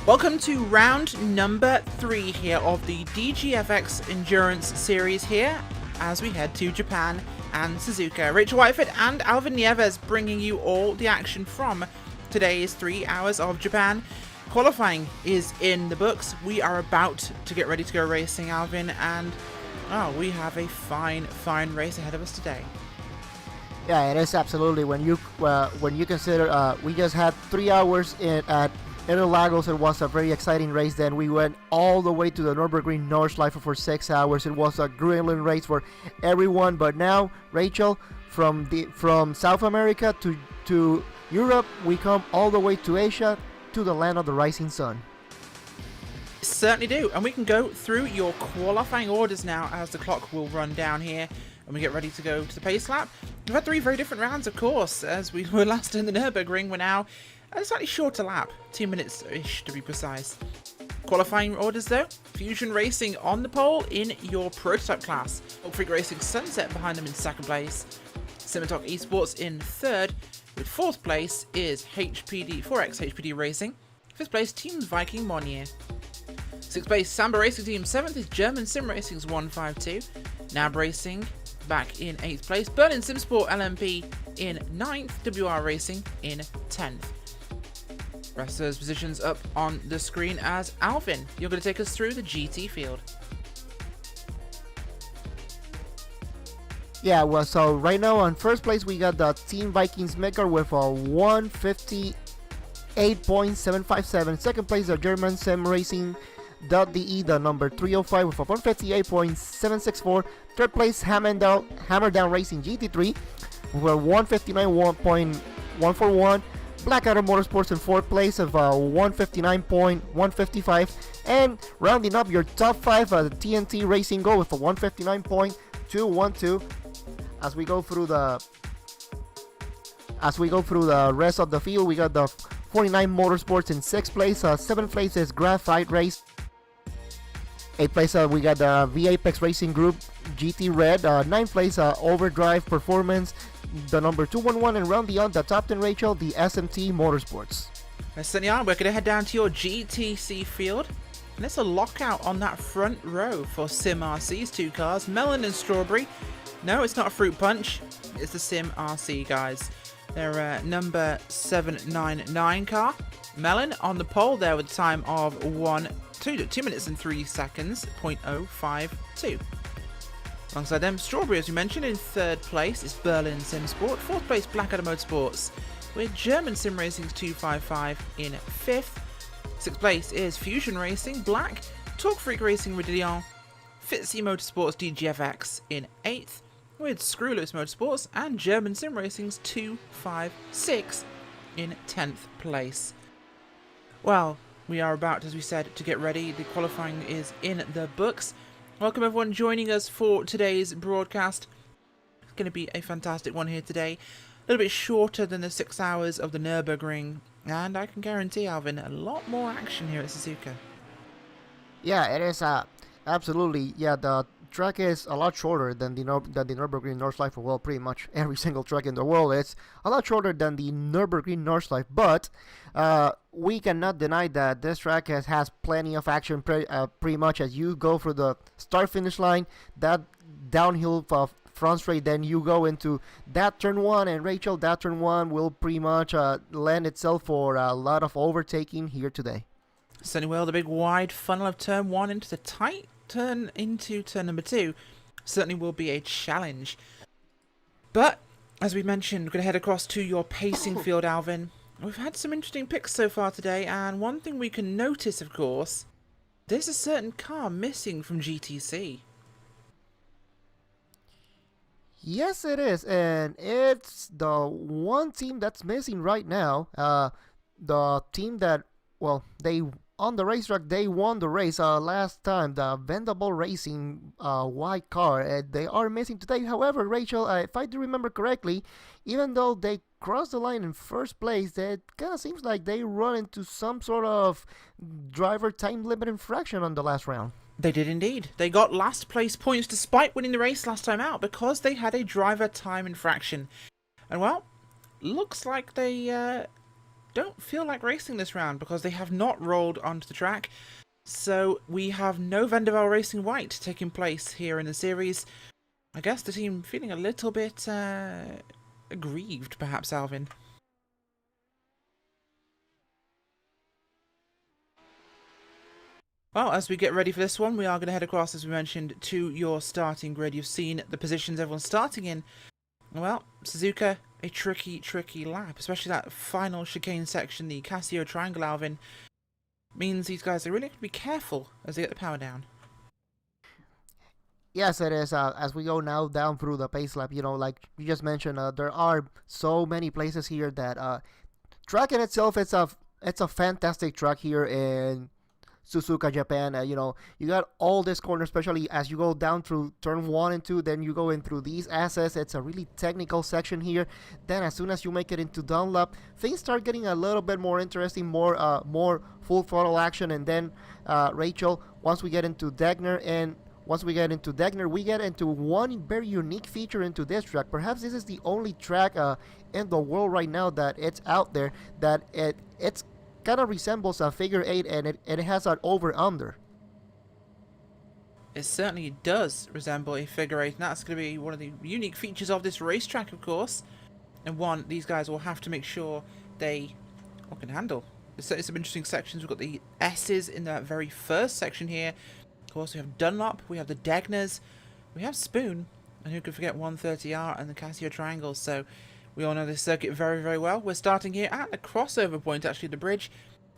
Welcome to round number 3 here of the DGFX Endurance Series here as we head to Japan and Suzuka. Rachel Whitefoot and Alvin Nieves bringing you all the action from today's 3 hours of Japan. Qualifying is in the books. We are about to get ready to go racing, Alvin, and we have a fine race ahead of us today. Yeah, it is absolutely. When you consider we just had 3 hours at Interlagos. It was a very exciting race. Then we went all the way to the Nürburgring Nordschleife for 6 hours. It was a grueling race for everyone. But now, Rachel, from South America to Europe, we come all the way to Asia, to the land of the rising sun. Certainly do, and we can go through your qualifying orders now as the clock will run down here and we get ready to go to the pace lap. We've had 3 very different rounds, of course, as we were last in the Nürburgring. We're now a slightly shorter lap, 2 minutes-ish to be precise. Qualifying orders though, Fusion Racing on the pole in your prototype class. Old Freak Racing Sunset behind them in 2nd place. Simitok Esports in 3rd, with 4th place is 4X HPD Racing. 5th place Teams Viking Monier. 6th place Samba Racing Team, 7th is German Sim Racing's 152. Nab Racing back in 8th place. Berlin Simsport LMP in 9th, WR Racing in 10th. Rest of those positions up on the screen as Alvin, you're going to take us through the GT field. Yeah, well, so right now on 1st place we got the Team Vikings Mecker with a 158.757. 2nd place the German Sim Racing .de, the number 305 with a 158.764. 3rd place Hammer Down Racing GT3 with a 159.141. Blackadder Motorsports in 4th place of 159.155, and rounding up your top 5, the TNT Racing Go with a 159.212. As we go through the rest of the field, we got the 49 Motorsports in 6th place. 7th place is Graphite Race. 8th place we got the V-Apex Racing Group GT Red. 9th place Overdrive Performance, the number 211, and rounding on the top 10, Rachel, the SMT Motorsports. Certainly are. We're going to head down to your GTC field. And it's a lockout on that front row for Sim RC's 2 cars, Melon and Strawberry. No, it's not a Fruit Punch. It's the Sim RC guys. They're number 799 car. Melon on the pole there with a time of 2 minutes and 3 seconds, 0.052. Alongside them, Strawberry, as we mentioned, in 3rd place is Berlin Simsport. 4th place, Blackadder Motorsports, with German Sim Racing's 255 in 5th. 6th place is Fusion Racing Black, Talk Freak Racing Redillon, Fitzy Motorsports DGFX in 8th, with Screwloose Motorsports and German Sim Racing's 256 in 10th place. Well, we are about, as we said, to get ready. The qualifying is in the books. Welcome everyone joining us for today's broadcast. It's going to be a fantastic one here today. A little bit shorter than the 6 hours of the Nürburgring. And I can guarantee, Alvin, a lot more action here at Suzuka. Yeah, it is absolutely. Yeah, the track is a lot shorter than the Nürburgring Nordschleife. Well, pretty much every single track in the world is a lot shorter than the Nürburgring Nordschleife. But we cannot deny that this track has plenty of action. Pretty much as you go through the start-finish line, that downhill front straight, then you go into that turn 1, and Rachel, that turn 1 will pretty much lend itself for a lot of overtaking here today. Certainly will. The big wide funnel of turn 1 into the tight turn into turn number 2 certainly will be a challenge. But as we mentioned, we're going to head across to your pacing field, Alvin. We've had some interesting picks so far today, and one thing we can notice, of course, there's a certain car missing from GTC. Yes, it is, and it's the one team that's missing right now. The team that, well, on the racetrack, they won the race last time, the Vendables Racing white car. They are missing today. However, Rachel, if I do remember correctly, even though they crossed the line in 1st place, it kind of seems like they run into some sort of driver time limit infraction on the last round. They did indeed. They got last place points despite winning the race last time out because they had a driver time infraction. And well, looks like they don't feel like racing this round because they have not rolled onto the track. So we have no Vanderbilt Racing White taking place here in the series. I guess the team feeling a little bit aggrieved, perhaps, Alvin. Well, as we get ready for this one, we are going to head across, as we mentioned, to your starting grid. You've seen the positions everyone's starting in. Well, Suzuka, a tricky lap, especially that final chicane section, the Casio Triangle, Alvin, means these guys are really going to be careful as they get the power down. Yes, it is. As we go now down through the pace lap, like you just mentioned, there are so many places here that track in itself, it's a fantastic track here in Suzuka, Japan. You got all this corner, especially as you go down through turn 1 and 2, then you go in through these assets. It's a really technical section here. Then as soon as you make it into Dunlop, things start getting a little bit more interesting, more full throttle action. And then Rachel, once we get into Degner, we get into one very unique feature into this track. Perhaps this is the only track in the world right now that it's out there that it's kind of resembles a figure 8, and it has an over-under. It certainly does resemble a figure 8, and that's going to be one of the unique features of this racetrack, of course. And one, these guys will have to make sure they can handle. There's certainly some interesting sections. We've got the S's in that very first section here. Of course, we have Dunlop, we have the Degners, we have Spoon, and who could forget 130R and the Casio Triangle. So we all know this circuit very well. We're starting here at the crossover point, actually, the bridge,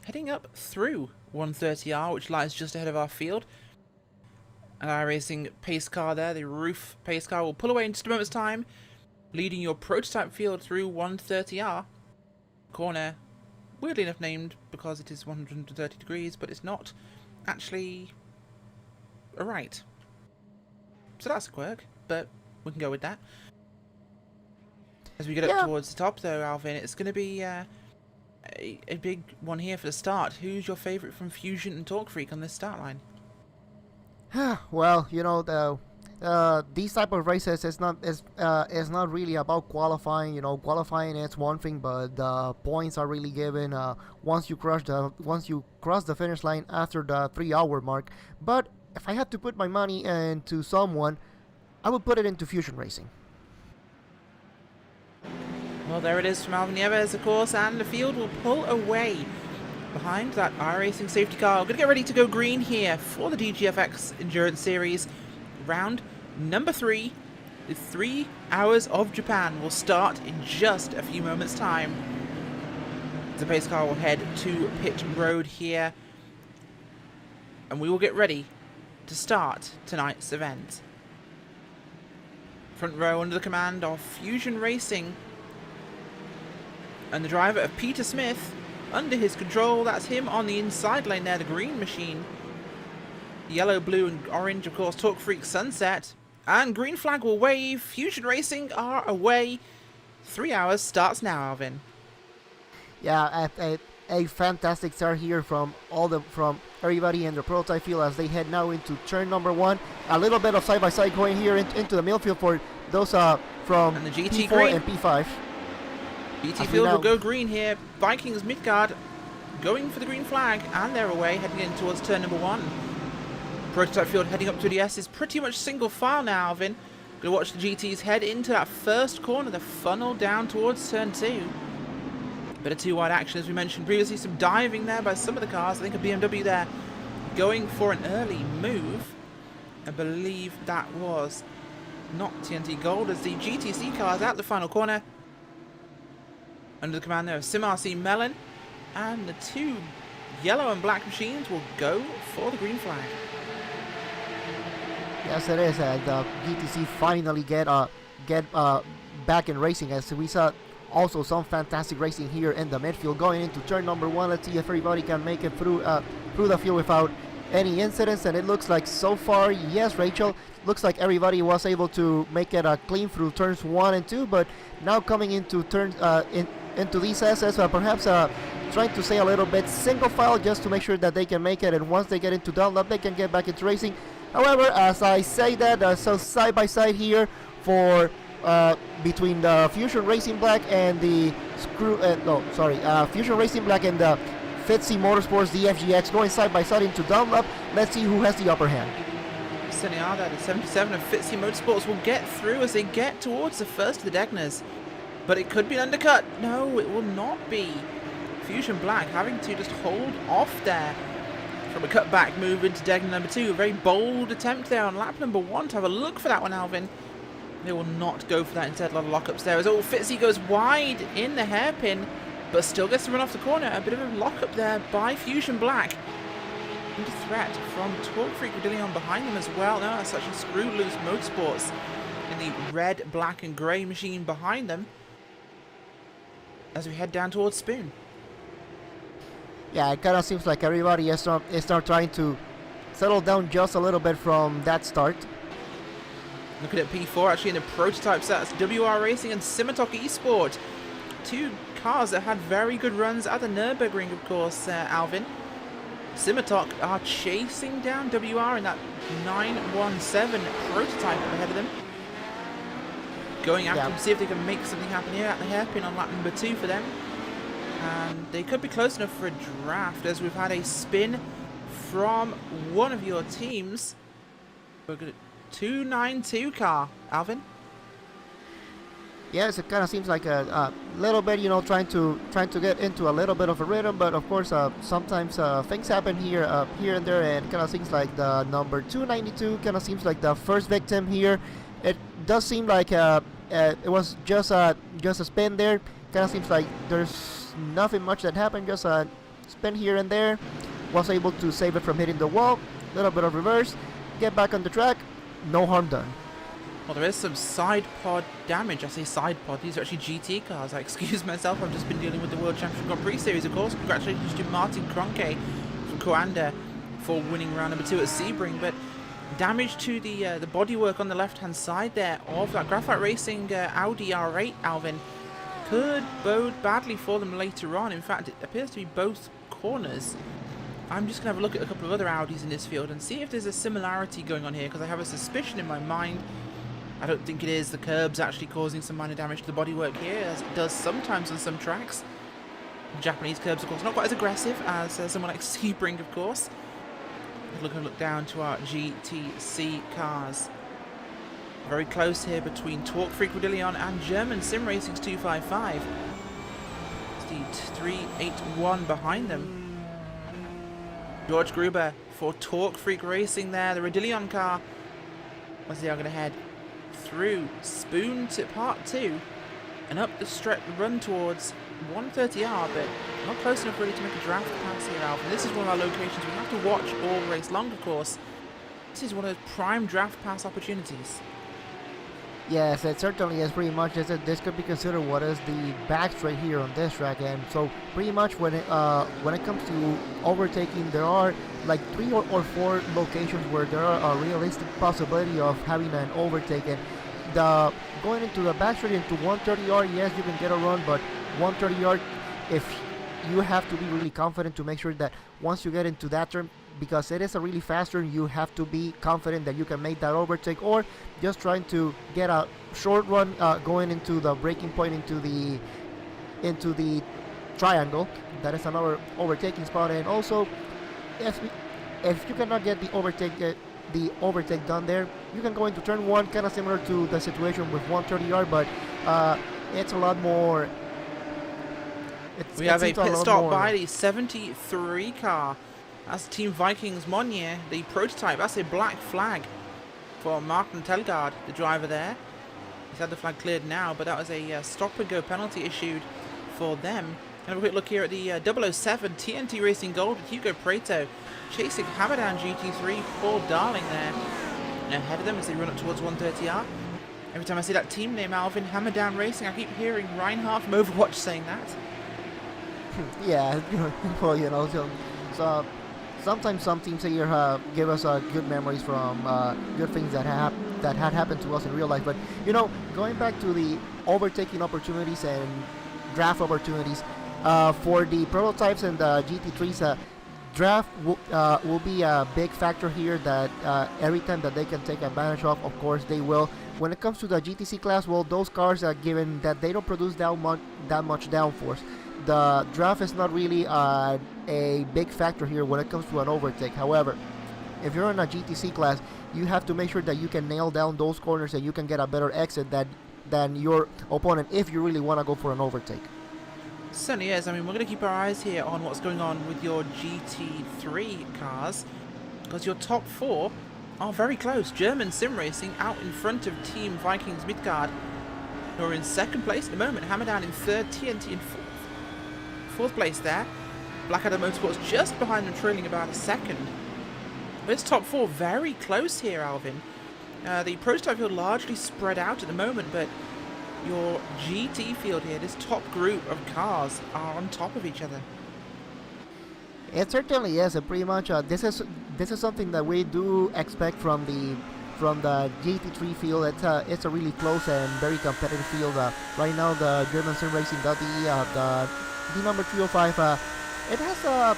heading up through 130R, which lies just ahead of our field. An iRacing pace car there, the roof pace car, will pull away in just a moment's time, leading your prototype field through 130R. Corner, weirdly enough named because it is 130 degrees, but it's not actually a right. So that's a quirk, but we can go with that. As we get up towards the top, though, Alvin, it's going to be a big one here for the start. Who's your favourite from Fusion and Torque Freak on this start line? Well, these type of races is not really about qualifying. Qualifying is one thing, but the points are really given once you cross the finish line after the 3-hour mark. But if I had to put my money into someone, I would put it into Fusion Racing. Well, there it is from Alvin Nieves, of course, and the field will pull away behind that iRacing safety car. We're going to get ready to go green here for the DGFX Endurance Series. Round number 3, the 3 Hours of Japan will start in just a few moments' time. The pace car will head to pit road here, and we will get ready to start tonight's event. Front row under the command of Fusion Racing, and the driver of Peter Smith under his control. That's him on the inside lane there, the green machine. Yellow, blue and orange, of course, Torque Freak Sunset. And green flag will wave. Fusion Racing are away. 3 hours starts now, Alvin. Yeah, a fantastic start here from everybody in the prototype field as they head now into turn number 1. A little bit of side-by-side going here into the midfield for those from and the GT P4 green. and P5. GT field will go green here. Vikings Midgard going for the green flag, and they're away, heading in towards turn number 1. Prototype field heading up to the S is pretty much single file now, Alvin. Gonna watch the GTs head into that first corner, the funnel down towards turn 2. Bit of 2 wide action, as we mentioned previously. Some diving there by some of the cars. I think a BMW there going for an early move. I believe that was not TNT Gold, as the GTC car is out the final corner. Under the command there of SimRC Melon, and the 2 yellow and black machines will go for the green flag. Yes, it is. The GTC finally get back in racing, as we saw also some fantastic racing here in the midfield going into turn number 1. Let's see if everybody can make it through the field without any incidents, and it looks like so far, yes, Rachel, looks like everybody was able to make it clean through turns 1 and 2, but now coming into turns into these SS, perhaps trying to stay a little bit single file just to make sure that they can make it, and once they get into Dunlop, they can get back into racing. However, as I say that, so side by side here for between the Fusion Racing Black and the Fusion Racing Black and the Fitzy Motorsports DFGX going side by side into Dunlop. Let's see who has the upper hand. Certainly are there. The 77 of Fitzy Motorsports will get through as they get towards the first of the Degners. But it could be an undercut. No, it will not be. Fusion Black having to just hold off there from a cutback move into Degner number 2. A very bold attempt there on lap number 1 to have a look for that one, Alvin. They will not go for that instead. A lot of lockups there as Fitzy goes wide in the hairpin, but still gets to run off the corner. A bit of a lockup there by Fusion Black. Under threat from Torque Freak Rodillion behind them as well. No, that's actually Screw Loose Motorsports in the red, black and grey machine behind them as we head down towards Spoon. Yeah, it kind of seems like everybody is now trying to settle down just a little bit from that start. Looking at P4 actually in the prototype sets, WR Racing and Simitok Esport. Two cars that had very good runs at the Nürburgring, of course, Alvin. Simitok are chasing down WR in that 917 prototype up ahead of them. Going after them, see if they can make something happen here at the hairpin on lap number 2 for them. And they could be close enough for a draft as we've had a spin from one of your teams. We're going to 292 car, Alvin. Yes, it kind of seems like a little bit, you know, trying to get into a little bit of a rhythm, but of course, sometimes things happen here and there, and kind of seems like the number 292 kind of seems like the first victim here. It does seem like it was just a spin there. Kind of seems like there's nothing much that happened, just a spin here and there. Was able to save it from hitting the wall. Little bit of reverse, get back on the track, no harm done. Well, there is some side pod damage. I say side pod, these are actually GT cars. I excuse myself, I've just been dealing with the World Championship Grand Prix Series, of course. Congratulations to Martin Kroenke from Coanda for winning round number 2 at Sebring. But damage to the bodywork on the left-hand side there of that Graphite Racing Audi R8, Alvin, could bode badly for them later on. In fact, it appears to be both corners. I'm just going to have a look at a couple of other Audis in this field and see if there's a similarity going on here, because I have a suspicion in my mind. I don't think it is. The curb's actually causing some minor damage to the bodywork here, as it does sometimes on some tracks. Japanese curbs, of course, not quite as aggressive as someone like Sebring, of course. Look down to our GTC cars. Very close here between Torque Freak Rodillion and German Sim Racing's 255. It's the 381 behind them. George Gruber for Torque Freak Racing there. The Rodillion car, as they are going to head through Spoon to part 2 and up the stretch run towards 130R, but not close enough really to make a draft pass here, Alvin. This is one of our locations we have to watch all race long, of course. This is one of those prime draft pass opportunities. Yes, it certainly is. Pretty much this could be considered what is the backstraight here on this track, and so pretty much when it comes to overtaking, there are like 3 or 4 locations where there are a realistic possibility of having an overtake. And going into the backstraight into 130R, yes, you can get a run, but 130R, if you have to be really confident to make sure that once you get into that turn, because it is a really fast turn, you have to be confident that you can make that overtake, or just trying to get a short run going into the braking point into the triangle. That is another overtaking spot. And also, if you cannot get the overtake done there, you can go into turn 1, kind of similar to the situation with 130R, but it's a lot more. We have a pit stop by the 73 car. That's Team Vikings Monnier, the prototype. That's a black flag for Martin Telgaard, the driver there. He's had the flag cleared now, but that was a stop-and-go penalty issued for them. And have a quick look here at the 007 TNT Racing Gold with Hugo Preto chasing Hamadan GT3, Paul Darling there. And ahead of them as they run up towards 130R. Every time I see that team name, Alvin, Hamadan Racing, I keep hearing Reinhardt from Overwatch saying that. Yeah, well, you know, so sometimes some teams here give us good memories from good things that had happened to us in real life. But you know, going back to the overtaking opportunities and draft opportunities for the prototypes and the GT3s, draft will be a big factor here. That every time that they can take advantage of course they will. when it comes to the GTC class, well, those cars are given that they don't produce that much downforce. The draft is not really a big factor here when it comes to an overtake. However, if you're in a GTC class, you have to make sure that you can nail down those corners and you can get a better exit than your opponent if you really want to go for an overtake. Certainly is. I mean, we're going to keep our eyes here on what's going on with your GT3 cars, because your top 4 are very close. German Sim Racing out in front of Team Vikings Midgard, who are in 2nd place at the moment. Hammerdown in 3rd, TNT in 4th place there. Blackadder Motorsports just behind them, trailing about a 2nd. But it's top 4 very close here, Alvin. The prototype field largely spread out at the moment, but your GT field here, this top group of cars, are on top of each other. It certainly is, and pretty much this is something that we do expect from the GT3 field. It's a really close and very competitive field. Right now, the German Sim Racing the number 305, it has a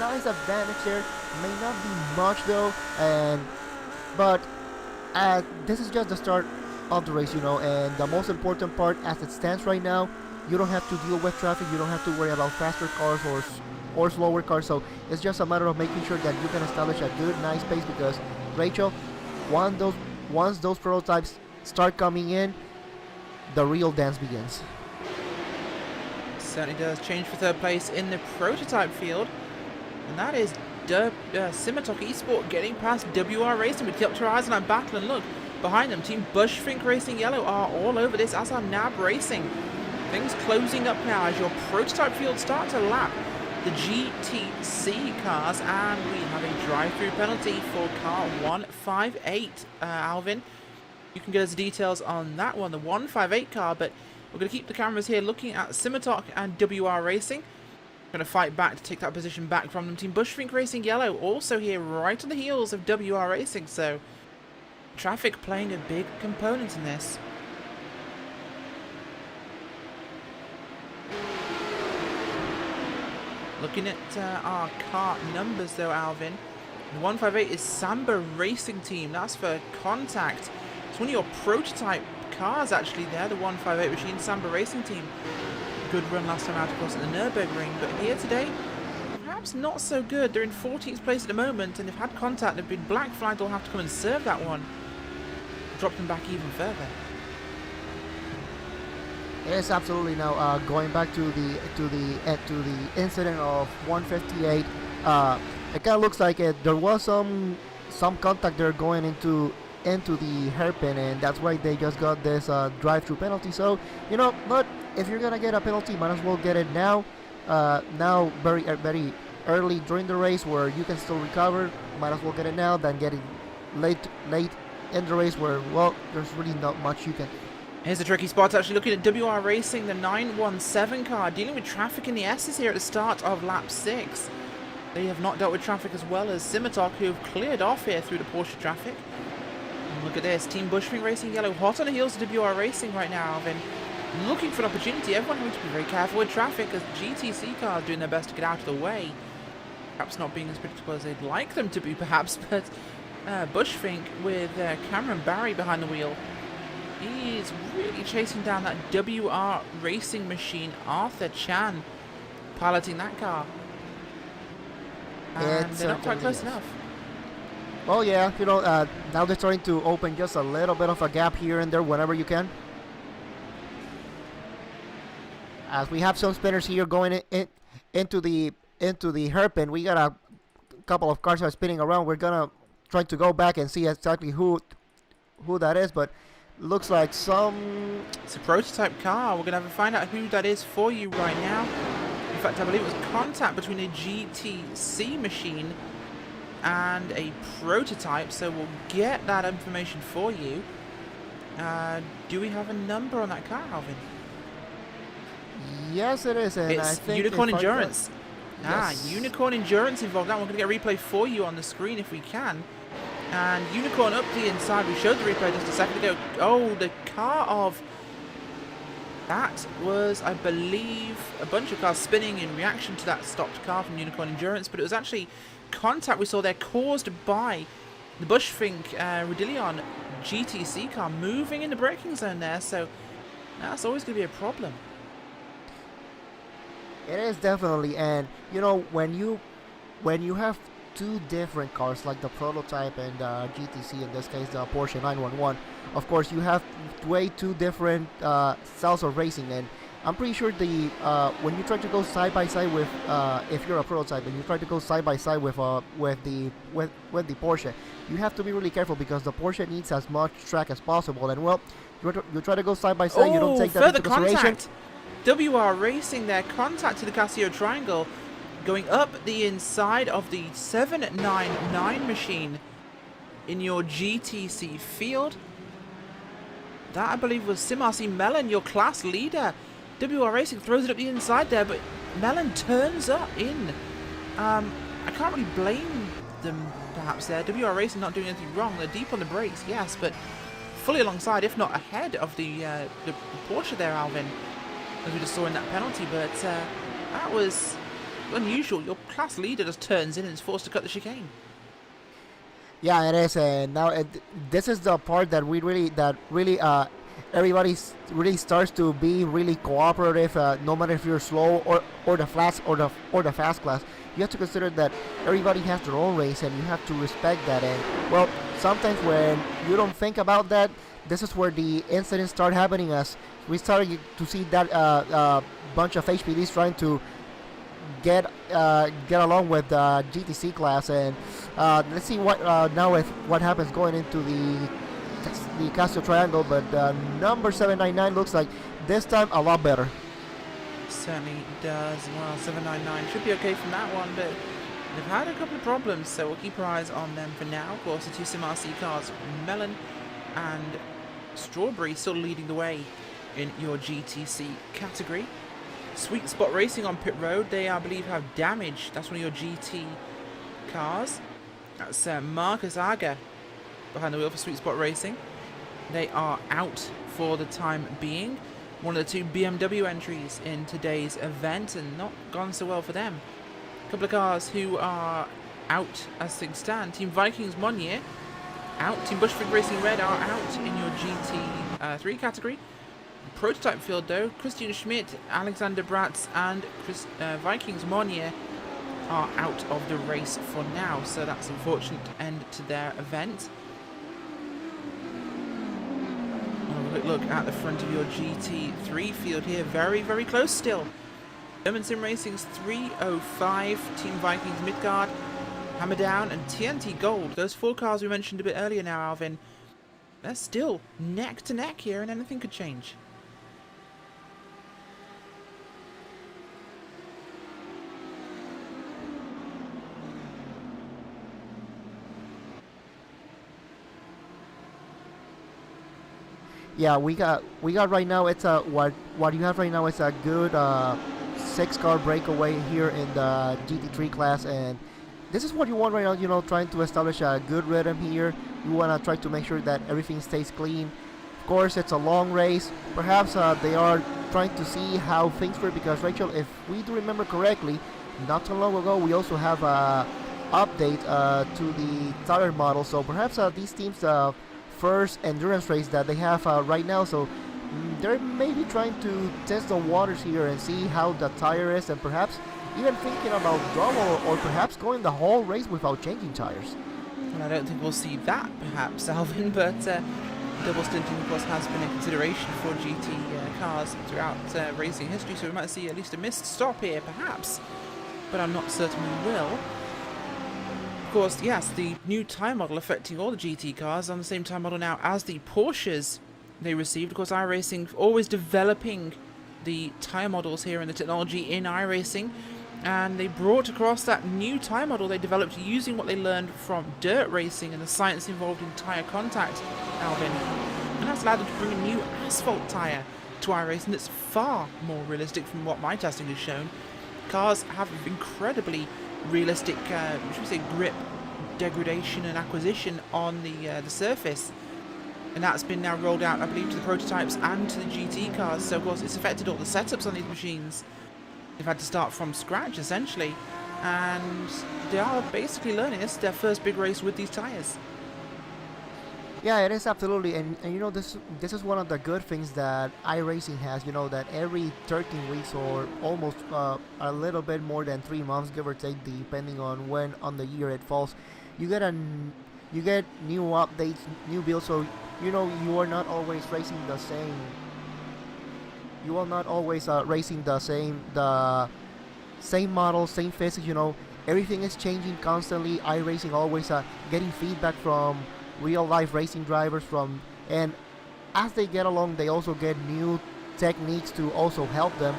nice advantage there. May not be much though, but this is just the start of the race, you know, and the most important part as it stands right now, you don't have to deal with traffic, you don't have to worry about faster cars or slower cars, so it's just a matter of making sure that you can establish a good, nice pace, because, Rachel, once those prototypes start coming in, the real dance begins. Certainly does. Change for 3rd place in the prototype field, and that is Simitok Esport getting past WR Racing. We kept our eyes on that battle, and look, behind them, Team Bushfink Racing Yellow are all over this, as are NAB Racing. Things closing up now as your prototype field start to lap the GTC cars, and we have a drive-through penalty for car 158. Alvin, you can get us details on that one, the 158 car, but we're going to keep the cameras here looking at Simitok and WR Racing. Going to fight back to take that position back from them. Team Bushfink Racing Yellow also here right on the heels of WR Racing, so traffic playing a big component in this. Looking at our car numbers though, Alvin, the 158 is Samba Racing Team. That's for contact. It's one of your prototype cars actually there, the 158 machine, Samba Racing Team. Good run last time out, of course, at the Nürburgring, but here today, perhaps not so good. They're in 14th place at the moment, and they've had contact. They've been black flagged. They'll have to come and serve that one. Drop them back even further. Yes, absolutely. Now, going back to the incident of 158, it kind of looks like there was some contact there going into the hairpin, and that's why they just got this drive-through penalty. So, you know, but if you're gonna get a penalty, might as well get it now. Now, very early during the race, where you can still recover. Might as well get it now than get it late in the race, where, well, there's really not much you can. Here's the tricky spot, actually looking at WR Racing, the 917 car, dealing with traffic in the S's here at the start of lap 6. They have not dealt with traffic as well as Simitok, who have cleared off here through the Porsche traffic. And look at this, Team Bushfink Racing Yellow hot on the heels of WR Racing right now, Alvin. Looking for an opportunity. Everyone having to be very careful with traffic as GTC cars doing their best to get out of the way. Perhaps not being as predictable as they'd like them to be, perhaps, but Bushfink with Cameron Barry behind the wheel. He's really chasing down that WR Racing machine. Arthur Chan piloting that car. And they're not quite close enough. Well, yeah, you know, now they're starting to open just a little bit of a gap here and there whenever you can. As we have some spinners here going into the hairpin, we got a couple of cars that are spinning around. We're gonna try to go back and see exactly who that is, but looks like it's a prototype car. We're gonna have to find out who that is for you right now. In fact, I believe it was contact between a GTC machine and a prototype, so we'll get that information for you. Do we have a number on that car, Alvin? Yes, it is. And it's I think Unicorn Endurance. Yes. Unicorn Endurance involved. Now we're going to get a replay for you on the screen if we can. And Unicorn up the inside. We showed the replay just a second ago. Oh, the car of... That was, I believe, a bunch of cars spinning in reaction to that stopped car from Unicorn Endurance. But it was actually contact we saw there caused by the Bushfink Rodillion GTC car moving in the braking zone there, so that's always going to be a problem. It is definitely, and you know, when you have two different cars like the prototype and GTC, in this case the Porsche 911, of course you have way two different styles of racing. And I'm pretty sure the when you try to go side by side with if you're a prototype and you try to go side by side with the Porsche, you have to be really careful because the Porsche needs as much track as possible. And well, you try to go side by side, you don't take that into consideration. Contact. WR Racing there, contact to the Casio Triangle, going up the inside of the 799 machine in your GTC field. That, I believe, was SimRC Melon, your class leader. WR Racing throws it up the inside there, but Melon turns up in. I can't really blame them, perhaps, there. WR Racing not doing anything wrong. They're deep on the brakes, yes, but fully alongside, if not ahead of the Porsche there, Alvin, as we just saw in that penalty. But that was unusual. Your class leader just turns in and is forced to cut the chicane. Yeah, it is, and now this is the part that everybody really starts to be really cooperative. No matter if you're slow or the fast or the fast class, you have to consider that everybody has their own race, and you have to respect that. And well, sometimes when you don't think about that, this is where the incidents start happening. As we started to see that bunch of HPDs trying to get along with the GTC class. And let's see what now with what happens going into the Casio Triangle. But number 799 looks like this time a lot better. Certainly does. Well, 799 should be okay from that one, but they've had a couple of problems, so we'll keep our eyes on them for now. Of course, the two SimRC cars, Melon and Strawberry, still leading the way in your GTC category. Sweet Spot Racing on pit road. They, I believe, have damage. That's one of your GT cars. That's Marcus Aga behind the wheel for Sweet Spot Racing. They are out for the time being. One of the two BMW entries in today's event, and not gone so well for them. A couple of cars who are out as things stand. Team Vikings Monnier out. Team Bushfink Racing Red are out in your GT3 category. Prototype field though, Christian Schmidt, Alexander Bratz and Vikings Monnier are out of the race for now, so that's an unfortunate end to their event. Have a quick look at the front of your GT3 field here, very, very close still. German Sim Racing's 305, Team Vikings Midgard, Hammer Down and TNT Gold. Those four cars we mentioned a bit earlier now, Alvin, they're still neck to neck here and anything could change. Yeah, we got right now. It's a what you have right now is a good 6-car breakaway here in the GT3 class, and this is what you want right now. You know, trying to establish a good rhythm here. You want to try to make sure that everything stays clean. Of course, it's a long race. Perhaps they are trying to see how things work because, Rachel, if we do remember correctly, not too long ago we also have a update to the tire model. So perhaps these teams first endurance race that they have right now, so they're maybe trying to test the waters here and see how the tire is, and perhaps even thinking about double or perhaps going the whole race without changing tires. Well, I don't think we'll see that perhaps, Alvin, but double stinting of course has been a consideration for GT cars throughout racing history, so we might see at least a missed stop here perhaps, but I'm not certain we will. Of course, yes, the new tyre model affecting all the GT cars on the same tyre model now as the Porsches they received. Of course, iRacing always developing the tyre models here and the technology in iRacing, and they brought across that new tyre model they developed using what they learned from dirt racing and the science involved in tyre contact, Alvin. And that's allowed them to bring a new asphalt tyre to iRacing that's far more realistic from what my testing has shown. Cars have incredibly realistic, should we say, grip degradation and acquisition on the surface, and that's been now rolled out, I believe, to the prototypes and to the GT cars. So of course it's affected all the setups on these machines. They've had to start from scratch essentially, and they are basically learning. This is their first big race with these tyres. Yeah, it is absolutely, and you know this is one of the good things that iRacing has. You know that every 13 weeks or almost a little bit more than 3 months, give or take, depending on when on the year it falls, you get you get new updates, new builds. So you know you are not always racing the same. You are not always racing the same model, same physics. You know everything is changing constantly. iRacing always getting feedback from real life racing drivers from, and as they get along they also get new techniques to also help them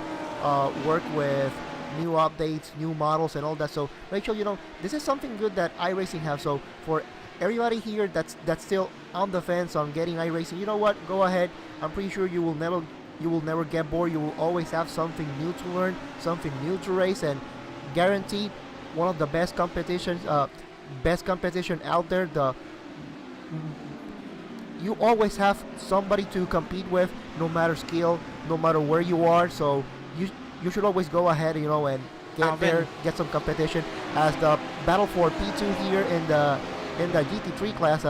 work with new updates, new models and all that. So Rachel, you know this is something good that iRacing has. So for everybody here that's still on the fence on getting iRacing, you know what, go ahead. I'm pretty sure you will never get bored. You will always have something new to learn, something new to race, and guaranteed one of the best competition out there. The You always have somebody to compete with, no matter skill, no matter where you are. So you should always go ahead, you know, and get there, get some competition. As the battle for P2 here in the GT3 class,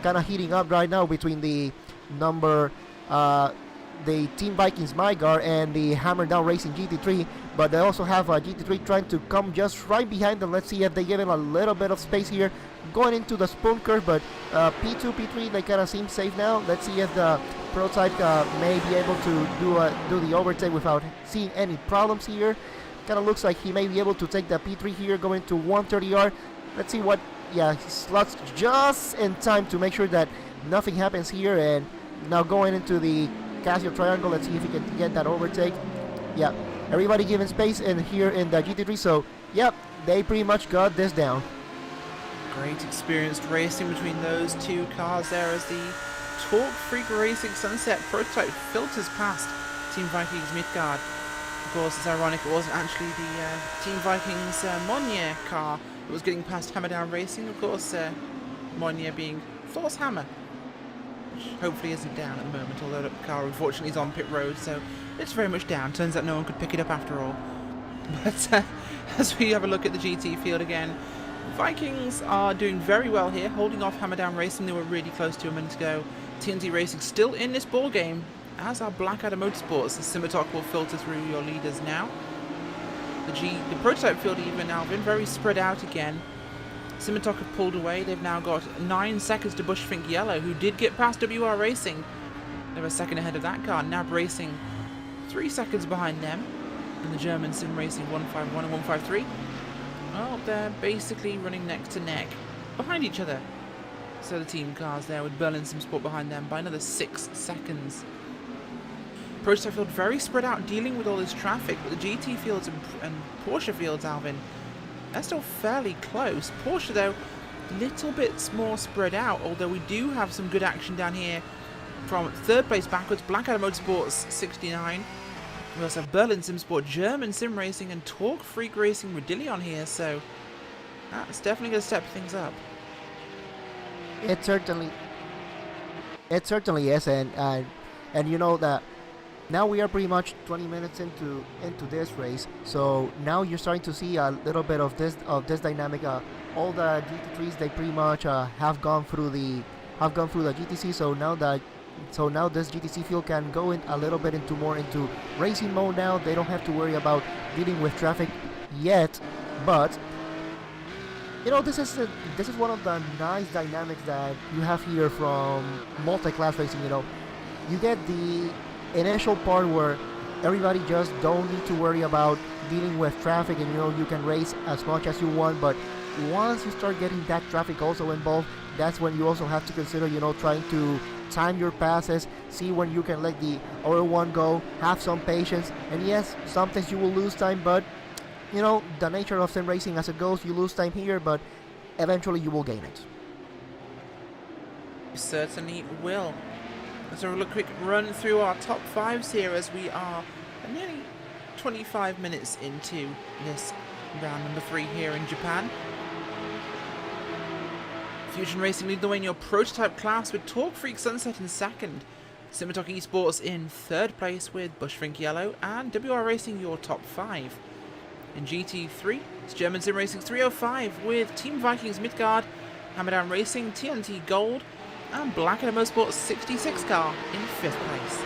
kind of heating up right now between the number the Team Vikings Mygar and the Hammer Down Racing GT3, but they also have GT3 trying to come just right behind them. Let's see if they give him a little bit of space here going into the spoon curve, but P2, P3, they kind of seem safe now. Let's see if the prototype may be able to do the overtake without seeing any problems here. Kind of looks like he may be able to take the P3 here going to 130R. Let's see what, yeah, he slots just in time to make sure that nothing happens here. And now going into the Casio Triangle, let's see if he can get that overtake. Yeah, everybody giving space in here in the GT3, so yep, they pretty much got this down. Great experienced racing between those two cars there as the Torque Freak Racing Sunset prototype filters past Team Vikings Midgard. Of course, it's ironic it wasn't actually the Team Vikings Monnier car that was getting past Hammer Down Racing. Of course, Monnier being Thor's Hammer, which hopefully isn't down at the moment, although the car unfortunately is on pit road, so it's very much down. Turns out no one could pick it up after all. But as we have a look at the GT field again, Vikings are doing very well here, holding off Hammer Down Racing. They were really close to a minute ago. TNT Racing still in this ball game, as are Blackadder Motorsports. The Simitok will filter through your leaders now. The prototype field even now been very spread out again. Simitok have pulled away. They've now got 9 seconds to Bushfink Yellow, who did get past WR Racing. They're a second ahead of that car. Nab Racing 3 seconds behind them. And the German Sim Racing 151 and 153. Well, they're basically running neck to neck behind each other. So the team cars there with Berlin Sim Sport behind them by another 6 seconds. Prototype field very spread out, dealing with all this traffic, but the GT fields and Porsche fields, Alvin, they're still fairly close. Porsche, though, little bits more spread out, although we do have some good action down here from third place backwards. Blackadder Motorsports 69. We also have Berlin Sim Sport, German Sim Racing, and Torque Freak Racing with Dillion here, so that's definitely going to step things up. It certainly is, and you know that now we are pretty much 20 minutes into this race, so now you're starting to see a little bit of this dynamic. All the GT3s, they pretty much have gone through the GTC, so now this GTC field can go in a little bit into racing mode now. They don't have to worry about dealing with traffic yet, but you know, this is one of the nice dynamics that you have here from multi-class racing. You know, you get the initial part where everybody just don't need to worry about dealing with traffic, and you know, you can race as much as you want. But once you start getting that traffic also involved, that's when you also have to consider, you know, trying to time your passes, see when you can let the other one go, have some patience. And yes, sometimes you will lose time, but you know, the nature of sim racing as it goes, you lose time here, but eventually you will gain it. You certainly will. Let's have a quick run through our top 5s here, as we are nearly 25 minutes into this round number 3 here in Japan. Fusion Racing lead the way in your prototype class with Torque Freak Sunset in second. Simitok Esports in third place with Bushfink Yellow, and WR Racing your top 5. In GT3, it's German Sim Racing 305 with Team Vikings Midgard, Hammer Down Racing, TNT Gold, And Blackadder Motorsports 66 car in 5th place.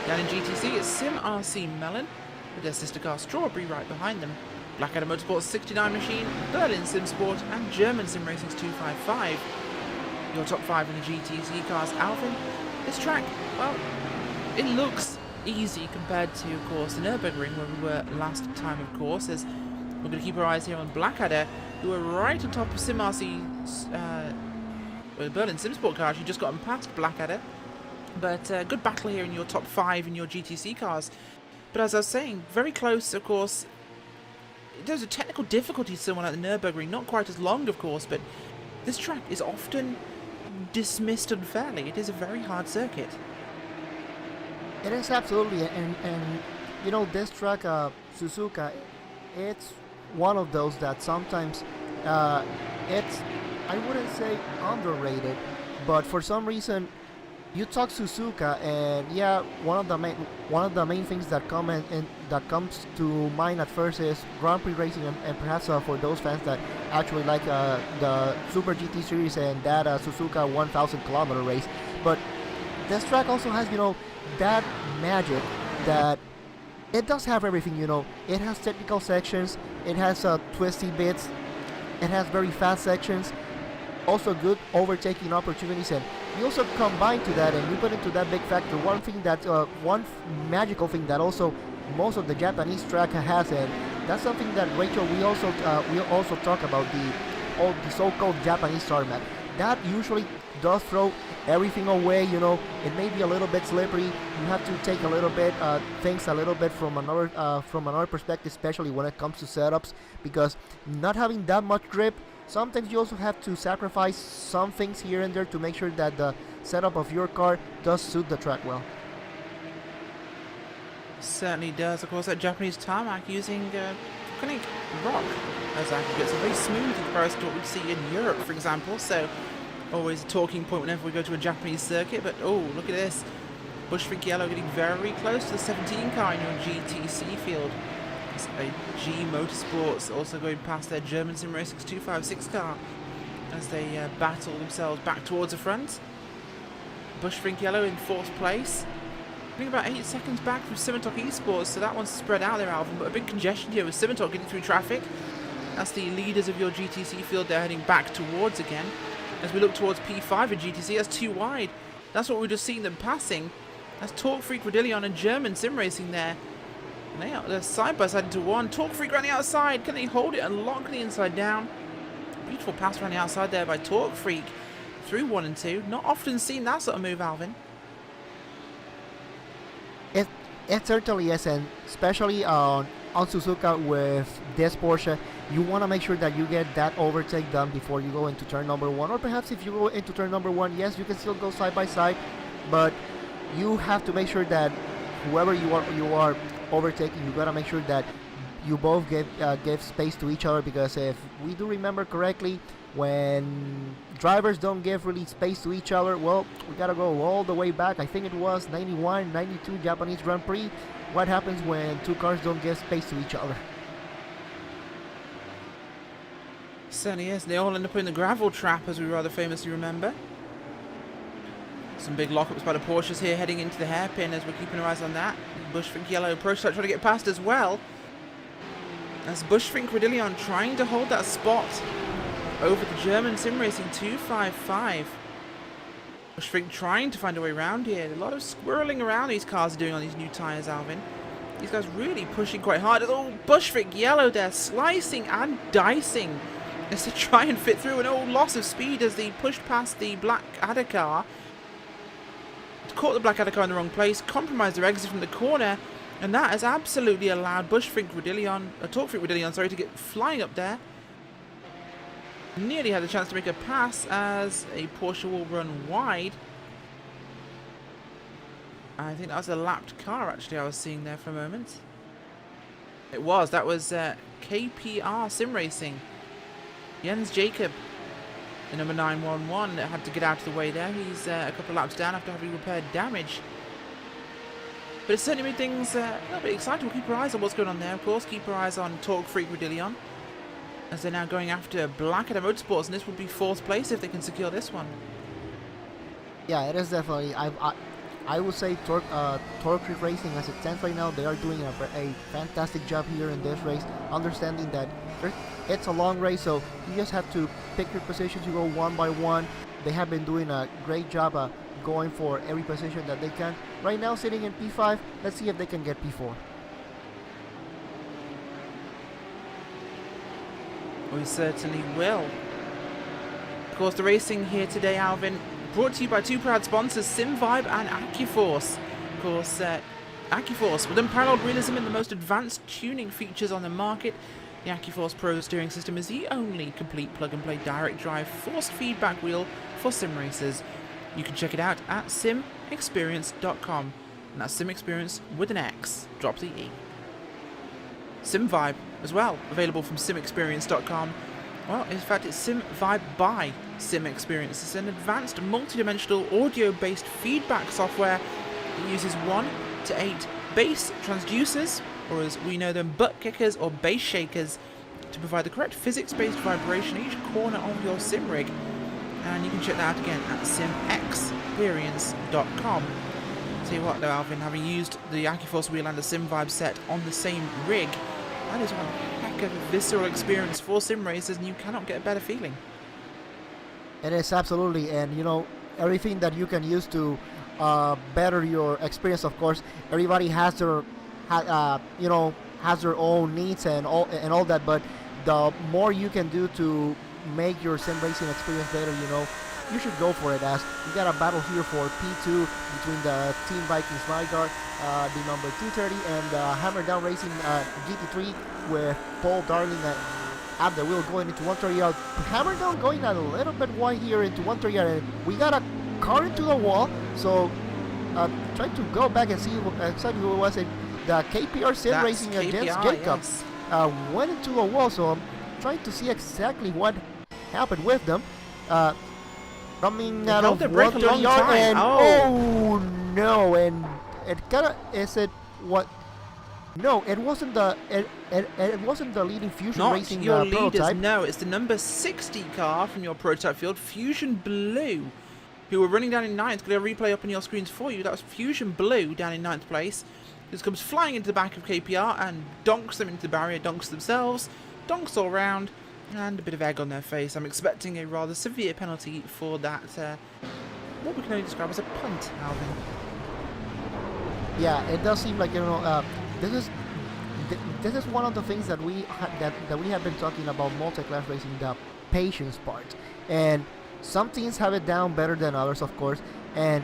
Down in GTC, it's Sim RC Melon with their sister car Strawberry right behind them. Blackadder Motorsports 69 Machine, Berlin Sim Sport, and German Sim Racing's 255. Your top 5 in the GTC cars, Alvin. This track, well, it looks easy compared to, of course, the Nürburgring where we were last time, of course, as we're going to keep our eyes here on Blackadder, who are right on top of Sim RC's Berlin Sim Sport car. She just gotten past Blackadder. But good battle here in your top 5 in your GTC cars. But as I was saying, very close, of course. There's a technical difficulty somewhere like the Nürburgring, not quite as long, of course, but this track is often dismissed unfairly. It is a very hard circuit. It is absolutely, and you know, this track, Suzuka, it's one of those that sometimes it's, I wouldn't say underrated, but for some reason you talk Suzuka, and yeah, one of the main things that that comes to mind at first is Grand Prix racing, and perhaps for those fans that actually like the Super GT series and that Suzuka 1,000 kilometer race. But this track also has, you know, that magic that it does have everything. You know, it has technical sections, it has twisty bits, it has very fast sections, also good overtaking opportunities, and you also combine to that and you put into that big factor one thing that magical thing that also most of the Japanese track has, and that's something that, Rachel, we also talk about the so-called Japanese tarmac. That usually does throw everything away. You know, it may be a little bit slippery. You have to take a little bit things a little bit from another perspective, especially when it comes to setups, because not having that much grip, sometimes you also have to sacrifice some things here and there to make sure that the setup of your car does suit the track well. Certainly does. Of course, that Japanese tarmac using volcanic rock as aggregates are very smooth in comparison to what we'd see in Europe, for example. So, always a talking point whenever we go to a Japanese circuit. But oh, look at this. Bushwick Yellow getting very close to the 17 car in your GTC field. It's a G Motorsports also going past their German Sim Racing's 256 car as they battle themselves back towards the front. Bushwick Yellow in 4th place. I think about 8 seconds back from Simontok Esports, so that one's spread out there, Alvin, but a big congestion here with Simontok getting through traffic. That's the leaders of your GTC field they're heading back towards again. As we look towards P5 in GTC, that's too wide. That's what we're just seeing them passing. That's Torque Freak Rodillion and German Sim Racing there. And they're side by side into one. Torque Freak around the outside. Can they hold it and lock the inside down? Beautiful pass around the outside there by Torque Freak through 1 and 2. Not often seen that sort of move, Alvin. It certainly is, and especially on Suzuka with this Porsche, you want to make sure that you get that overtake done before you go into turn number 1, or perhaps if you go into turn number 1, yes, you can still go side by side, but you have to make sure that whoever you are overtaking, you got to make sure that you both give space to each other, because if we do remember correctly, when drivers don't give really space to each other, well, we gotta go all the way back. I think it was 91, 92 Japanese Grand Prix. What happens when two cars don't give space to each other? Certainly is. They all end up in the gravel trap, as we rather famously remember. Some big lockups by the Porsches here heading into the hairpin as we're keeping our eyes on that. Bushwick Yellow prototype trying to get past as well. As Bushwick Rodillion trying to hold that spot over the German Sim Racing 255. Bushwick trying to find a way around here. A lot of squirreling around these cars are doing on these new tyres, Alvin. These guys really pushing quite hard. Oh, Bushwick Yellow there, slicing and dicing as to try and fit through. And oh, loss of speed as they pushed past the Blackadder car. Caught the Blackadder car in the wrong place, compromised their exit from the corner, and that has absolutely allowed Torque Freak Rodillion, sorry, to get flying up there. Nearly had a chance to make a pass as a Porsche will run wide. I think that was a lapped car, actually, I was seeing there for a moment. It was. That was KPR Sim Racing. Jens Jacob, the number 911, had to get out of the way there. He's a couple of laps down after having repaired damage. But it certainly made things a little bit exciting. We'll keep our eyes on what's going on there, of course. Keep our eyes on Torque Freak Rodillion, as they're now going after Blackadder Motorsports, and this would be 4th place if they can secure this one. Yeah, it is definitely. I would say Torque Racing as it stands right now, they are doing a fantastic job here in this race, understanding that it's a long race, so you just have to pick your positions. You go one by one. They have been doing a great job going for every position that they can. Right now, sitting in P5. Let's see if they can get P4. We certainly will. Of course, the racing here today, Alvin, brought to you by two proud sponsors, SimVibe and AccuForce. Of course, AccuForce, with unparalleled realism and the most advanced tuning features on the market, the AccuForce Pro steering system is the only complete plug-and-play direct drive forced feedback wheel for sim racers. You can check it out at simexperience.com, and that's SimExperience with an X, drop the E. SimVibe as well, available from simexperience.com. Well, in fact, it's SimVibe by SimExperience. It's an advanced multi-dimensional audio-based feedback software that uses 1 to 8 bass transducers, or as we know them, butt kickers or bass shakers, to provide the correct physics-based vibration in each corner of your sim rig. And you can check that out again at simexperience.com. Tell you what though, Alvin, having used the AccuForce wheel and the SimVibe set on the same rig, that is one heck of a visceral experience for sim racers, and you cannot get a better feeling. It is absolutely, and you know, everything that you can use to better your experience. Of course, everybody has their has their own needs and all that, but the more you can do to make your sim racing experience better, you know, you should go for it. As we got a battle here for P2 between the Team Vikings Nygaard, the number 230, and Hammer Down Racing GT3 with Paul Darling at the wheel going into 130 yard. Hammer Down going a little bit wide here into 130 yard, and we got a car into the wall. So trying to go back and see exactly who it was. The KPR Sim Racing KPI, against Jacob yes. went into the wall. So I'm trying to see exactly what happened with them. Coming out of 130 yard, and oh no, and it kind of is it what? No, it wasn't the it wasn't the leading Fusion Not Racing your leaders, prototype. no, it's the number 60 car from your prototype field, Fusion Blue, who were running down in 9th. Going to replay up on your screens for you. That was Fusion Blue down in 9th place. This comes flying into the back of KPR and donks them into the barrier, donks themselves, donks all round, and a bit of egg on their face. I'm expecting a rather severe penalty for that, what we can only describe as a punt, Alvin. Yeah, it does seem like, you know, this is one of the things that we that we have been talking about multi-class racing, the patience part, and some teams have it down better than others, of course. And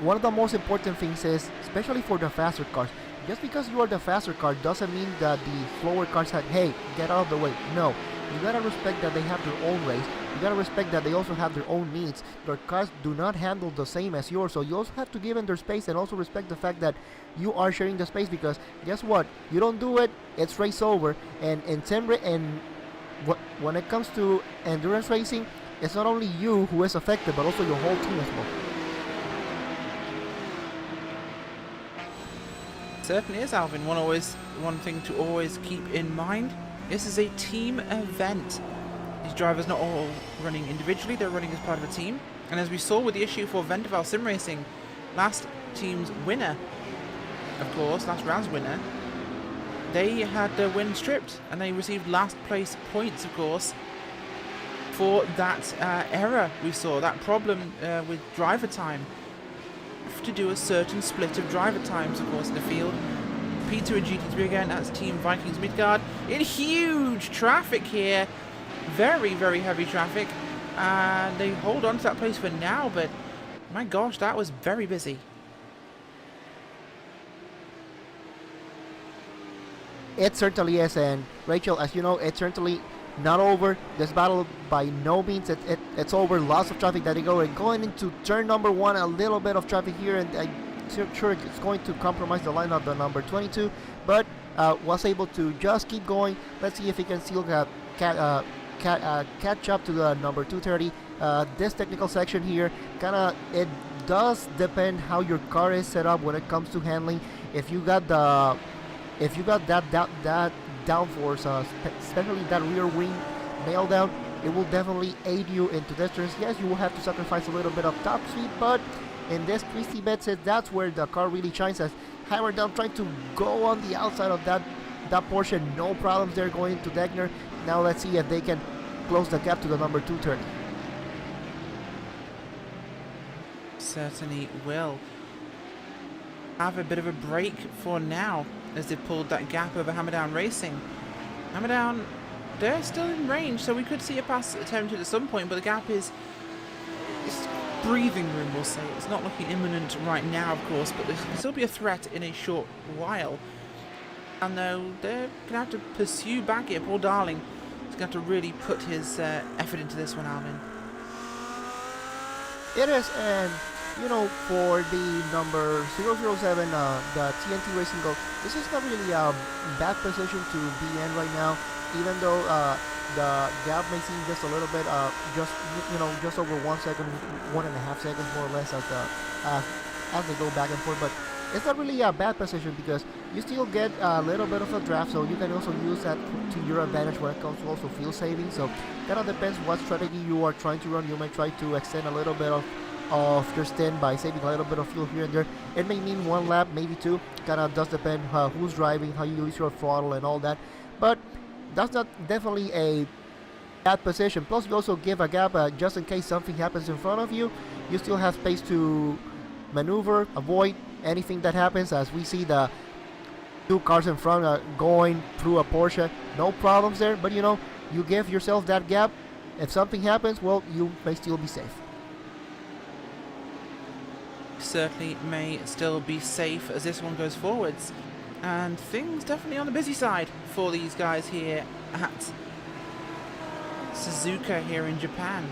one of the most important things is, especially for the faster cars, just because you are the faster car doesn't mean that the slower cars have, hey, get out of the way. No, you gotta respect that they have their own race. You gotta respect that they also have their own needs. Their cars do not handle the same as yours, so you also have to give them their space and also respect the fact that you are sharing the space, because guess what? You don't do it, it's race over. And when it comes to endurance racing, it's not only you who is affected, but also your whole team as well. Certainly is, Alvin. One thing to always keep in mind: this is a team event. These drivers not all running individually; they're running as part of a team. And as we saw with the issue for Ventaval Sim Racing, last team's winner, of course, last round's winner, they had their win stripped, and they received last place points, of course, for that error we saw, that problem with driver time. To do a certain split of driver times, of course, in the field. P2 and GT3 again, that's Team Vikings Midgard. In huge traffic here. Very, very heavy traffic. And they hold on to that place for now, but my gosh, that was very busy. It certainly is, and Rachel, as you know, it's certainly not over. This battle by no means it's over. Lots of traffic that going into turn number 1. A little bit of traffic here, and I'm sure it's going to compromise the line of the number 22, but was able to just keep going. Let's see if he can still catch up to the number 230. This technical section here, it does depend how your car is set up when it comes to handling. If you got that downforce, especially that rear wing nailed down, it will definitely aid you into this turns. Yes, you will have to sacrifice a little bit of top speed, but in this twisty bed, that's where the car really shines, as Hammer down trying to go on the outside of that portion. No problems there going to Degner. Now let's see if they can close the gap to the number 230. Certainly will. Have a bit of a break for now as they pulled that gap over Hammerdown Racing. Hammerdown, they're still in range, so we could see a pass attempted at some point, but the gap is breathing room, we'll say. It's not looking imminent right now, of course, but there can still be a threat in a short while. And though they're going to have to pursue back here, poor Darling is going to have to really put his effort into this one, Alvin. It is, and you know, for the number 007, the TNT Racing Gold, this is not really a bad position to be in right now, even though the gap may seem just a little bit, just over 1 second, 1.5 seconds more or less as they go back and forth. But it's not really a bad position because you still get a little bit of a draft, so you can also use that to your advantage when it comes to also fuel saving. So kind of depends what strategy you are trying to run. You may try to extend a little bit of your stint by saving a little bit of fuel here and there. It may mean 1 lap, maybe 2. Kind of does depend who's driving, how you use your throttle and all that. But that's not definitely a bad position. Plus, you also give a gap just in case something happens in front of you. You still have space to maneuver, avoid anything that happens, as we see the 2 cars in front going through a Porsche. No problems there, but you know, you give yourself that gap. If something happens, well, you may still be safe. Certainly may still be safe as this one goes forwards, and things definitely on the busy side for these guys here at Suzuka here in Japan.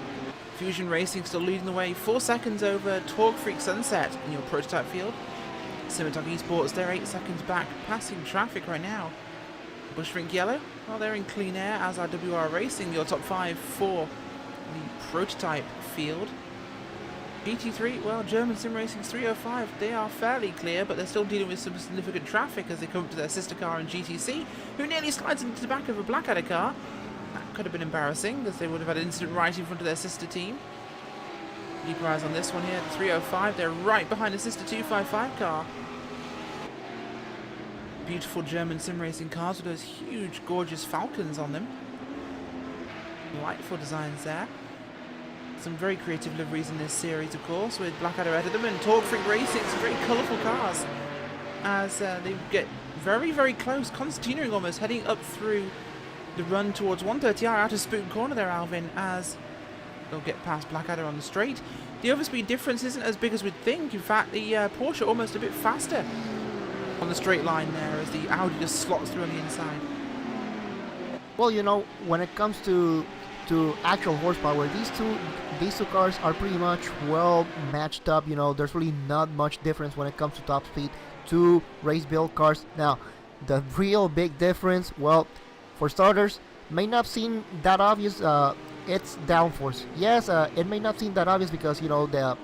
Fusion Racing still leading the way, 4 seconds over Torque Freak Sunset in your prototype field. Cinematog Esports, they're 8 seconds back, passing traffic right now. Bushrink Yellow, well, they're in clean air, as are WR Racing, your top 5 for the prototype field. GT3, well, German Sim Racing's 305, they are fairly clear, but they're still dealing with some significant traffic as they come up to their sister car in GTC, who nearly slides into the back of a Blackadder car. That could have been embarrassing, as they would have had an incident right in front of their sister team. Keep your eyes on this one here, the 305, they're right behind the sister 255 car. Beautiful German Sim Racing cars with those huge, gorgeous Falcons on them. Delightful designs there. Some very creative liveries in this series, of course, with Blackadder ahead of them and Torque Freak Racing, some very colourful cars as they get very, very close, concertinaing almost, heading up through the run towards 130R out of Spoon Corner there, Alvin, as they'll get past Blackadder on the straight. The overspeed difference isn't as big as we'd think. In fact, the Porsche almost a bit faster on the straight line there as the Audi just slots through on the inside. Well, you know, when it comes to actual horsepower, these two cars are pretty much well matched up. You know, there's really not much difference when it comes to top speed. 2 race build cars. Now, the real big difference, well, for starters, may not seem that obvious. It's downforce. Yes, it may not seem that obvious because, you know, the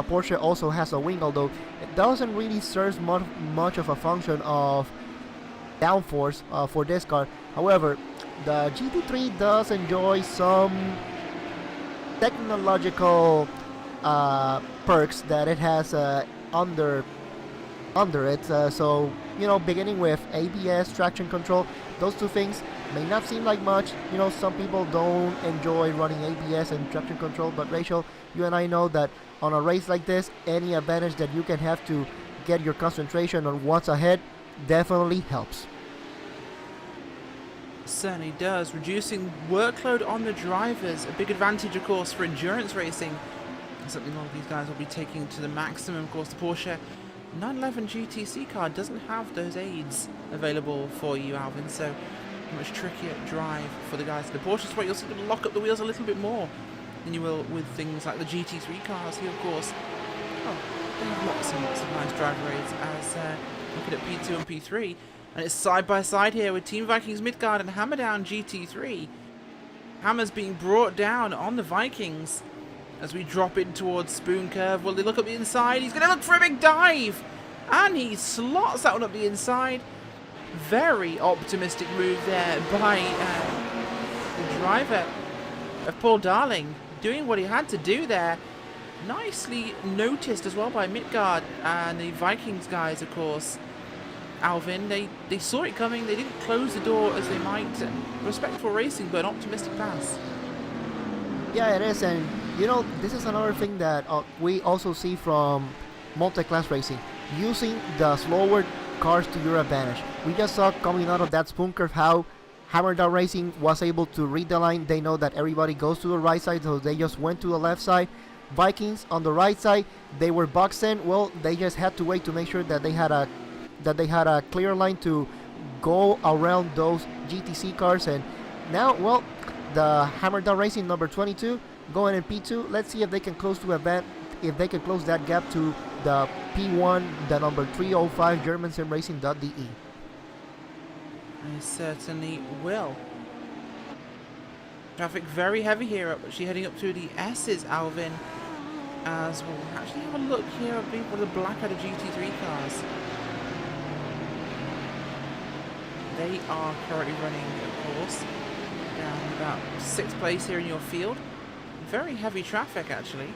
Porsche also has a wing, although it doesn't really serve much of a function of downforce for this car. However, the GT3 does enjoy some technological perks that it has under it. So, you know, beginning with ABS, traction control, those 2 things may not seem like much. You know, some people don't enjoy running ABS and traction control, but Rachel, you and I know that on a race like this, any advantage that you can have to get your concentration on what's ahead definitely helps. Certainly does, reducing workload on the drivers, a big advantage of course for endurance racing, something all of these guys will be taking to the maximum. Of course, the Porsche 911 GTC car doesn't have those aids available for you, Alvin, so a much trickier drive for the guys in the Porsche Sport. You'll see them lock up the wheels a little bit more than you will with things like the GT3 cars here, of course. Oh, they have lots and lots of nice driver aids as looking at P2 and P3. And it's side by side here with Team Vikings Midgard and Hammerdown GT3. Hammer's being brought down on the Vikings as we drop in towards Spoon Curve. Will they look up the inside? He's going to look for a big dive! And he slots that one up the inside. Very optimistic move there by the driver of Paul Darling doing what he had to do there. Nicely noticed as well by Midgard and the Vikings guys, of course. Alvin, they saw it coming, they didn't close the door as they might. Respectful racing, but an optimistic pass. Yeah, it is, and you know, this is another thing that we also see from multi-class racing, using the slower cars to your advantage. We just saw coming out of that spoon curve how Hammer Down Racing was able to read the line. They know that everybody goes to the right side, so they just went to the left side. Vikings on the right side, they were boxed in. Well, they just had to wait to make sure that they had a clear line to go around those GTC cars. And now, well, the Hammer Down Racing number 22 going in P2. Let's see if they can close that gap to the P1, the number 305 German Sim Racing.de. I certainly will. Traffic very heavy here, actually heading up through the S's, Alvin. As we'll actually have a look here at people with the Blackadder GT3 cars. They are currently running, of course, down about 6th place here in your field. Very heavy traffic, actually.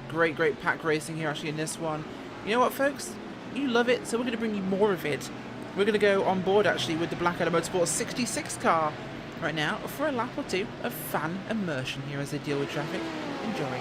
Great pack racing here actually in this one. You know what, folks? You love it, so we're going to bring you more of it. We're going to go on board actually with the Blackadder Motorsports 66 car right now for a lap or two of fan immersion here as they deal with traffic. Enjoy.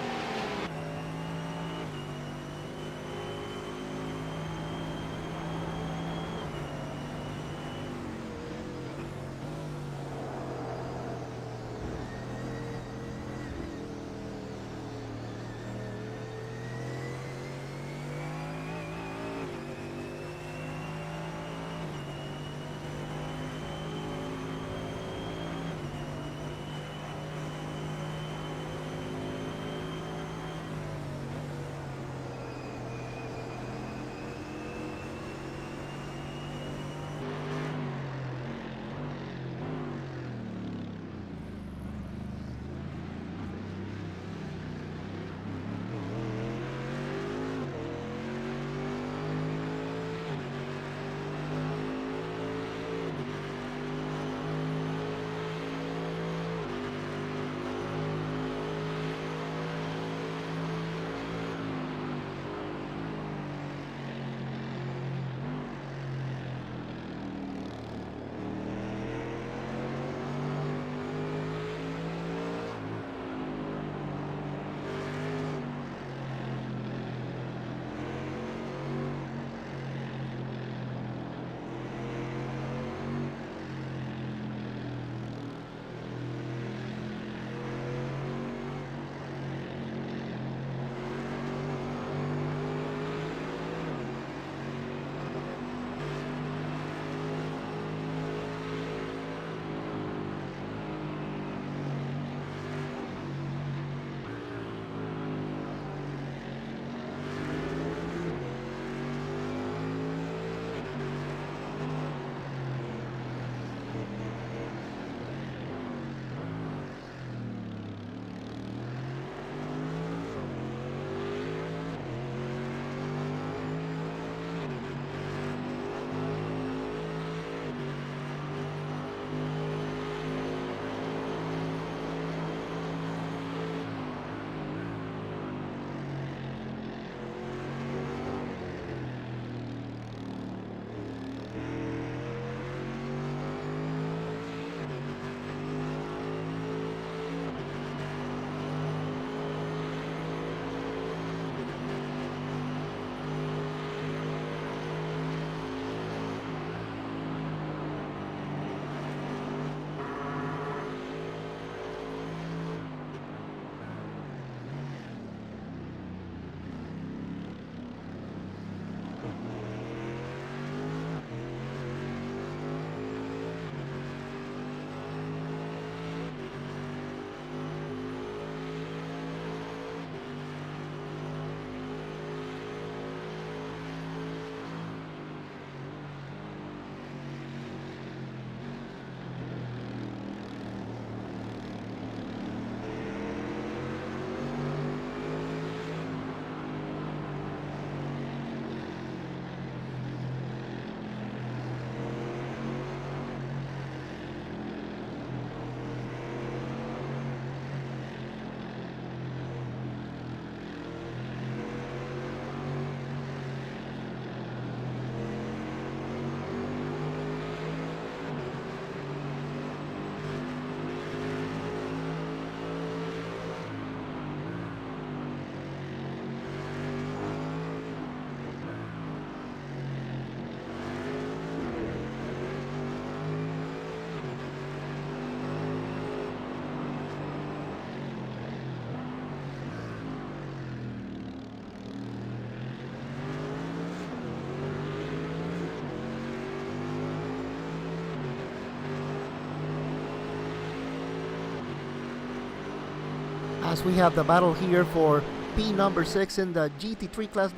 as we have the battle here for P number 6 in the GT3 class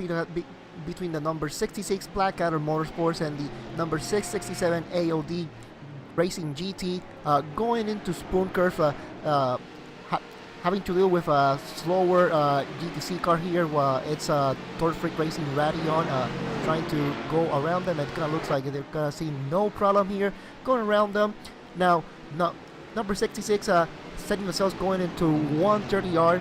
between the number 66 Blackadder Motorsports and the number 667 AOD Racing GT, going into spoon curve, having to deal with a slower GTC car here. It's Torch Freak Racing Radion trying to go around them. It kind of looks like they're gonna see no problem here going around them. Now, number 66 setting themselves going into 130R,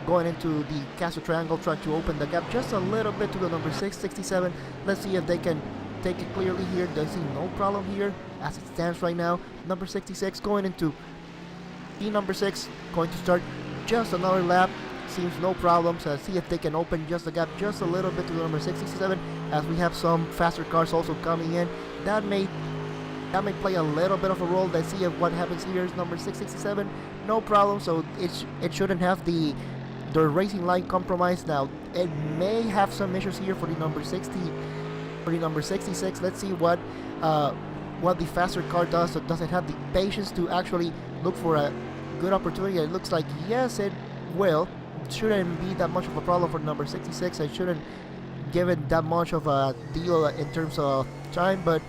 going into the Castle Triangle, trying to open the gap just a little bit to the number 667. Let's see if they can take it clearly here. They see no problem here as it stands right now. Number 66 going into P number 6, going to start just another lap. Seems no problems. See if they can open just the gap just a little bit to the number 67, as we have some faster cars also coming in. That may play a little bit of a role. Let's see if what happens here is number 667. No problem. So it shouldn't have the racing line compromised. Now it may have some issues here for the number 60, for the number 66. Let's see what the faster car does. So does it have the patience to actually look for a good opportunity? It looks like yes, it will. It shouldn't be that much of a problem for number 66. I shouldn't give it that much of a deal in terms of time, but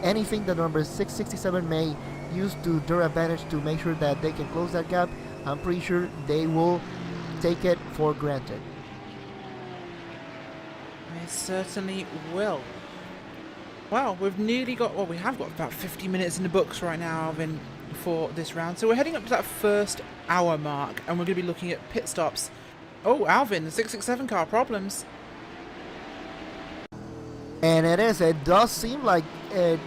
anything that number 667 may use to their advantage to make sure that they can close that gap, I'm pretty sure they will take it for granted. They certainly will. Well, we have got about 50 minutes in the books right now, Alvin, for this round. So we're heading up to that first hour mark, and we're going to be looking at pit stops. Oh, Alvin, the 667 car problems. And it does seem like it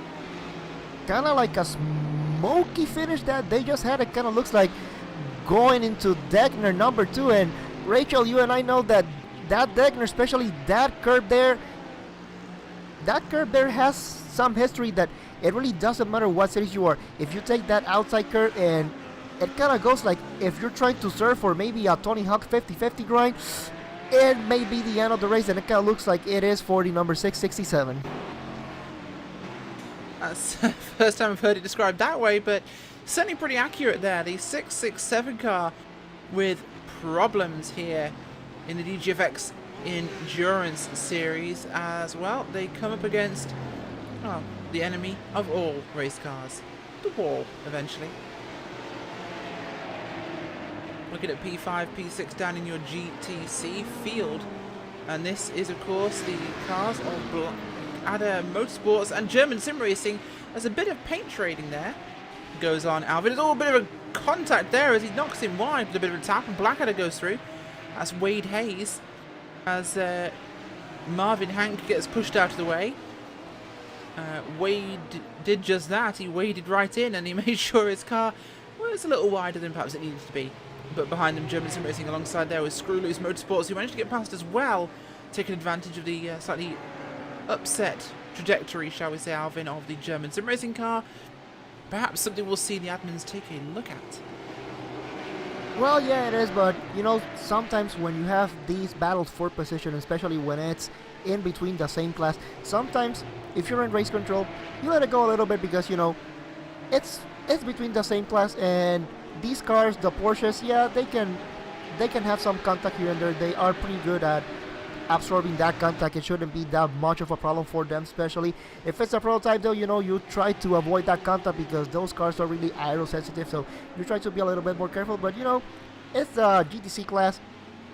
kind of like a smoky finish that they just had. It kind of looks like going into Degner number 2. And Rachel, you and I know that Degner, especially that curb there has some history, that it really doesn't matter what series you are. If you take that outside curve, and it kind of goes like if you're trying to serve for maybe a Tony Hawk 50-50 grind, it may be the end of the race, and it kind of looks like it is for the number 667. That's the first time I've heard it described that way, but certainly pretty accurate there. The 667 car with problems here in the DGFX Endurance Series as well. They come up against, well, the enemy of all race cars, the wall, eventually. Looking at P5, P6 down in your GTC field. And this is, of course, the cars of Blackadder Motorsports and German Sim Racing. There's a bit of paint trading there goes on, Alvin. There's all a bit of a contact there as he knocks him wide with a bit of a tap, and Blackadder goes through. That's Wade Hayes as Marvin Hank gets pushed out of the way. Wade did just that. He waded right in and he made sure his car was a little wider than perhaps it needed to be. But behind them, German Sim Racing alongside there was Screw Loose Motorsports, who managed to get past as well, taking advantage of the slightly upset trajectory, shall we say, Alvin, of the German Sim Racing car. Perhaps something we'll see the admins take a look at. Well, yeah, it is, but, you know, sometimes when you have these battles for position, especially when it's in between the same class, sometimes if you're in race control, you let it go a little bit because, you know, it's between the same class, and these cars, the Porsches, yeah, they can have some contact here and there. They are pretty good at absorbing that contact. It shouldn't be that much of a problem for them, especially if it's a prototype, though. You know, you try to avoid that contact because those cars are really aero sensitive, so you try to be a little bit more careful. But, you know, it's the GTC class.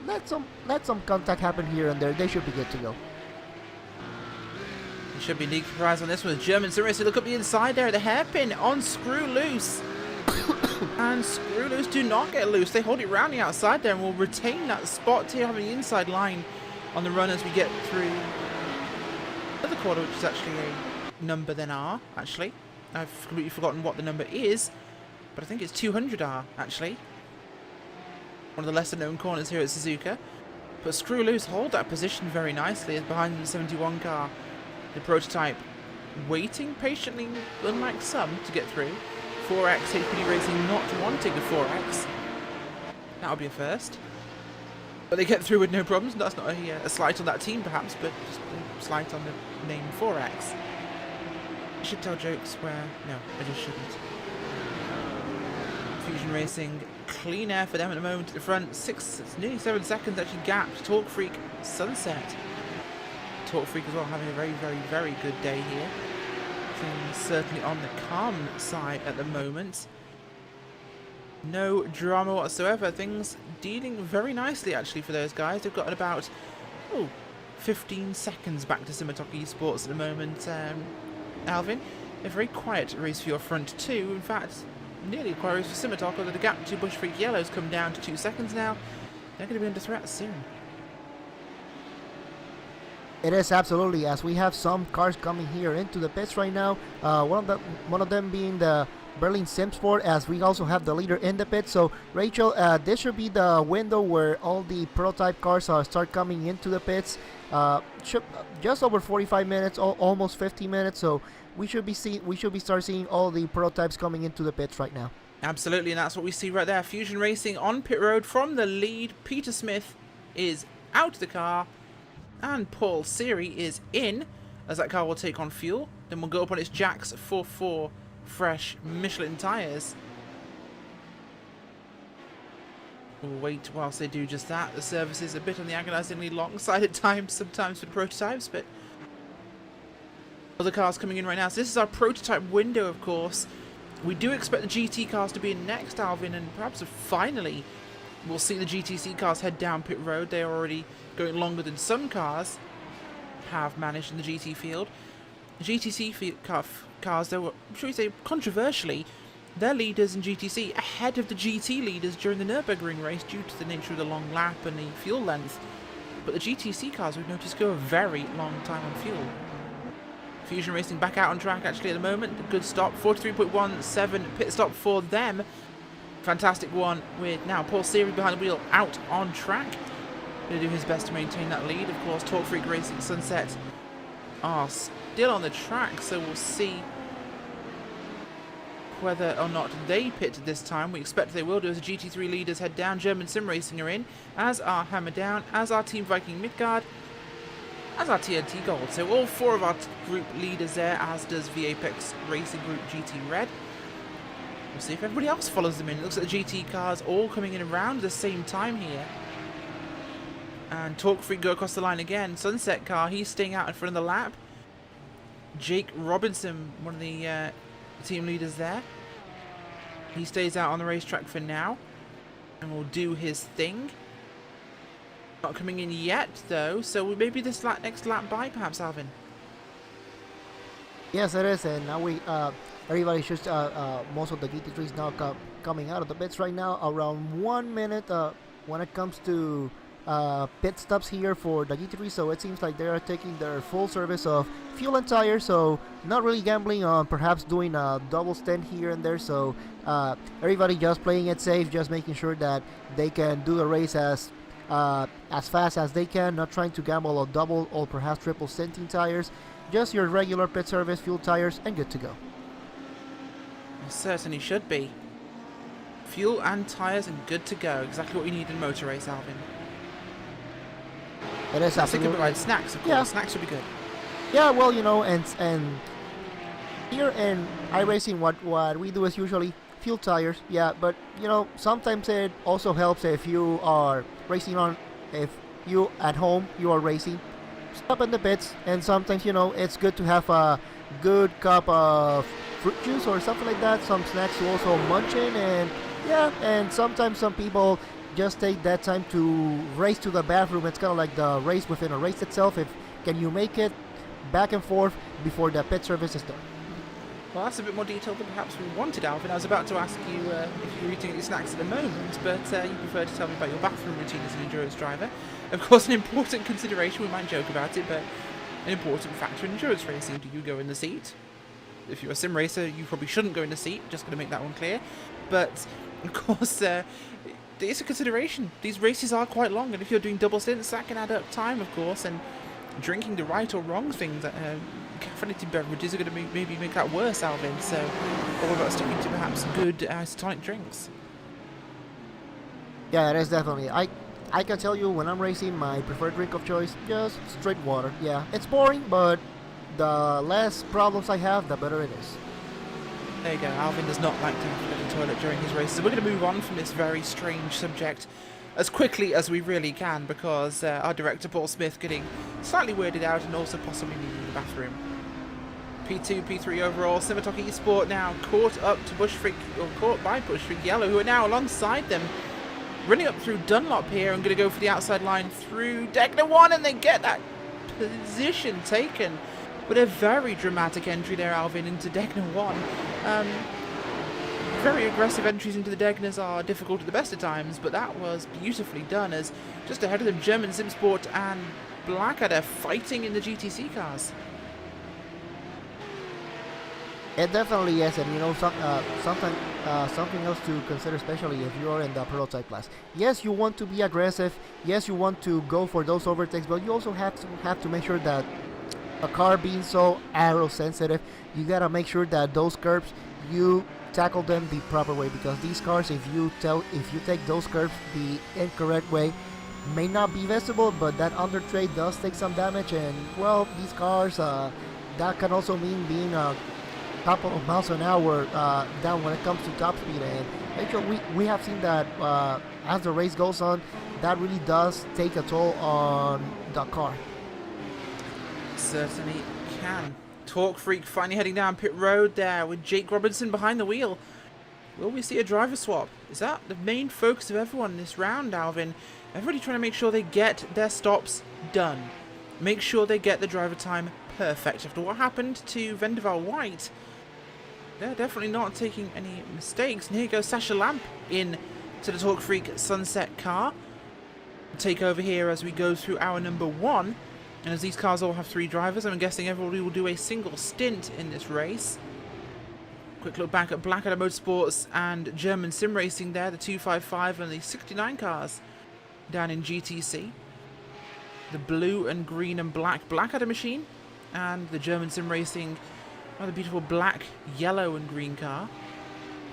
Let some contact happen here and there. They should be good to go. There should be a surprise on this one. German Sim Racing, look up the inside there, the hairpin on Screw Loose. And Screw Loose do not get loose. They hold it round the outside there and will retain that spot here, having the inside line on the run as we get through another quarter, which is actually a number than R, actually. I've completely forgotten what the number is, but I think it's 200R, actually. One of the lesser known corners here at Suzuka. But Screw Loose hold that position very nicely as behind the 71 car, the prototype, waiting patiently, unlike some, to get through. 4X HPD Racing not wanting a 4X. That'll be a first. But they get through with no problems. That's not a slight on that team, perhaps, but just a slight on the name 4X. I should tell jokes where... No, I just shouldn't. Fusion Racing clean air for them at the moment at the front. It's nearly 7 seconds actually gapped. Talk Freak, Sunset. Talk Freak as well having a very, very, very good day here. Things certainly on the calm side at the moment. No drama whatsoever. Things dealing very nicely actually for those guys. They've got about 15 seconds back to Suzuka Esports at the moment. Alvin, a very quiet race for your front two. In fact, nearly a quiet race for Suzuka, although the gap to Bush Freak Yellow's come down to 2 seconds now. They're going to be under threat soon. It is absolutely, as we have some cars coming here into the pits right now. One of them being the Berlin Simsport, as we also have the leader in the pit. So Rachel, this should be the window where all the prototype cars start coming into the pits. Just over 45 minutes, almost 50 minutes. So we should start seeing all the prototypes coming into the pits right now. Absolutely, and that's what we see right there. Fusion Racing on pit road from the lead. Peter Smith is out of the car. And Paul Siri is in, as that car will take on fuel. Then we'll go up on its Jacks 4 fresh Michelin tyres. We'll wait whilst they do just that. The service is a bit on the agonisingly long side at times, sometimes for the prototypes, but other cars coming in right now. So this is our prototype window, of course. We do expect the GT cars to be in next, Alvin, and perhaps finally we'll see the GTC cars head down pit road. They are already going longer than some cars have managed in the GT field. The GTC cars, though, should we say, controversially, they're leaders in GTC ahead of the GT leaders during the Nürburgring race due to the nature of the long lap and the fuel length. But the GTC cars, we've noticed, go a very long time on fuel. Fusion Racing back out on track actually at the moment. A good stop, 43.17 pit stop for them. Fantastic one with now Paul Siri behind the wheel, out on track. Going to do his best to maintain that lead. Of course, Talk Freak Racing Sunset are still on the track, so we'll see whether or not they pit this time. We expect they will do as the GT3 leaders head down. German Sim Racing are in, as are Hammer Down, as are Team Viking Midgard, as are TNT Gold. So all 4 of our group leaders there, as does V-Apex Racing Group GT Red. We'll see if everybody else follows them in. It looks like the GT cars all coming in around the same time here. And Talk Freak go across the line again. Sunset car, he's staying out in front of the lap. Jake Robinson, one of the team leaders there. He stays out on the racetrack for now. And will do his thing. Not coming in yet, though. So maybe this next lap by, perhaps, Alvin? Yes, it is. And now everybody should, most of the GT3s now coming out of the pits right now. Around 1 minute when it comes to pit stops here for the GT3, so it seems like they are taking their full service of fuel and tires, so not really gambling on perhaps doing a double stint here and there. So everybody just playing it safe, just making sure that they can do the race as fast as they can, not trying to gamble on double or perhaps triple stinting tires. Just your regular pit service, fuel, tires, and good to go. It certainly should be. Fuel and tires and good to go. Exactly what you need in a motor race, Alvin. It is absolutely. They could provide snacks, of course. Yeah. Snacks would be good. Yeah, well, you know, and here in iRacing, what we do is usually fuel tires. Yeah, but you know, sometimes it also helps if you are racing if you at home you are racing, stop in the pits, and sometimes, you know, it's good to have a good cup of fruit juice or something like that, some snacks to also munch in, and yeah, and sometimes some people just take that time to race to the bathroom. It's kind of like the race within a race itself. Can you make it back and forth before the pit service is done? Well, that's a bit more detailed than perhaps we wanted, Alvin. I was about to ask you if you're eating any snacks at the moment, but you prefer to tell me about your bathroom routine as an endurance driver. Of course, an important consideration, we might joke about it, but an important factor in endurance racing. Do you go in the seat? If you're a sim racer, you probably shouldn't go in the seat. Just going to make that one clear. But, of course, it's a consideration. These races are quite long, and if you're doing double stints, that can add up time, of course, and drinking the right or wrong things, caffeinated beverages are going to maybe make that worse, Alvin. So, all about sticking to perhaps good isotonic drinks. Yeah, it is definitely. I can tell you, when I'm racing, my preferred drink of choice, just straight water. Yeah, it's boring, but the less problems I have, the better it is. There you go, Alvin does not like to have to go to the toilet during his races. So we're going to move on from this very strange subject as quickly as we really can, because our director Paul Smith getting slightly weirded out and also possibly needing the bathroom. P2, P3 overall, Simitok Esport now caught up to Bushfreak, or caught by Bushfreak Yellow, who are now alongside them, running up through Dunlop here and going to go for the outside line through Degner 1, and they get that position taken. But a very dramatic entry there, Alvin, into Degner 1. Very aggressive entries into the Degners are difficult at the best of times, but that was beautifully done, as just ahead of them, German Simsport and Blackadder fighting in the GTC cars. It definitely is, and you know, something else to consider, especially if you are in the prototype class. Yes, you want to be aggressive. Yes, you want to go for those overtakes, but you also have to make sure that a car being so aero sensitive, you gotta make sure that those curves you tackle them the proper way, because these cars, if you take those curves the incorrect way, may not be visible, but that under tray does take some damage, and well, these cars that can also mean being a couple of miles an hour down when it comes to top speed. And actually we have seen that as the race goes on, that really does take a toll on the car. Certainly can. Torque Freak finally heading down pit road there with Jake Robinson behind the wheel. Will we see a driver swap? Is that the main focus of everyone in this round, Alvin? Everybody trying to make sure they get their stops done. Make sure they get the driver time perfect. After what happened to Vendaval White, they're definitely not taking any mistakes. And here goes Sasha Lamp in to the Torque Freak Sunset car. Take over here as we go through our number 1. And as these cars all have 3 drivers, I'm guessing everybody will do a single stint in this race. Quick look back at Blackadder Motorsports and German Sim Racing there, the 255 and the 69 cars down in GTC. The blue and green and black Blackadder machine, and the German Sim Racing, the beautiful black, yellow and green car.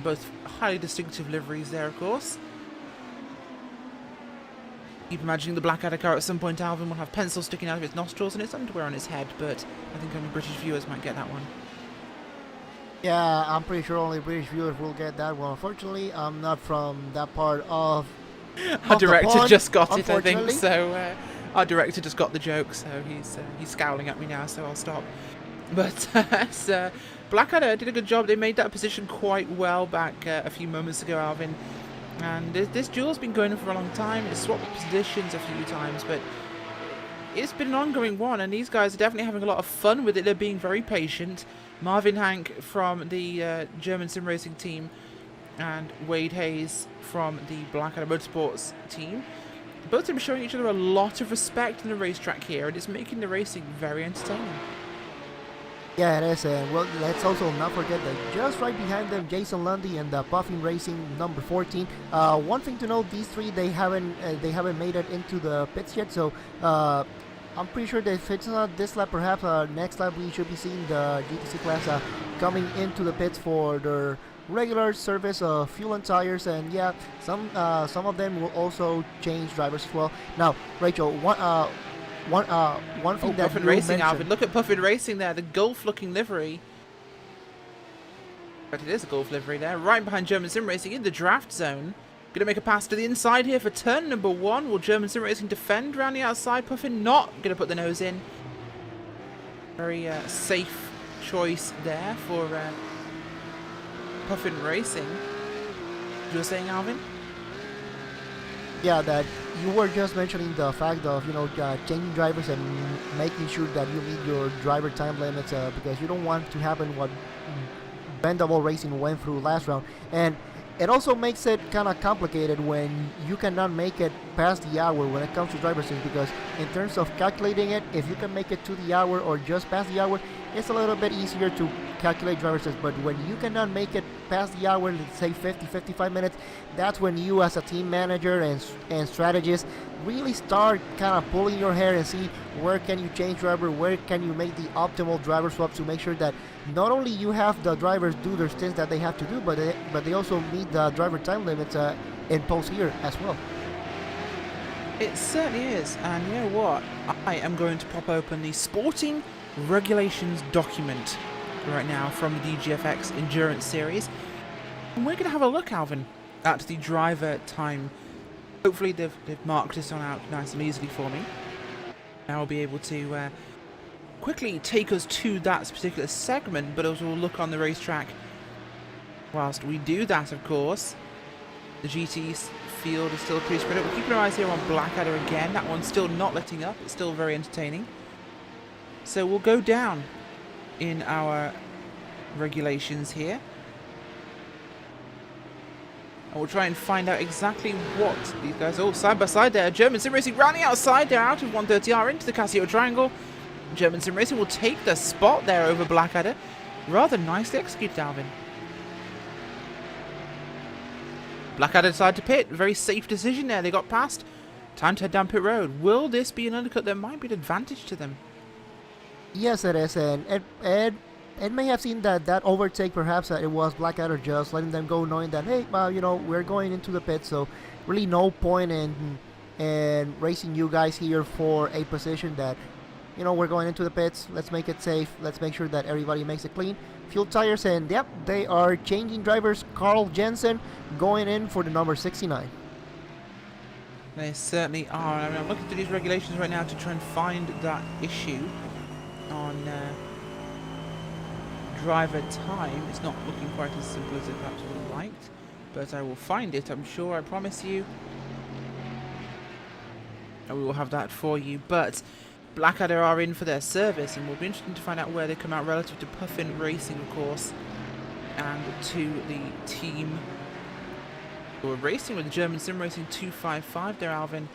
Both highly distinctive liveries there, of course. Keep imagining the Blackadder car at some point, Alvin, will have pencils sticking out of its nostrils and its underwear on its head, but I think only British viewers might get that one. Yeah, I'm pretty sure only British viewers will get that one. Unfortunately, I'm not from that part of Our director pond, just got it, I think, so our director just got the joke, so he's scowling at me now, so I'll stop. But Blackadder did a good job. They made that position quite well back a few moments ago, Alvin. And this duel's been going on for a long time. It's swapped positions a few times, but it's been an ongoing one, and these guys are definitely having a lot of fun with it. They're being very patient. Marvin Hank from the German Sim Racing team and Wade Hayes from the Blackadder Motorsports team. Both of them showing each other a lot of respect in the racetrack here, and it's making the racing very entertaining. Yeah, it is, and well, let's also not forget that just right behind them, Jason Lundy and Puffin Racing number 14. One thing to note: these 3 they haven't made it into the pits yet. So I'm pretty sure that if it's not this lap, perhaps next lap we should be seeing the GTC class coming into the pits for their regular service of fuel and tires. And yeah, some of them will also change drivers as well. Now, Rachel, one thing that Puffin you Racing, mentioned, Alvin. Look at Puffin Racing there, the Gulf-looking livery. But it is a Gulf livery there, right behind German Sim Racing in the draft zone. Going to make a pass to the inside here for turn number 1. Will German Sim Racing defend around the outside? Puffin not going to put the nose in. Very safe choice there for Puffin Racing. You were saying, Alvin? Yeah, that you were just mentioning the fact of, you know, changing drivers and making sure that you meet your driver time limits, because you don't want to happen what Bendable Racing went through last round. And it also makes it kind of complicated when you cannot make it past the hour when it comes to driver things, because in terms of calculating it, if you can make it to the hour or just past the hour, it's a little bit easier to calculate driver things. But when you cannot make it past the hour, let's say 50-55 minutes, that's when you as a team manager and strategist really start kind of pulling your hair and see where can you change driver, where can you make the optimal driver swap to make sure that not only you have the drivers do their stints that they have to do, but they also meet the driver time limits imposed here as well. It certainly is, and you know what? I am going to pop open the sporting regulations document right now from the DGFX Endurance Series. And we're going to have a look, Alvin, at the driver time. Hopefully they've marked this one out nice and easily for me. Now I'll be able to quickly take us to that particular segment, but also we'll look on the racetrack whilst we do that, of course. The GT field is still pretty spread out. We're keeping our eyes here on Blackadder again. That one's still not letting up. It's still very entertaining. So we'll go down in our regulations here. And we'll try and find out exactly what these guys... Oh, side by side there. German Sim Racing rounding outside there out of 130R into the Casio Triangle. German Sim Racing will take the spot there over Blackadder. Rather nicely executed, Alvin. Blackadder decided to pit. Very safe decision there. They got past. Time to head down pit road. Will this be an undercut that might be an advantage to them? Yes, it is, and Ed may have seen that overtake. Perhaps it was Blackadder just letting them go, knowing that, hey, you know, we're going into the pit, so really no point in racing you guys here for a position that, you know, we're going into the pits. Let's make it safe. Let's make sure that everybody makes it clean. Fuel tires, and yep, they are changing drivers. Carl Jensen going in for the number 69. They certainly are. I mean, I'm looking through these regulations right now to try and find that issue on driver time. It's not looking quite as simple as it perhaps would have liked, but I will find it, I'm sure, I promise you. And we will have that for you. But Blackadder are in for their service, and we'll be interested to find out where they come out relative to Puffin Racing, of course, and to the team who are racing with the German Sim Racing 255 there, Alvin.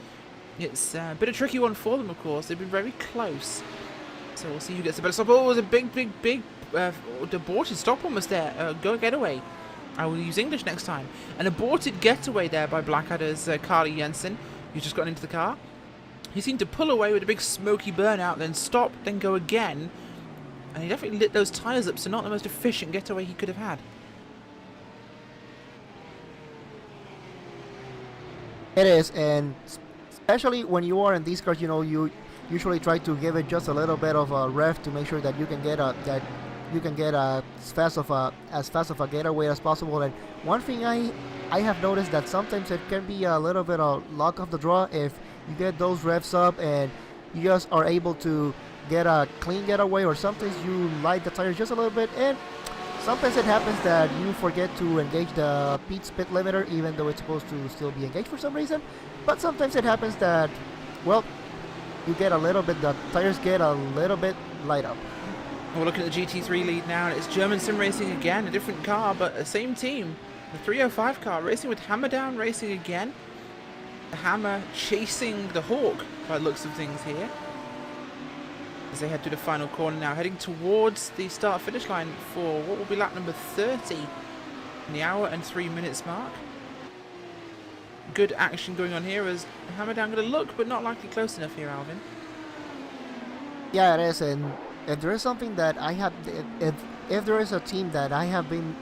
It's a bit of a tricky one for them, of course. They've been very close. So we'll see who gets the better stop. Oh, it was a big aborted stop almost there. Go getaway. I will use English next time. An aborted getaway there by Blackadder's Carly Jensen, who's just got into the car. He seemed to pull away with a big smoky burnout, then stop, then go again. And he definitely lit those tyres up, so not the most efficient getaway he could have had. It is, and especially when you are in these cars, you know, you usually try to give it just a little bit of a rev to make sure that you can get as fast of a getaway as possible. And one thing I have noticed that sometimes it can be a little bit of luck of the draw if you get those revs up and you just are able to get a clean getaway, or sometimes you light the tires just a little bit, and sometimes it happens that you forget to engage the pit limiter even though it's supposed to still be engaged for some reason. But sometimes it happens that, well, you get a little bit, the tires get a little bit light up. We're looking at the GT3 lead now, and it's German Sim Racing again, a different car, but the same team. The 305 car racing with Hammer Down Racing again. The Hammer chasing the Hawk by the looks of things here, as they head to the final corner now, heading towards the start-finish line for what will be lap number 30 in the hour and 3 minutes mark. Good action going on here as Hammer Down going to look, but not likely close enough here, Alvin. Yeah, it is, and if there is something that I have, if there is a team that I have been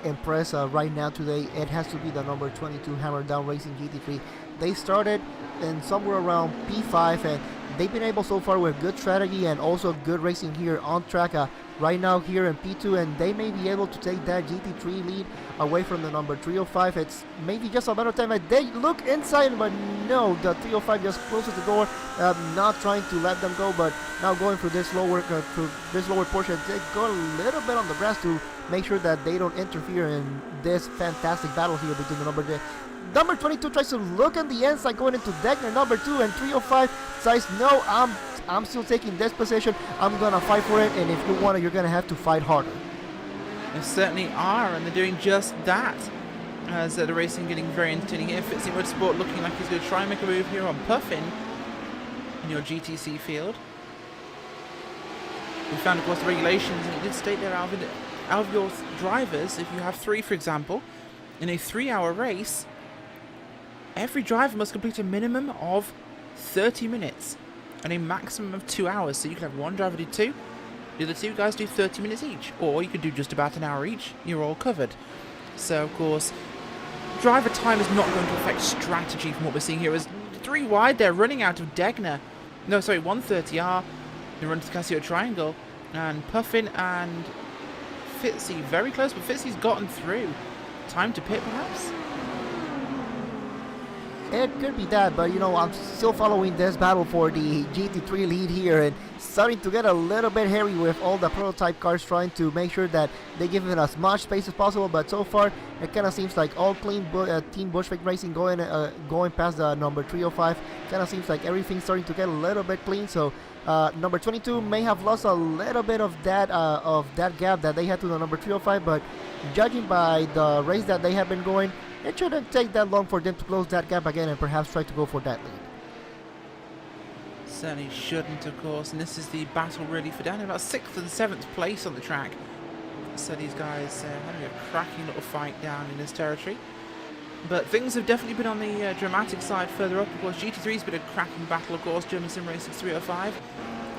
impressed right now today, it has to be the number 22 Hammer Down Racing GT3. They started in somewhere around P5, and they've been able so far with good strategy and also good racing here on track right now here in P2, and they may be able to take that GT3 lead away from the number 305. It's maybe just a matter of time. They look inside, but no, the 305 just closes the door, not trying to let them go, but now going through this lower portion. They go a little bit on the grass to make sure that they don't interfere in this fantastic battle here between the number 22 tries to look on the inside going into Degner number 2, and 305 says, no, I'm still taking this position. I'm gonna fight for it, and if you want it, you're gonna have to fight harder. They certainly are, and they're doing just that. As the racing getting very entertaining here. Fitzy Motorsport looking like he's going to try and make a move here on Puffin in your GTC field. We found, of course, the regulations, and it did state there, Alvin, that out of your drivers, if you have 3, for example, in a 3-hour race, every driver must complete a minimum of 30 minutes and a maximum of 2 hours. So you can have one driver do 2, the other 2 guys do 30 minutes each, or you could do just about an hour each. You're all covered. So, of course, driver time is not going to affect strategy from what we're seeing here. As 3 wide, they're running out of Degner. No, sorry, 130R. They run to the Casio Triangle, and Puffin and Fitzy. Very close, but Fitzy's gotten through. Time to pit, perhaps? It could be that, but you know, I'm still following this battle for the GT3 lead here, and starting to get a little bit hairy with all the prototype cars trying to make sure that they give it as much space as possible. But so far, it kind of seems like all clean. Team Bushwick Racing going past the number 305. Kind of seems like everything's starting to get a little bit clean. So number 22 may have lost a little bit of that gap that they had to the number 305, but judging by the race that they have been going, it shouldn't take that long for them to close that gap again and perhaps try to go for that lead. Certainly shouldn't, of course, and this is the battle really for down about 6th and 7th place on the track. So these guys having a cracking little fight down in this territory. But things have definitely been on the dramatic side further up. Of course, GT3's been a cracking battle, of course. German Sim Racing 305.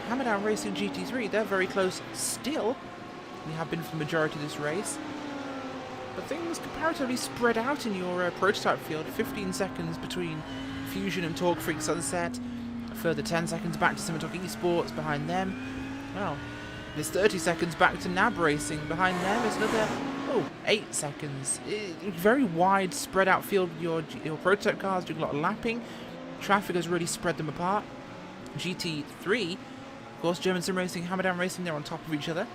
Hammerdown Racing GT3, they're very close still. We have been for the majority of this race. But things comparatively spread out in your prototype field. 15 seconds between Fusion and Torque Freak Sunset. A further 10 seconds back to Simitalk Esports behind them. Well, there's 30 seconds back to NAB Racing. Behind them is another, 8 seconds. Very wide spread out field. Your prototype cars doing a lot of lapping. Traffic has really spread them apart. GT3, of course, German Sim Racing, Hammerdown Racing, they're on top of each other.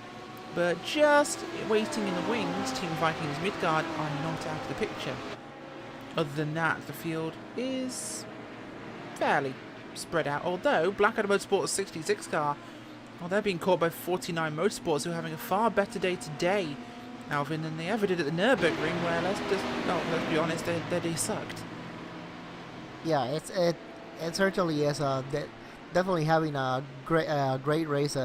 But just waiting in the wings, Team Vikings Midgard are not out of the picture. Other than that, the field is fairly spread out. Although Blackadder Motorsports 66 car, well, they're being caught by 49 Motorsports, who are having a far better day today, Alvin, than they ever did at the Nürburgring, where let's be honest, their day sucked. Yeah, it certainly is. Definitely having a great race.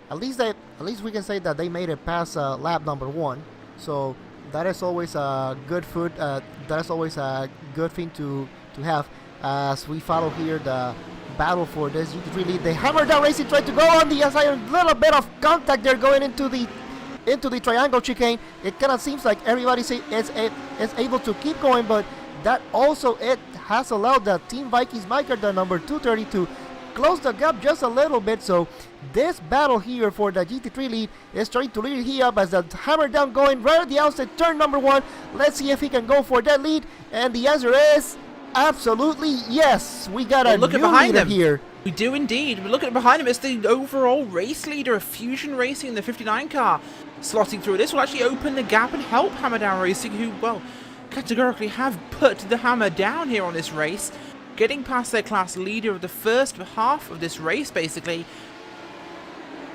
At least we can say that they made it past lap number 1. So that is always a good that is always a good thing to have. As we follow here the battle for this GT3 lead, the Hammerdown Racing tried to go on the outside. A little bit of contact there going into the triangle chicane. It kind of seems like everybody is able to keep going, but that also it has allowed the Team Vikings Micah, the number 230, to close the gap just a little bit. So this battle here for the GT3 lead is trying to lead he up as the Hammerdown going right at the outside, turn number 1. Let's see if he can go for that lead, and the answer is absolutely yes. We got a look new at behind leader them here. We do indeed. But look at behind him. It's the overall race leader of Fusion Racing, the 59 car, slotting through. This will actually open the gap and help Hammerdown Racing, who, well, categorically have put the hammer down here on this race, getting past their class leader of the first half of this race, basically.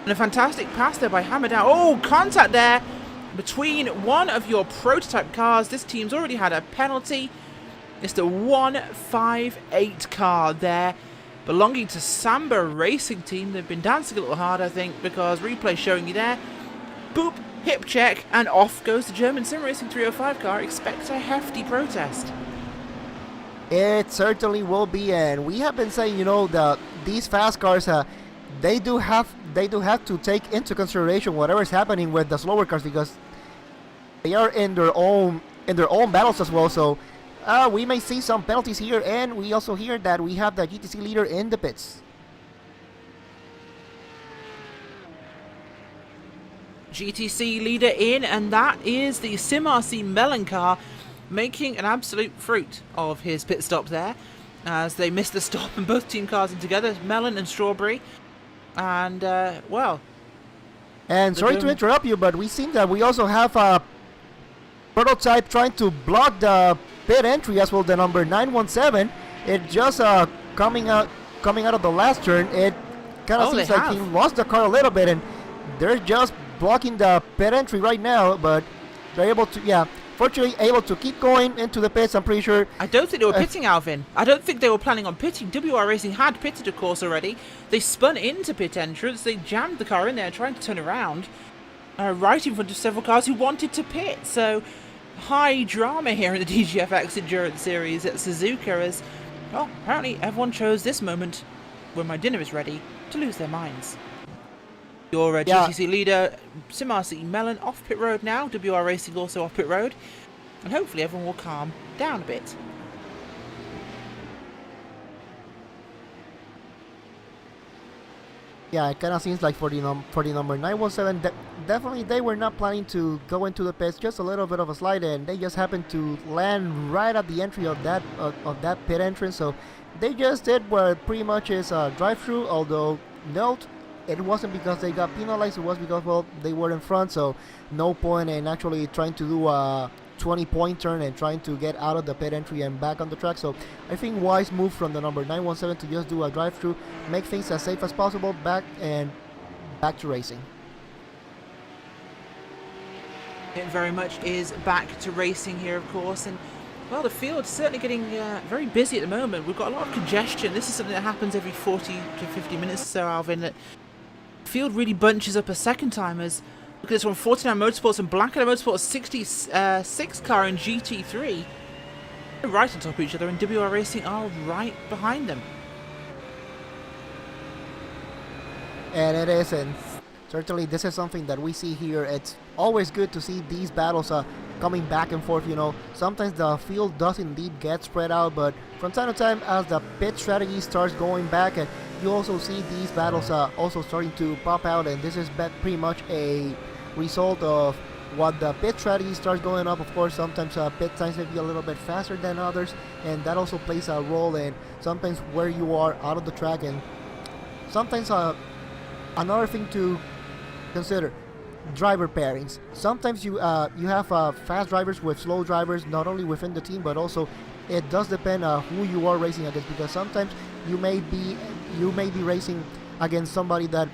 And a fantastic pass there by Hammerdown. Oh, contact there between one of your prototype cars. This team's already had a penalty. It's the 158 car there, belonging to Samba Racing Team. They've been dancing a little hard, I think, because replay showing you there. Boop, hip check, and off goes the German Sim Racing 305 car. Expect a hefty protest. It certainly will be, and we have been saying, you know, these fast cars, they do have to take into consideration whatever is happening with the slower cars, because they are in their own battles as well. So we may see some penalties here, and we also hear that we have the GTC leader in the pits. GTC leader in, and that is the SimRC Melon car, making an absolute fruit of his pit stop there, as they missed the stop and both team cars in together, Melon and Strawberry. And, well... And sorry to interrupt you, but we seem that we also have a prototype trying to block the pit entry as well, the number 917. It just coming out of the last turn, it kind of seems like he lost the car a little bit, and they're just blocking the pit entry right now, but they're able to, fortunately able to keep going into the pits, I'm pretty sure. I don't think they were pitting, Alvin. I don't think they were planning on pitting. WR Racing had pitted, of course, already. They spun into pit entrance. They jammed the car in there, trying to turn around, right in front of several cars who wanted to pit. So, high drama here in the DGFX Endurance Series at Suzuka, as, well, apparently everyone chose this moment, when my dinner is ready, to lose their minds. Your GTC leader, SimRC Melon, off pit road now. WR Racing also off pit road. And hopefully everyone will calm down a bit. Yeah, it kind of seems like for the number 917, definitely they were not planning to go into the pits. Just a little bit of a slide, and they just happened to land right at the entry of that pit entrance. So they just did what pretty much is a drive-through. Although note, it wasn't because they got penalized. It was because, well, they were in front. So no point in actually trying to do a 20-point turn and trying to get out of the pit entry and back on the track. So I think wise move from the number 917 to just do a drive-through, make things as safe as possible, back to racing. It very much is back to racing here, of course, and well, the field's certainly getting very busy at the moment. We've got a lot of congestion. This is something that happens every 40 to 50 minutes or so, Alvin, that the field really bunches up a second time. As look at this one, 49 Motorsports and Blackadder Motorsports 66 car and GT3. They're right on top of each other, and WR Racing are right behind them. And it is, and certainly this is something that we see here. It's always good to see these battles coming back and forth. You know, sometimes the field does indeed get spread out, but from time to time, as the pit strategy starts going back, and you also see these battles also starting to pop out, and this is pretty much a result of what the pit strategy starts going up. Of course, sometimes pit times may be a little bit faster than others, and that also plays a role in sometimes where you are out of the track. And sometimes another thing to consider, driver pairings. Sometimes you have fast drivers with slow drivers, not only within the team, but also it does depend who you are racing against, because sometimes you may be racing against somebody that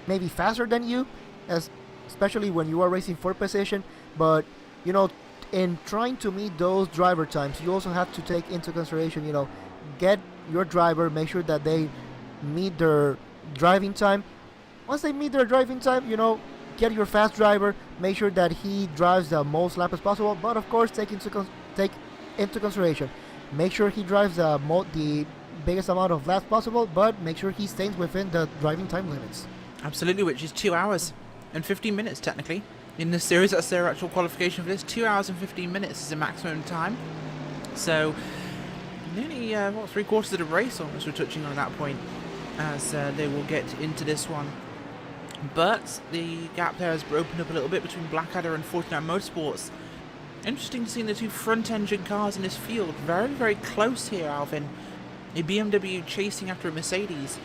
may be faster than you, especially when you are racing for position. But you know, in trying to meet those driver times, you also have to take into consideration, you know, get your driver, make sure that they meet their driving time. Once they meet their driving time, you know, get your fast driver, make sure that he drives the most laps as possible, but of course take into consideration, make sure he drives the biggest amount of laps possible, but make sure he stays within the driving time limits. Absolutely, which is 2 hours and 15 minutes technically. In this series, that's their actual qualification for this. 2 hours and 15 minutes is the maximum time. So, nearly, 3/4 of the race almost we're touching on that point, as they will get into this one. But the gap there has opened up a little bit between Blackadder and 49 Motorsports. Interesting to see the two front-engine cars in this field. Very, very close here, Alvin. A BMW chasing after a Mercedes.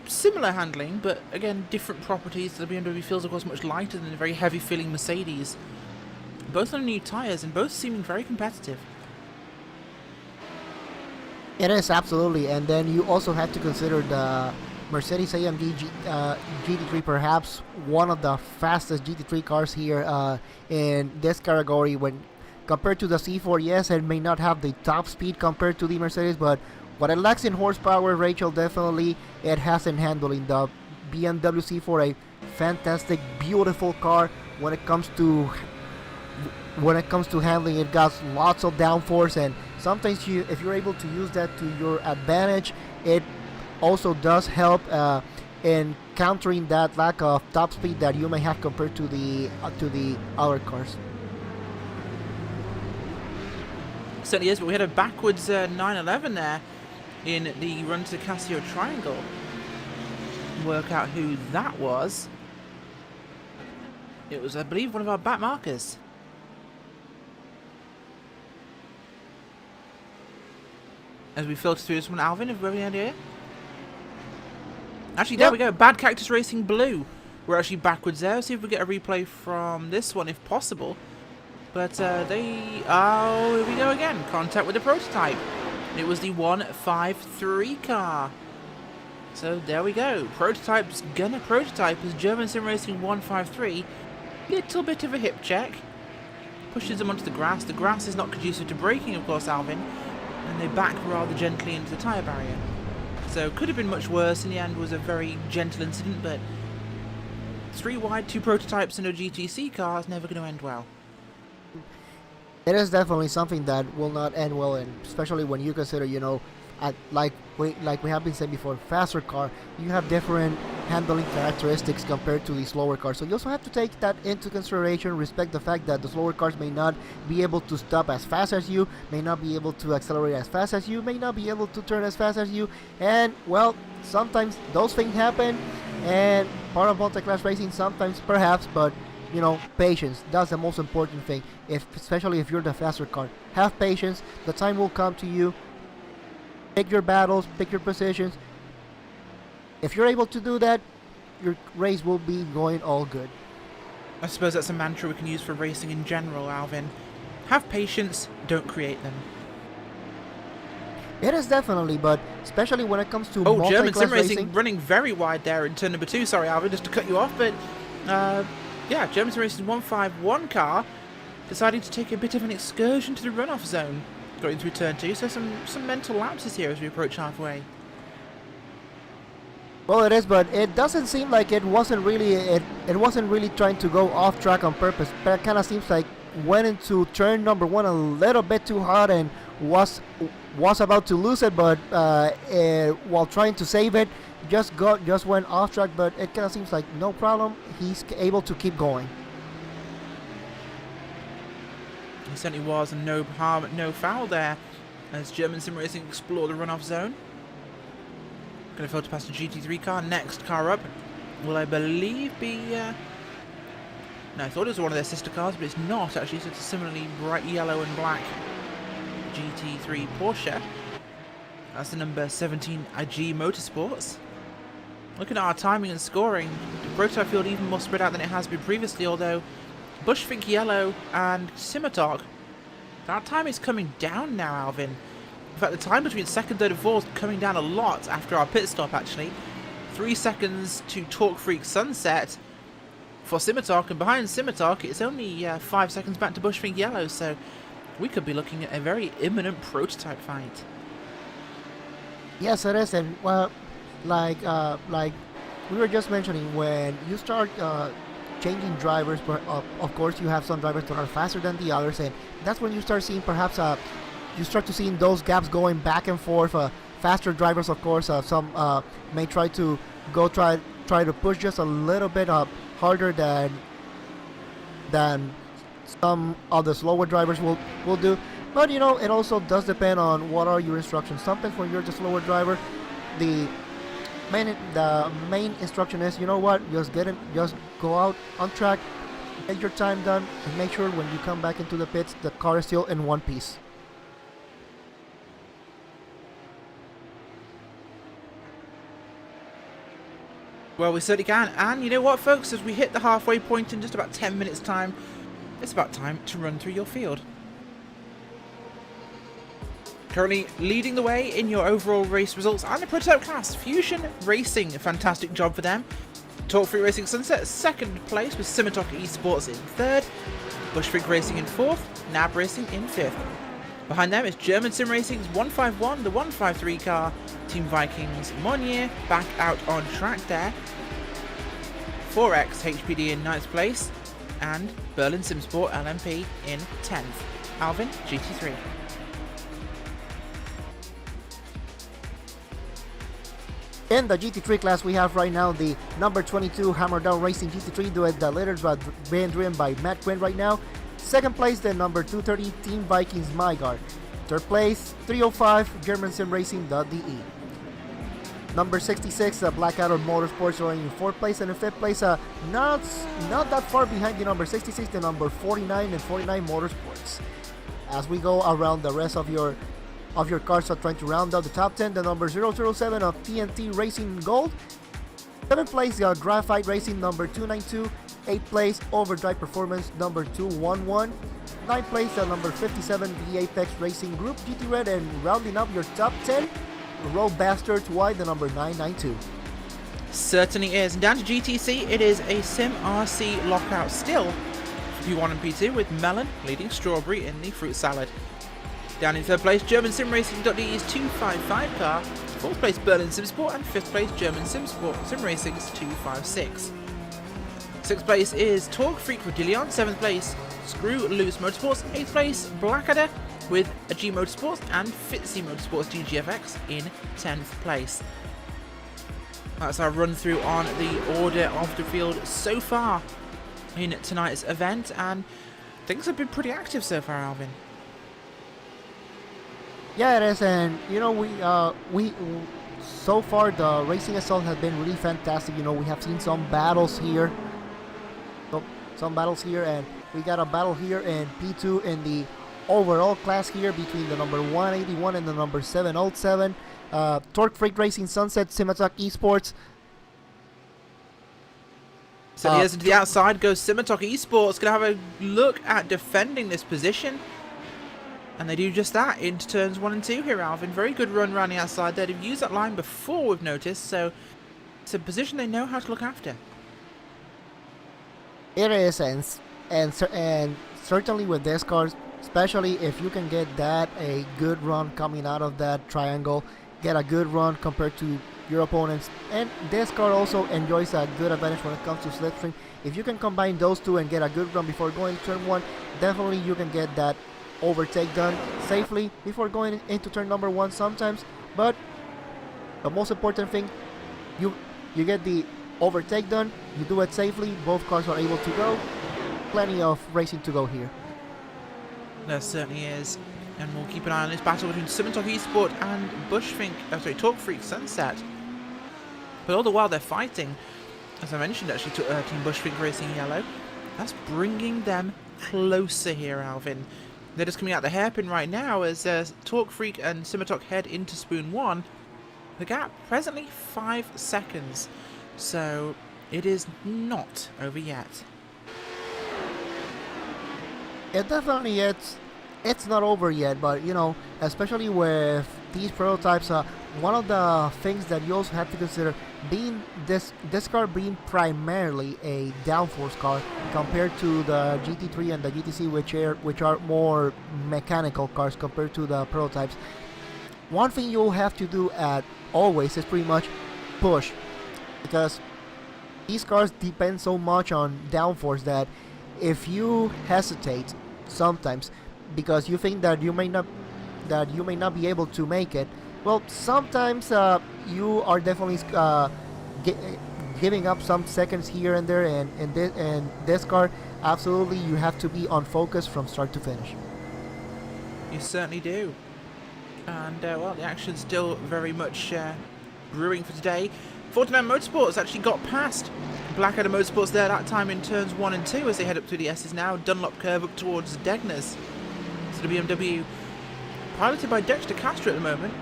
Similar handling, but again, different properties. The BMW feels, of course, much lighter than the very heavy-feeling Mercedes. Both on new tyres and both seeming very competitive. It is, absolutely. And then you also have to consider the Mercedes AMG GT3, perhaps one of the fastest GT3 cars here in this category. When compared to the C4, yes, it may not have the top speed compared to the Mercedes, but what it lacks in horsepower, Rachel, definitely it has in handling. The BMW C4, a fantastic, beautiful car when it comes to handling. It got lots of downforce, and sometimes if you're able to use that to your advantage, it also does help in countering that lack of top speed that you may have compared to the other cars. Certainly is, but we had a backwards 911 there in the run to the Casio Triangle. Work out who that was. It was, I believe, one of our back markers. As we filter through this one, Alvin, have you any idea? Actually, there we go. Bad Cactus Racing Blue. We're actually backwards there. Let's see if we get a replay from this one, if possible. But oh, here we go again. Contact with the prototype. It was the 153 car. So there we go. Prototype's gonna prototype as German Sim Racing 153. Little bit of a hip check. Pushes them onto the grass. The grass is not conducive to braking, of course, Alvin. And they back rather gently into the tyre barrier. So could have been much worse. In the end, was a very gentle incident, but 3 wide, 2 prototypes and a GTC car is never going to end well. It is definitely something that will not end well, and especially when you consider, you know, like we have been saying before, faster car, you have different handling characteristics compared to the slower cars. So you also have to take that into consideration, respect the fact that the slower cars may not be able to stop as fast as you, may not be able to accelerate as fast as you, may not be able to turn as fast as you, and well, sometimes those things happen, and part of multi-class racing sometimes perhaps, but you know, patience, that's the most important thing, especially if you're the faster car. Have patience, the time will come to you. Pick your battles, pick your positions. If you're able to do that, your race will be going all good. I suppose that's a mantra we can use for racing in general, Alvin. Have patience, don't create them. It is definitely, but especially when it comes to German multi-class sim racing racing. running very wide there in turn number 2. Sorry, Alvin, just to cut you off, but yeah, German sim racing's 151 car deciding to take a bit of an excursion to the runoff zone going through turn 2. So some mental lapses here as we approach halfway. Well, it is, but it doesn't seem like it wasn't really trying to go off track on purpose. But it kind of seems like went into turn number 1 a little bit too hard and was about to lose it, but while trying to save it, just went off track. But it kind of seems like no problem. He's able to keep going. He certainly was, and no harm, no foul there as German sim racing explore the runoff zone. Going to filter past the GT3 car. Next car up will, I believe, be... no, I thought it was one of their sister cars, but it's not, actually. So it's a similarly bright yellow and black GT3 Porsche. That's the number 17 IG Motorsports. Looking at our timing and scoring, the prototype field even more spread out than it has been previously, although Bushvik Yellow and Simotok, our time is coming down now, Alvin. In fact, the time between second, third and fourth is coming down a lot after our pit stop, actually. 3 seconds to Torque Freak Sunset for Simotok, and behind Simotok, it's only 5 seconds back to Bushvik Yellow, so we could be looking at a very imminent prototype fight. Yes, it is, and well, like we were just mentioning, when you start changing drivers, but of course you have some drivers that are faster than the others, and that's when you start seeing perhaps you start to seeing those gaps going back and forth. Faster drivers, of course, some may try to push just a little bit harder than some of the slower drivers will do. But you know, it also does depend on what are your instructions. Sometimes when you're the slower driver, the main instruction is, you know what, just go out on track, get your time done, and make sure when you come back into the pits, the car is still in one piece. Well, we certainly can. And you know what, folks? As we hit the halfway point in just about 10 minutes' time, it's about time to run through your field. Currently leading the way in your overall race results and the prototype class, Fusion Racing. A fantastic job for them. Torque Freak Racing Sunset, second place with Simotok Esports in third. Bushvik Racing in fourth. Nab Racing in fifth. Behind them is German Sim Racing's 151, the 153 car. Team Vikings Monnier back out on track there. 4X HPD in 9th place. And Berlin Simsport LMP in 10th. Alvin, GT3. In the GT3 class, we have right now the number 22 Hammer Down Racing GT3 duet, the leaders being driven by Matt Quinn right now. Second place, the number 230 Team Vikings Mygar. Third place, 305 German Sim Racing .de. Number 66, Blackadder Motorsports running in 4th place, and in 5th place, not that far behind the number 66, the number 49 and 49 Motorsports. As we go around the rest of your cars, are trying to round out the top 10, the number 007 of TNT Racing Gold. 7th place, Graphite Racing number 292. 8th place, Overdrive Performance number 211. 9th place, number 57 the Apex Racing Group GT Red, and rounding up your top 10, Road Bastards Y, the number 992. Certainly is. And down to GTC, it is a Sim RC lockout still for P1 and P2, with Melon leading Strawberry in the fruit salad. Down in 3rd place, German Sim Racing.de's 255 car. 4th place, Berlin Simsport, and 5th place, German Sim Racing's 256. 6th place is Torque Freak Rodillion. 7th place, Screw Loose Motorsports. 8th place, Blackadder with a G Motorsports, and Fitzy Motorsports GGFX in 10th place. That's our run through on the order of the field so far in tonight's event, and things have been pretty active so far, Alvin. Yeah, it is, and you know, we so far the racing itself has been really fantastic. You know, we have seen some battles here. Some battles here, and we got a battle here in P2 in the overall class here between the number 181 and the number 707. Torque Freak Racing, Sunset, Simatalk Esports. So here's into the outside goes Simatalk Esports. Going to have a look at defending this position. And they do just that into turns 1 and 2 here, Alvin. Very good run around the outside there. They've used that line before, we've noticed. So it's a position they know how to look after. It is, and certainly with this car, especially if you can get that a good run coming out of that triangle, get a good run compared to your opponents, and this car also enjoys a good advantage when it comes to slipstream. If you can combine those two and get a good run before going to turn 1, definitely you can get that overtake done safely before going into turn number 1 sometimes. But the most important thing, you get the overtake done, you do it safely, both cars are able to go. Plenty of racing to go here. There certainly is, and we'll keep an eye on this battle between Simatalk Esport and Torque Freak Sunset. But all the while they're fighting, as I mentioned actually, Team Bush Freak Racing Yellow. That's bringing them closer here, Alvin. They're just coming out the hairpin right now as Torque Freak and Simatalk head into Spoon 1. The gap presently 5 seconds. So it is not over yet. It definitely it's not over yet, but you know, especially with these prototypes, one of the things that you also have to consider, being this car being primarily a downforce car compared to the GT3 and the GTC, which are more mechanical cars compared to the prototypes. One thing you'll have to do at always is pretty much push, because these cars depend so much on downforce that if you hesitate sometimes because you think that you may not be able to make it, well, sometimes you are definitely giving up some seconds here and there, and this car, absolutely you have to be on focus from start to finish. You certainly do. And well, the action's still very much brewing for today. 49 Motorsports actually got past Blackadder Motorsports there that time in turns 1 and 2 as they head up through the S's now. Dunlop curve up towards Degner's. So the BMW, piloted by Dexter Castro at the moment,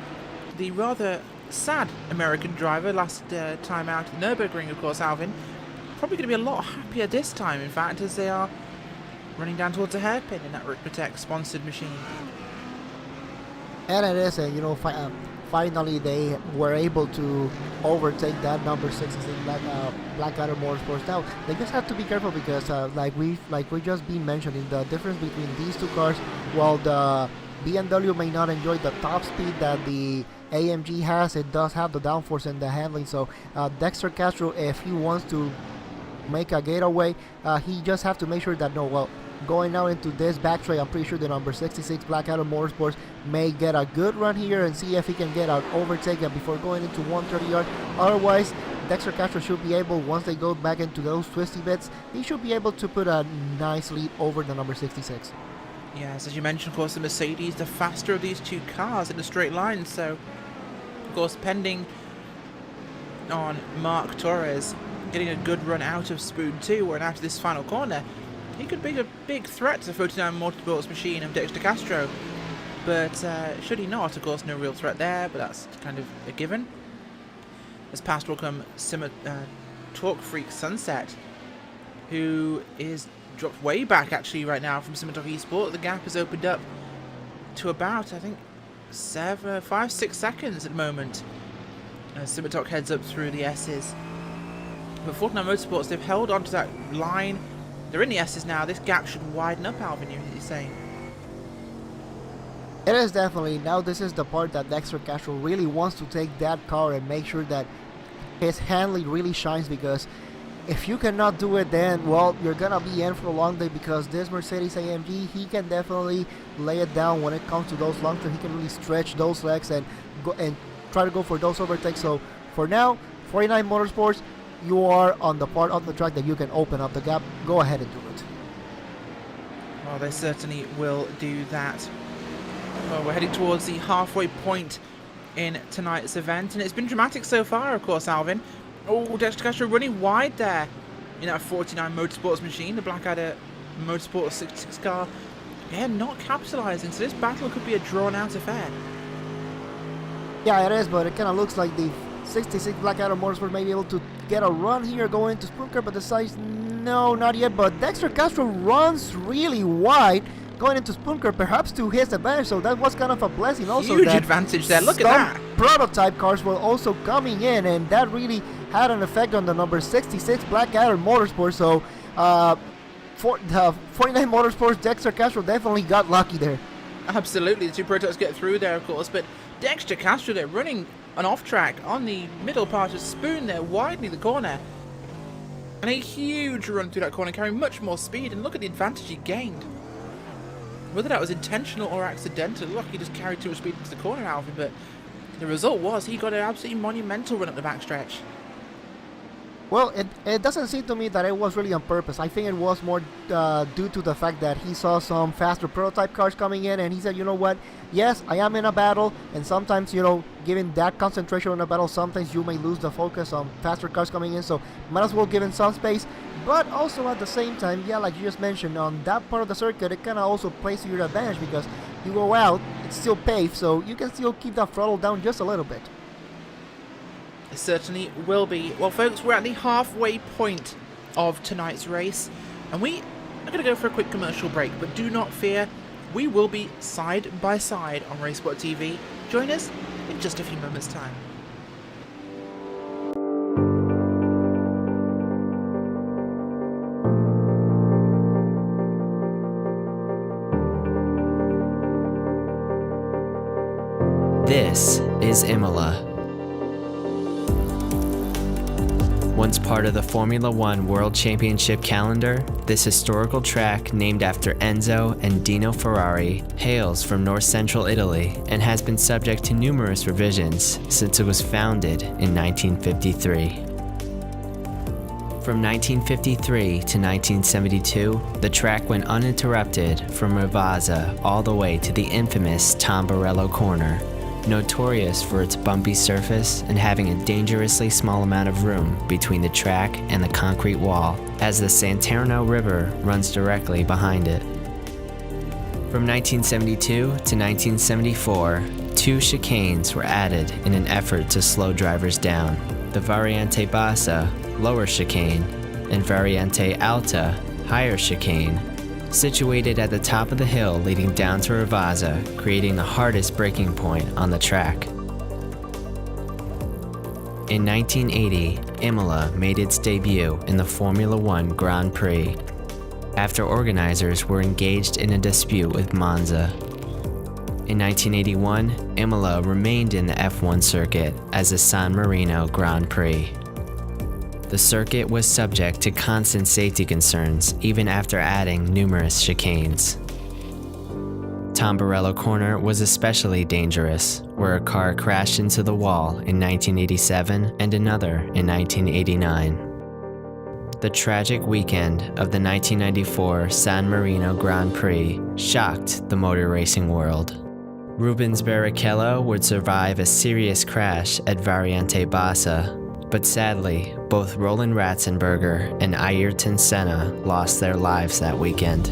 the rather sad American driver last time out at Nürburgring, of course, Alvin. Probably going to be a lot happier this time, in fact, as they are running down towards a hairpin in that Rippertech sponsored machine. And it is, you know, finally they were able to overtake that number 66 Blackadder Motorsports. Now they just have to be careful because like we just been mentioning, the difference between these two cars, while the BMW may not enjoy the top speed that the AMG has, it does have the downforce and the handling. So Dexter Castro, if he wants to make a getaway, he just have to make sure that going out into this back straight, I'm pretty sure the number 66 Blackadder Motorsports may get a good run here and see if he can get an overtake before going into 130 yard. Otherwise, Dexter Castro should be able, once they go back into those twisty bits, he should be able to put a nice lead over the number 66. Yes, as you mentioned, of course, the Mercedes, the faster of these two cars in a straight line. So, of course, depending on Mark Torres getting a good run out of Spoon 2 or out of this final corner, he could be a big threat to the 49 Motorsports machine of Dexter Castro. But should he not, of course, no real threat there, but that's kind of a given. As past will come Torque Freak Sunset, who is dropped way back actually right now from Simatalk Esport. The gap has opened up to about, I think, 5-6 seconds at the moment as Simatalk heads up through the S's. But 49 Motorsports, they've held onto that line. They're in the S's now. This gap should widen up, Alvin, you're saying? It is definitely. Now this is the part that Dexter Castro really wants to take that car and make sure that his handling really shines, because if you cannot do it, then, well, you're gonna be in for a long day, because this Mercedes AMG, he can definitely lay it down when it comes to those long term. He can really stretch those legs and go and try to go for those overtakes. So for now, 49 Motorsports, you are on the part of the track that you can open up the gap. Go ahead and do it. Well, they certainly will do that. Well, we're heading towards the halfway point in tonight's event, and it's been dramatic so far, of course, Alvin. Oh, Dexter Castro running wide there in that 49 Motorsports machine, the Blackadder Motorsports 66 car. Yeah, not capitalizing, so this battle could be a drawn-out affair. Yeah, it is, but it kind of looks like the 66 Blackadder Motorsport may be able to get a run here going into Spoon Curve, but decides no, not yet. But Dexter Castro runs really wide going into Spoon Curve, perhaps to his advantage, so that was kind of a blessing. Also, huge advantage there, look at that. Prototype cars were also coming in, and that really had an effect on the number 66 Blackadder Motorsport. So, for the 49 Motorsports, Dexter Castro definitely got lucky there. Absolutely, the two prototypes get through there, of course, but Dexter Castro there running an off-track on the middle part of Spoon there, widening the corner. And a huge run through that corner, carrying much more speed, and look at the advantage he gained. Whether that was intentional or accidental, look, he just carried too much speed into the corner, Alvin, but the result was he got an absolutely monumental run up the backstretch. Well, it doesn't seem to me that it was really on purpose. I think it was more due to the fact that he saw some faster prototype cars coming in, and he said, you know what, yes, I am in a battle, and sometimes, you know, given that concentration on a battle, sometimes you may lose the focus on faster cars coming in, so might as well give him some space. But also at the same time, yeah, like you just mentioned, on that part of the circuit, it kind of also plays to your advantage because you go out, it's still paved, so you can still keep that throttle down just a little bit. It certainly will be. Well, folks, we're at the halfway point of tonight's race, and we are going to go for a quick commercial break, but do not fear, we will be side by side on RacespotTV. Join us in just a few moments' time. This is Imola. Once part of the Formula One World Championship calendar, this historical track, named after Enzo and Dino Ferrari, hails from north-central Italy and has been subject to numerous revisions since it was founded in 1953. From 1953 to 1972, the track went uninterrupted from Ravazza all the way to the infamous Tamburello Corner, notorious for its bumpy surface and having a dangerously small amount of room between the track and the concrete wall, as the Santerno River runs directly behind it. From 1972 to 1974, 2 chicanes were added in an effort to slow drivers down: the Variante Bassa, lower chicane, and Variante Alta, higher chicane, situated at the top of the hill leading down to Ravazza, creating the hardest braking point on the track. In 1980, Imola made its debut in the Formula One Grand Prix, after organizers were engaged in a dispute with Monza. In 1981, Imola remained in the F1 circuit as the San Marino Grand Prix. The circuit was subject to constant safety concerns even after adding numerous chicanes. Tamburello Corner was especially dangerous, where a car crashed into the wall in 1987 and another in 1989. The tragic weekend of the 1994 San Marino Grand Prix shocked the motor racing world. Rubens Barrichello would survive a serious crash at Variante Bassa, but sadly, both Roland Ratzenberger and Ayrton Senna lost their lives that weekend.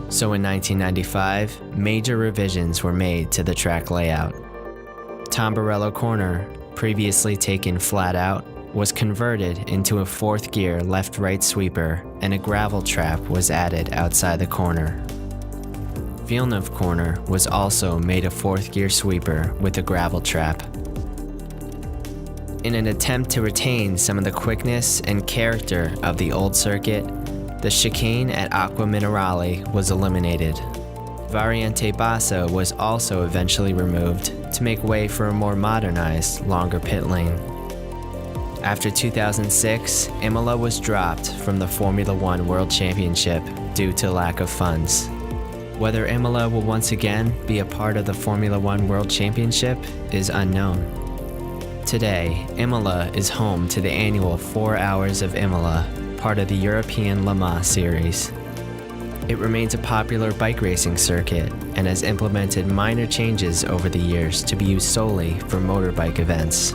So in 1995, major revisions were made to the track layout. Tamburello Corner, previously taken flat out, was converted into a 4th gear left-right sweeper, and a gravel trap was added outside the corner. Villeneuve Corner was also made a 4th gear sweeper with a gravel trap. In an attempt to retain some of the quickness and character of the old circuit, the chicane at Acqua Minerale was eliminated. Variante Bassa was also eventually removed to make way for a more modernized, longer pit lane. After 2006, Imola was dropped from the Formula One World Championship due to lack of funds. Whether Imola will once again be a part of the Formula One World Championship is unknown. Today, Imola is home to the annual 4 Hours of Imola, part of the European Le Mans series. It remains a popular bike racing circuit and has implemented minor changes over the years to be used solely for motorbike events.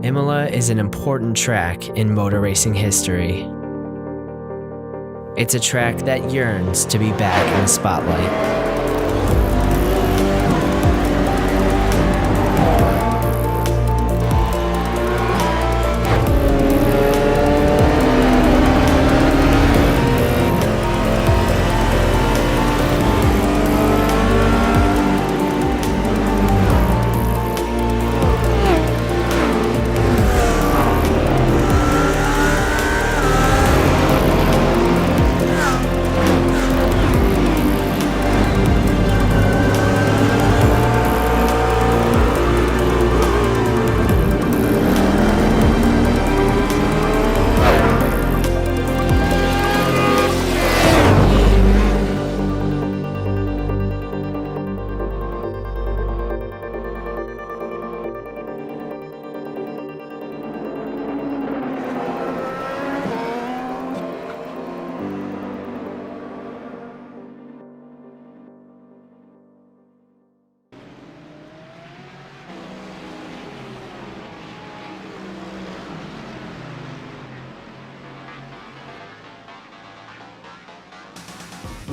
Imola is an important track in motor racing history. It's a track that yearns to be back in the spotlight.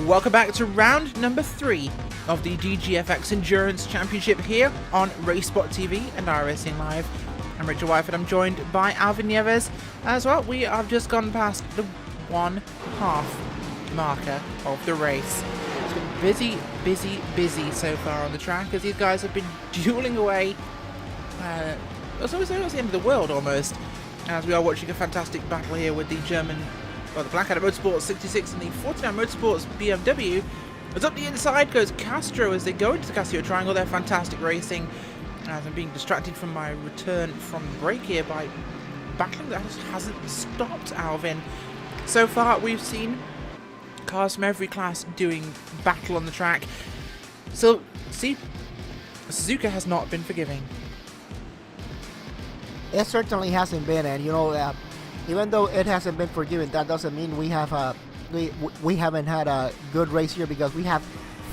Welcome back to round number 3 of the DGFX Endurance Championship here on RacespotTV and iRacing Live. I'm Richard Wyford. I'm joined by Alvin Nieves as well. We have just gone past the 1/2 marker of the race. It's been busy so far on the track as these guys have been dueling away. It's almost the end of the world almost, as we are watching a fantastic battle here with the German, well, the Blackadder Motorsports 66 and the 49 Motorsports BMW. As up the inside goes Castro as they go into the Casio Triangle. They're fantastic racing, as I'm being distracted from my return from the break here by battling that hasn't stopped, Alvin. So far we've seen cars from every class doing battle on the track. So, see, Suzuka has not been forgiving. It certainly hasn't been, and even though it hasn't been forgiven, that doesn't mean we haven't had a good race here, because we have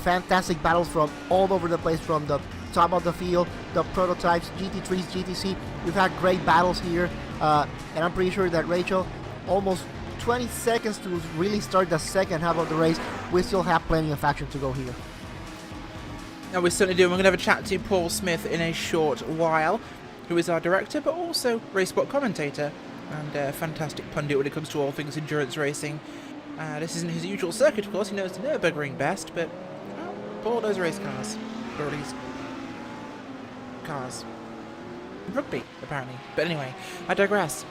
fantastic battles from all over the place, from the top of the field, the prototypes, GT3s, GTC. We've had great battles here, and I'm pretty sure that, Rachel, almost 20 seconds to really start the second half of the race, we still have plenty of action to go here. And we certainly do. We're going to have a chat to Paul Smith in a short while, who is our director, but also RaceSpot commentator and a fantastic pundit when it comes to all things endurance racing. This isn't his usual circuit, of course. He knows the Nürburgring best, but well, Paul knows race cars, or at least cars. Rugby, apparently. But anyway, I digress.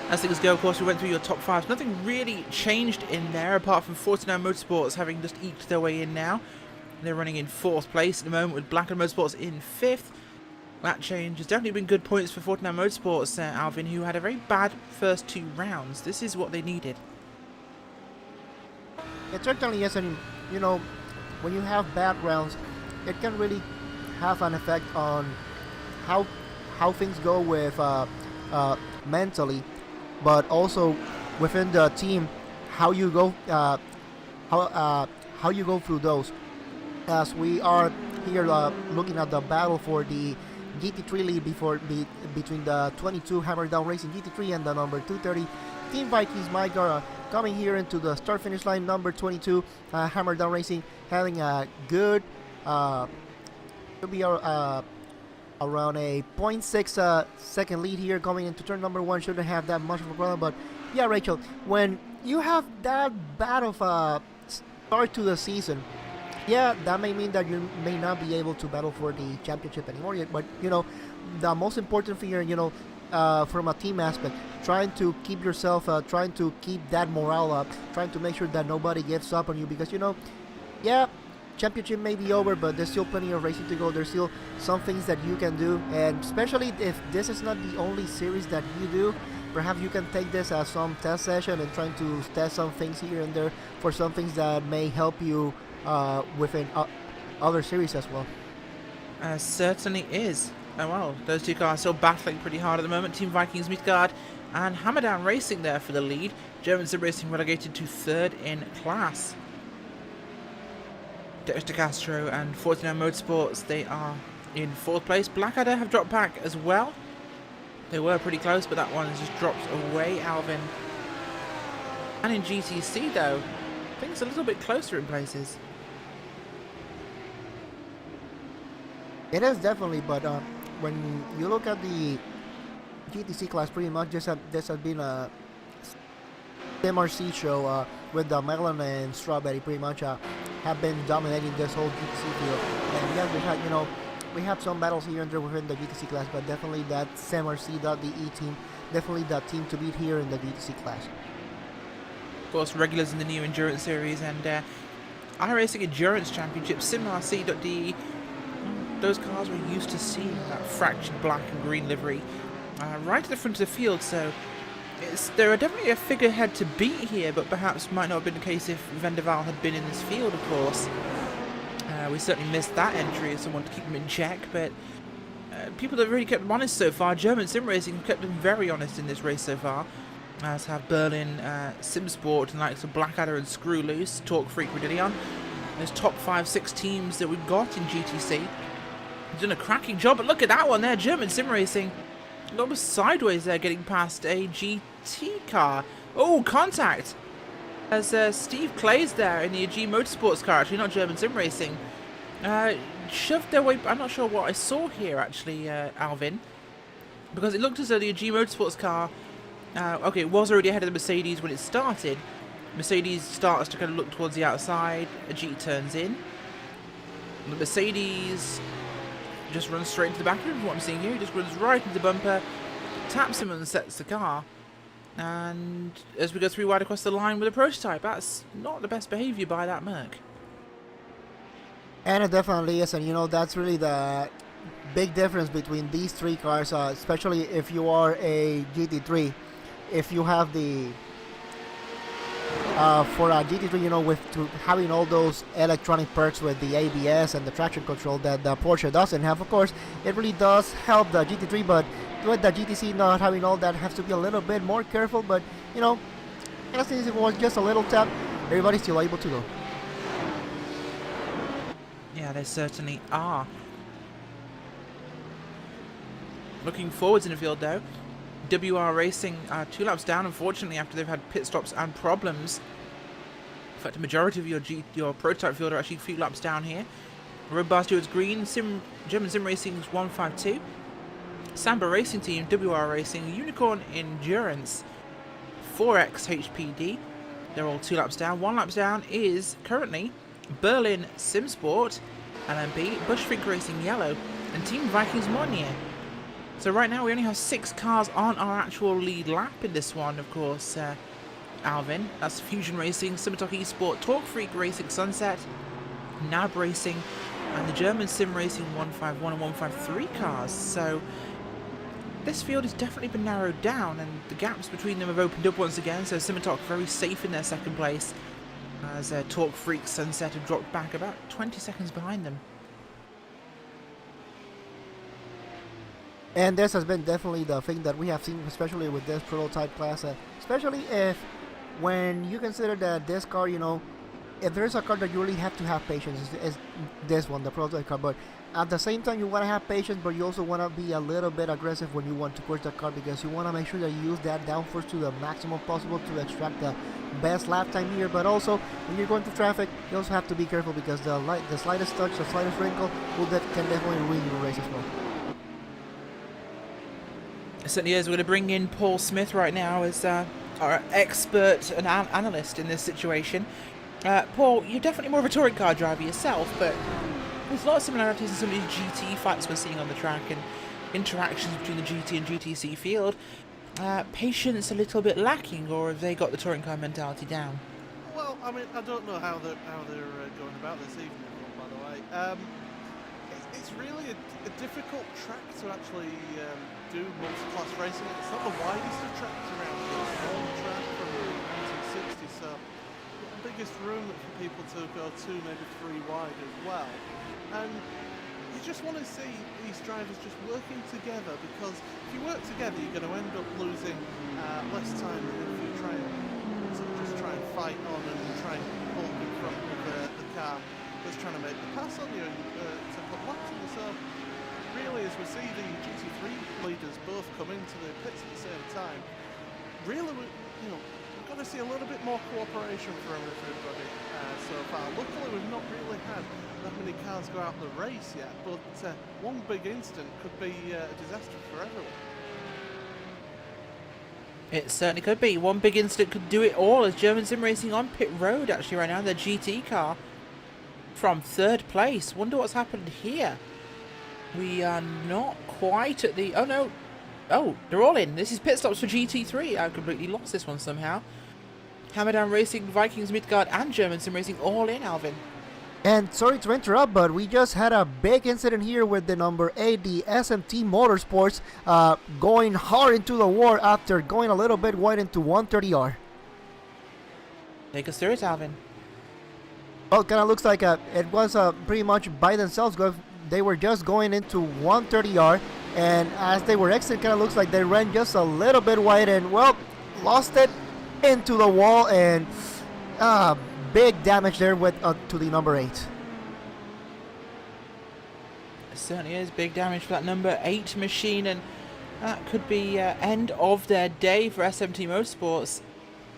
As things go, of course, we went through your top 5. Nothing really changed in there, apart from 49 Motorsports having just eked their way in now. They're running in 4th place at the moment, with Blackadder Motorsports in 5th. That change has definitely been good points for 49 Motorsports, Alvin, who had a very bad first 2 rounds. This is what they needed. It certainly is, and when you have bad rounds, it can really have an effect on how things go with mentally, but also within the team, how you go how you go through those. As we are here looking at the battle for the GT3 lead between the 22 Hammer Down Racing GT3 and the number 230 Team Vikings Mike are coming here into the start-finish line. Number 22 Hammer Down Racing having a good could be around a 0.6 second lead here coming into turn number 1. Shouldn't have that much of a problem, but yeah, Rachel, when you have that bad of a start to the season, yeah, that may mean that you may not be able to battle for the championship anymore yet. But the most important thing here, from a team aspect, trying to keep yourself, trying to keep that morale up, trying to make sure that nobody gives up on you, because yeah, championship may be over, but there's still plenty of racing to go. There's still some things that you can do, and especially if this is not the only series that you do, perhaps you can take this as some test session and trying to test some things here and there for some things that may help you within other series as well. Certainly is. Oh well, those two cars still battling pretty hard at the moment. Team Vikings, Midgard, and Hammerdown Racing there for the lead. German Sim Racing relegated to 3rd in class. Dexter Castro and 49 Motorsports, they are in 4th place. Blackadder have dropped back as well. They were pretty close, but that one has just dropped away, Alvin. And in GTC though, things a little bit closer in places. It is definitely, but when you look at the GTC class, pretty much this has been a MRC show with the Melon and Strawberry pretty much have been dominating this whole GTC field. And yeah, we have some battles here and there within the GTC class, but definitely that MRC.de team, definitely that team to beat here in the GTC class. Of course, regulars in the new Endurance Series and iRacing Endurance Championship, SimRC.de. Those cars we're used to seeing, that fractured black and green livery, right at the front of the field, so they're definitely a figurehead to beat here, but perhaps might not have been the case if Vendaval had been in this field, of course. We certainly missed that entry as someone to keep them in check, but people that really kept them honest so far, German Sim Racing kept them very honest in this race so far, as have Berlin, SimSport, and likes of Blackadder and Screw Loose, Talk Freak, Rodillion. Those top 5-6 teams that we've got in GTC. Done a cracking job, but look at that one there, German Sim Racing. Almost sideways there, getting past a GT car. Oh, contact! As Steve Clay's there in the AG Motorsports car, actually not German Sim Racing, shoved their way. I'm not sure what I saw here actually, Alvin, because it looked as though the AG Motorsports car, okay, it was already ahead of the Mercedes when it started. Mercedes starts to kind of look towards the outside. AG turns in. The Mercedes just runs straight into the back of him, what I'm seeing here. He just runs right into the bumper, taps him and sets the car. And as we go through wide across the line with a prototype, that's not the best behaviour by that Merc. And it definitely is, and that's really the big difference between these three cars, especially if you are a GT3. If you have the for a GT3, with having all those electronic perks with the ABS and the traction control that the Porsche doesn't have, of course, it really does help the GT3, but with the GTC not having all that, have to be a little bit more careful, but, as it was just a little tap, everybody's still able to go. Yeah, they certainly are. Looking forwards in the field, though. WR Racing 2 laps down, unfortunately, after they've had pit stops and problems. In fact, the majority of your prototype field are actually a few laps down here. Road Bar Stewards Green, German Sim Racing's 152. Samba Racing Team, WR Racing, Unicorn Endurance, 4X HPD. They're all 2 laps down. 1 lap down is currently Berlin SimSport, LMP, Bush Freak Racing Yellow, and Team Vikings Monier. So right now we only have 6 cars on our actual lead lap in this one, of course, Alvin. That's Fusion Racing, Summertalk Esport, Talk Freak Racing Sunset, NAB Racing, and the German Sim Racing 151 and 153 cars. So this field has definitely been narrowed down, and the gaps between them have opened up once again. So Summertalk very safe in their 2nd place, as Talk Freak Sunset have dropped back about 20 seconds behind them. And this has been definitely the thing that we have seen, especially with this prototype class, especially when you consider that this car, if there's a car that you really have to have patience, is this one, the prototype car. But at the same time, you want to have patience, but you also want to be a little bit aggressive when you want to push the car, because you want to make sure that you use that downforce to the maximum possible to extract the best lap time here. But also, when you're going through traffic, you also have to be careful, because the slightest touch, the slightest wrinkle can definitely ruin your race as well. It certainly is. We're going to bring in Paul Smith right now as our expert and analyst in this situation. Paul, you're definitely more of a touring car driver yourself, but there's a lot of similarities in some of these GT fights we're seeing on the track and interactions between the GT and GTC field. Patience a little bit lacking, or have they got the touring car mentality down? Well, I mean, I don't know how they're going about this evening, by the way. It's really a difficult track to actually do multi-class racing. It's not the widest of tracks around here. It's an old track from the 1960s, so the biggest room for people to go 2, maybe 3 wide as well. And you just want to see these drivers just working together, because if you work together, you're going to end up losing less time than if you try and fight on and try and hold in front of the car that's trying to make the pass on you and to put laps on you. So really, as we see the GT3 leaders both come into the pits at the same time, really, we've got to see a little bit more cooperation from everybody so far. Luckily, we've not really had that many cars go out the race yet, but one big incident could be a disaster for everyone. It certainly could be. One big incident could do it all, as German Sim Racing on pit road actually right now, their GT car from 3rd place. Wonder what's happened here. We are not quite at the... Oh no. Oh, they're all in. This is pit stops for GT3. I completely lost this one somehow. Hammerdown Racing, Vikings Midgard and German Sim Racing all in, Alvin. And sorry to interrupt, but we just had a big incident here with the number 8, the SMT Motorsports, going hard into the wall after going a little bit wide into 130R. Take us through it, Alvin. Well, it kind of looks like it was pretty much by themselves. They were just going into 130R, and as they were exiting, kind of looks like they ran just a little bit wide and, well, lost it into the wall, and big damage there with to the number 8. It certainly is big damage for that number 8 machine, and that could be end of their day for SMT Motorsports.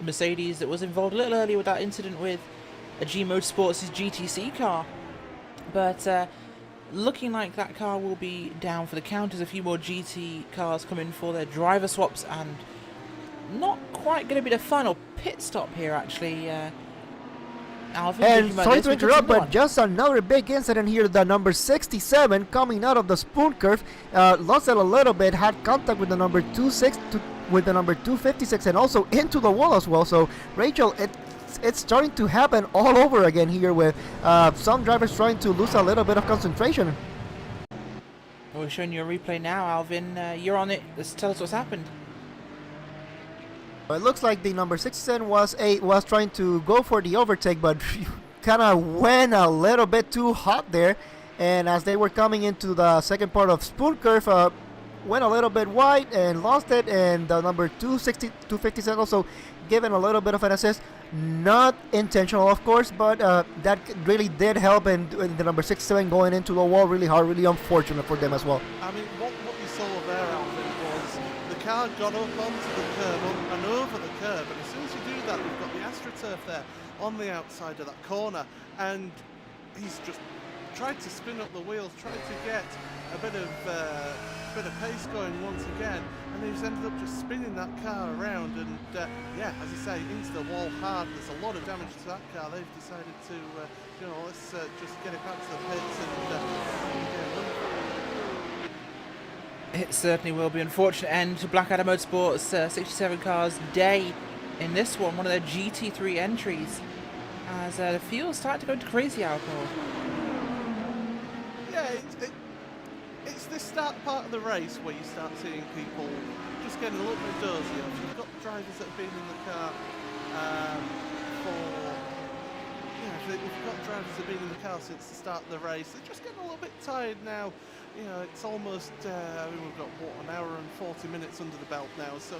Mercedes that was involved a little earlier with that incident with a G Motorsports' GTC car, but looking like that car will be down for the count as a few more GT cars come in for their driver swaps, and not quite going to be the final pit stop here actually. Alvin, and sorry to interrupt, but just another big incident here. The number 67 coming out of the spoon curve lost it a little bit, had contact with the number 256 and also into the wall as well. So Rachel, it's starting to happen all over again here with some drivers trying to lose a little bit of concentration. We're showing you a replay now, Alvin. You're on it. Let's tell us what's happened. It looks like the number 67 was trying to go for the overtake, but kind of went a little bit too hot there. And as they were coming into the second part of spoon curve, went a little bit wide and lost it. And the number 257 also given a little bit of an assist. Not intentional, of course, but that really did help. And the number 67 going into the wall really hard, really unfortunate for them as well. I mean, what you saw there, Alvin, was the car got up onto the curb and over the curb, and as soon as you do that, we've got the AstroTurf there on the outside of that corner, and he's just tried to spin up the wheels, tried to get a bit of pace going once again, and he's ended up just spinning that car around, and yeah, as you say, into the wall hard. There's a lot of damage to that car. They've decided to, let's just get it back to the pits and It certainly will be. Unfortunate end to Blackadder Motorsports 67 cars day in this one of their GT3 entries, as the field started to go into crazy alcohol. Yeah, it's this start part of the race where you start seeing people just getting a little bit dozy. If you've got drivers that have been in the car if you've got drivers that have been in the car since the start of the race, they're just getting a little bit tired now. It's almost, we've got, an hour and 40 minutes under the belt now, so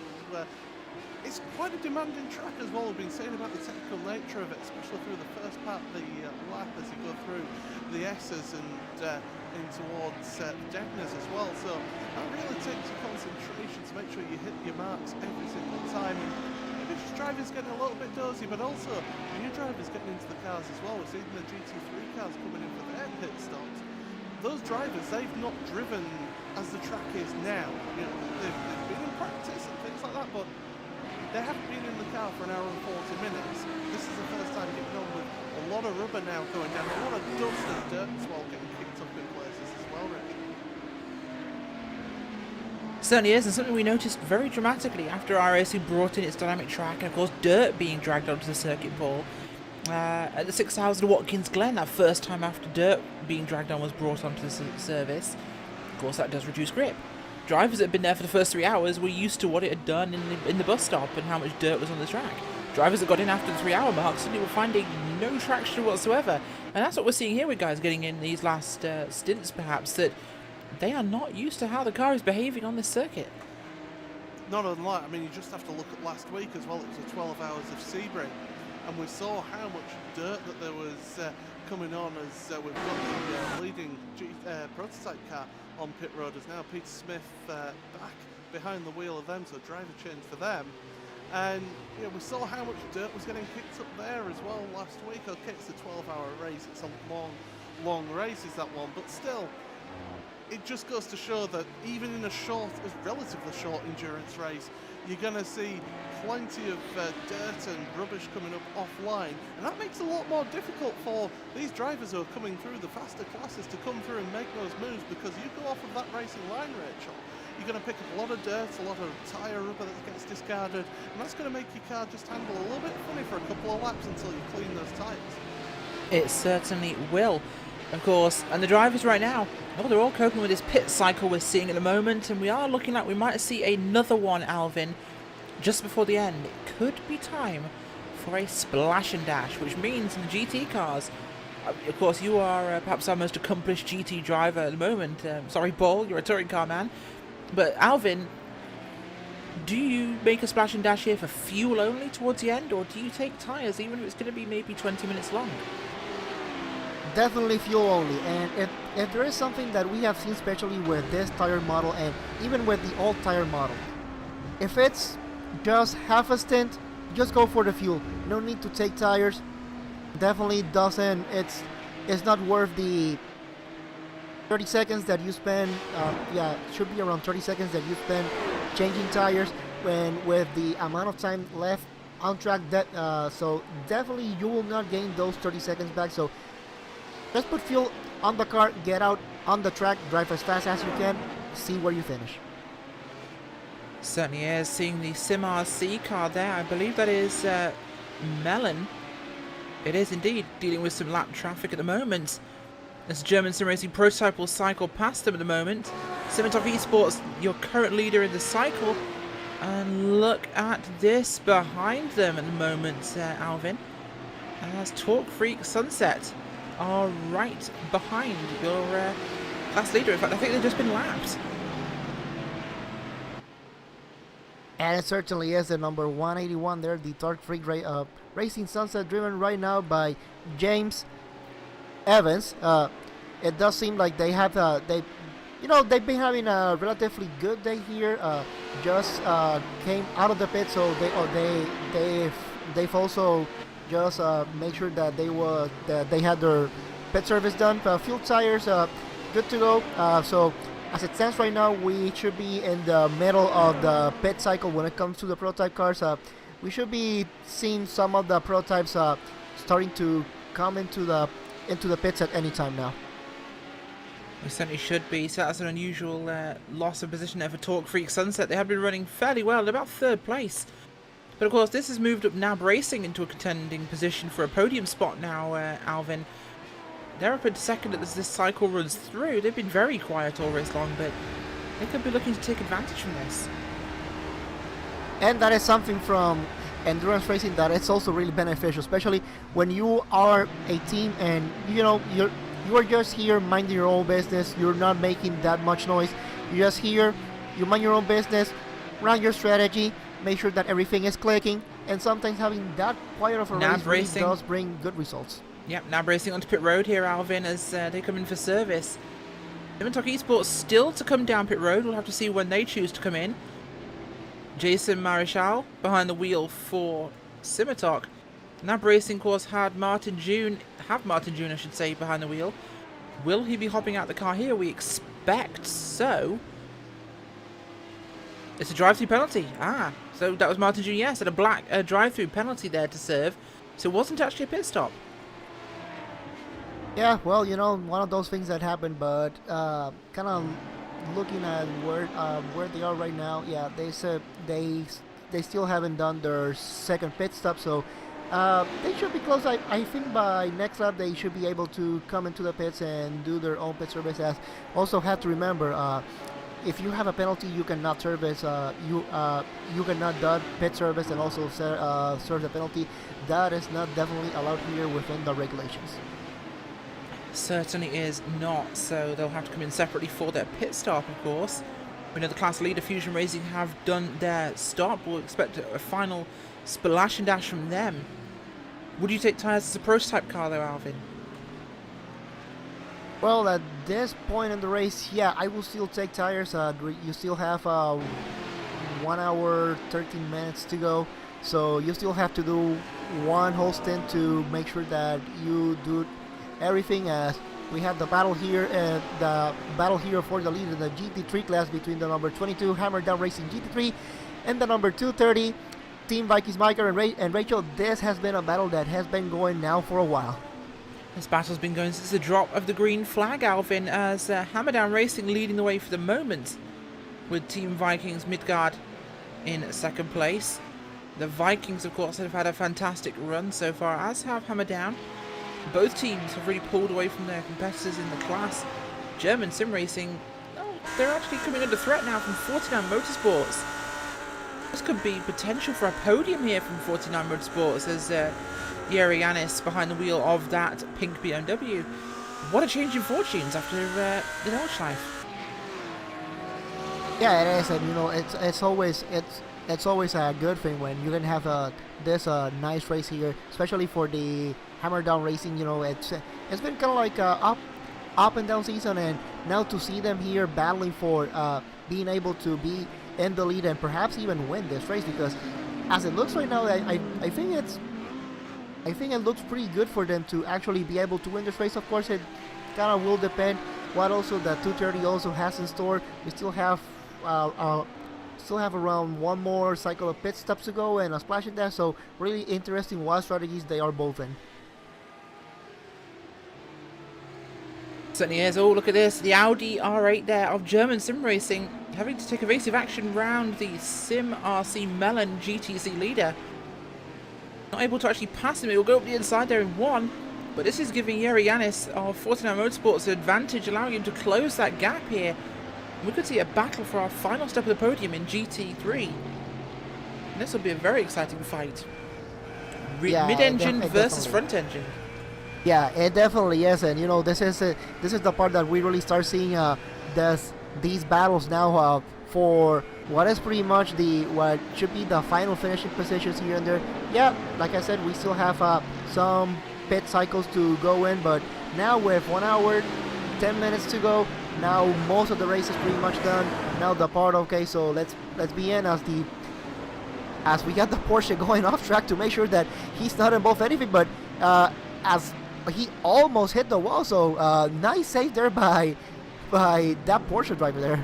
it's quite a demanding track as well. We've been saying about the technical nature of it, especially through the first part of the lap as you go through the S's and in towards the Degners as well, so that really takes your concentration to make sure you hit your marks every single time. And maybe just drivers getting a little bit dozy, but also new drivers getting into the cars as well. We're seeing the GT3 cars coming in for their pit stops. Those drivers, they've not driven as the track is now. They've been in practice and things like that, but they haven't been in the car for an hour and 40 minutes. This is the first time getting on with a lot of rubber now going down, a lot of dust and dirt as well getting kicked up in places as well, Rich. Certainly is, and something we noticed very dramatically after RAC brought in its dynamic track, and of course dirt being dragged onto the circuit pole. At the 6000 Watkins Glen, that first time after dirt being dragged on was brought onto the service. Of course, that does reduce grip. Drivers that had been there for the first 3 hours were used to what it had done in the bus stop and how much dirt was on the track. drivers that got in after the 3-hour mark suddenly were finding no traction whatsoever. And that's what we're seeing here with guys getting in these last stints, perhaps, that they are not used to how the car is behaving on this circuit. Not unlike, I mean, you just have to look at last week as well. It was a 12 hours of Sebring, and we saw how much dirt that there was coming on as we've got the leading prototype car on pit road as now. Peter Smith back behind the wheel of them, so driver change for them. And you know, we saw how much dirt was getting kicked up there as well last week. Okay, it's a 12-hour race, it's a long race is that one, but still, it just goes to show that even in a relatively short endurance race, you're going to see plenty of dirt and rubbish coming up offline, and that makes it a lot more difficult for these drivers who are coming through the faster classes to come through and make those moves, because you go off of that racing line, Rachel, you're going to pick up a lot of dirt, a lot of tyre rubber that gets discarded, and that's going to make your car just handle a little bit funny for a couple of laps until you clean those tyres. It certainly will, of course. And the drivers right now, well, they're all coping with this pit cycle we're seeing at the moment, and we are looking like we might see another one, Alvin, just before the end. It could be time for a splash and dash, which means in the GT cars, of course, you are perhaps our most accomplished GT driver at the moment. Sorry, Paul, you're a touring car man. But Alvin, do you make a splash and dash here for fuel only towards the end, or do you take tyres, even if it's going to be maybe 20 minutes long? Definitely fuel only, and if there is something that we have seen, especially with this tire model and even with the old tire model, if it's just half a stint, just go for the fuel. No need to take tires. Definitely doesn't. It's not worth the 30 seconds that you spend. Yeah, it should be around 30 seconds that you spend changing tires when with the amount of time left on track. So definitely you will not gain those 30 seconds back. So just put fuel on the car, get out on the track, drive as fast as you can, see where you finish. Certainly is. Seeing the Sim RC car there, I believe that is Melon. It is indeed dealing with some lap traffic at the moment. This German sim racing prototype will cycle past them at the moment. Simontok Esports, your current leader in the cycle. And look at this behind them at the moment, Alvin. As Torque Freak Sunset are right behind your class leader. In fact, I think they've just been lapped. And it certainly is the number 181 there, the Torque Freak Racing Sunset, driven right now by James Evans. It does seem like they have they've been having a relatively good day here. Just came out of the pit, so they've also just make sure that they had their pit service done. Fuel tires good to go. So as it stands right now, we should be in the middle of the pit cycle when it comes to the prototype cars. We should be seeing some of the prototypes starting to come into the pits at any time now. We certainly should be. So that's an unusual loss of position there for Torque Freak Sunset. They have been running fairly well at about 3rd place. But of course, this has moved up NAB Racing into a contending position for a podium spot now, Alvin. They're up in 2nd as this cycle runs through. They've been very quiet all race long, but they could be looking to take advantage from this. And that is something from endurance racing that it's also really beneficial, especially when you are a team and you are just here minding your own business. You're not making that much noise. You're just here, you mind your own business, run your strategy, make sure that everything is clicking, and sometimes having that quiet of a race really does bring good results. Yep, NAB Racing onto pit road here, Alvin, as they come in for service. Simontok Esports still to come down pit road. We'll have to see when they choose to come in. Jason Marichal behind the wheel for Simontok. NAB Racing, of course, have Martin June, I should say, behind the wheel. Will he be hopping out the car here? We expect so. It's a drive-through penalty. So that was Martin June, yes, and a black drive-through penalty there to serve. So it wasn't actually a pit stop. Yeah, well, one of those things that happened, but kind of looking at where they are right now, yeah, they said they still haven't done their 2nd pit stop, so they should be close. I think by next lap they should be able to come into the pits and do their own pit service. As also have to remember, if you have a penalty, you cannot service. You cannot do pit service and also serve the penalty. That is not definitely allowed here within the regulations. Certainly is not, so they'll have to come in separately for their pit stop, of course. We know the class leader Fusion Racing have done their stop. We'll expect a final splash and dash from them. Would you take tyres as a prototype car though, Alvin? Well, at this point in the race, yeah, I will still take tires. You still have 1 hour 13 minutes to go, so you still have to do one whole stint to make sure that you do everything. As we have the battle here, for the lead in the GT3 class between the number 22 Hammer Down Racing GT3 and the number 230 Team Vikings Micah and Rachel. This has been a battle that has been going now for a while. This battle's been going since the drop of the green flag, Alvin, as Hammer Down Racing leading the way for the moment, with Team Vikings Midgard in second place. The Vikings, of course, have had a fantastic run so far, as have Hammer Down. Both teams have really pulled away from their competitors in the class. German Sim Racing, they're actually coming under threat now from 49 Motorsports. This could be potential for a podium here from 49 Motorsports as Yeri Yanis behind the wheel of that pink BMW. What a change in fortunes after the Nordschleife. Yeah, it is, and you know it's always a good thing when you can have this nice race here, especially for the Hammer Down Racing. You know, it's been kind of like a up and down season, and now to see them here battling for being able to be in the lead and perhaps even win this race, because as it looks right now, I think it looks pretty good for them to actually be able to win this race. Of course, it kind of will depend what also the 230 also has in store. We still have around one more cycle of pit stops to go and a splash in there, so really interesting what strategies they are both in. Certainly is. Oh, look at this. The Audi R8 there of German Sim Racing having to take evasive action round the Sim RC Melon GTC leader. Not able to actually pass him. It will go up the inside there in one, but this is giving Yeri Yanis of 49 Motorsports an advantage, allowing him to close that gap here. We could see a battle for our final step of the podium in GT3. And this will be a very exciting fight. Mid-engine versus front-engine. Yeah, it definitely is, and you know this is the part that we really start seeing these battles now for what is pretty much what should be the final finishing positions here and there. Yeah, like I said, we still have some pit cycles to go in, but now with 1 hour 10 minutes to go, now most of the race is pretty much done. Now the part, okay, so let's be in as we got the Porsche going off track to make sure that he's not involved in anything, but as he almost hit the wall, so nice save there by that Porsche driver there.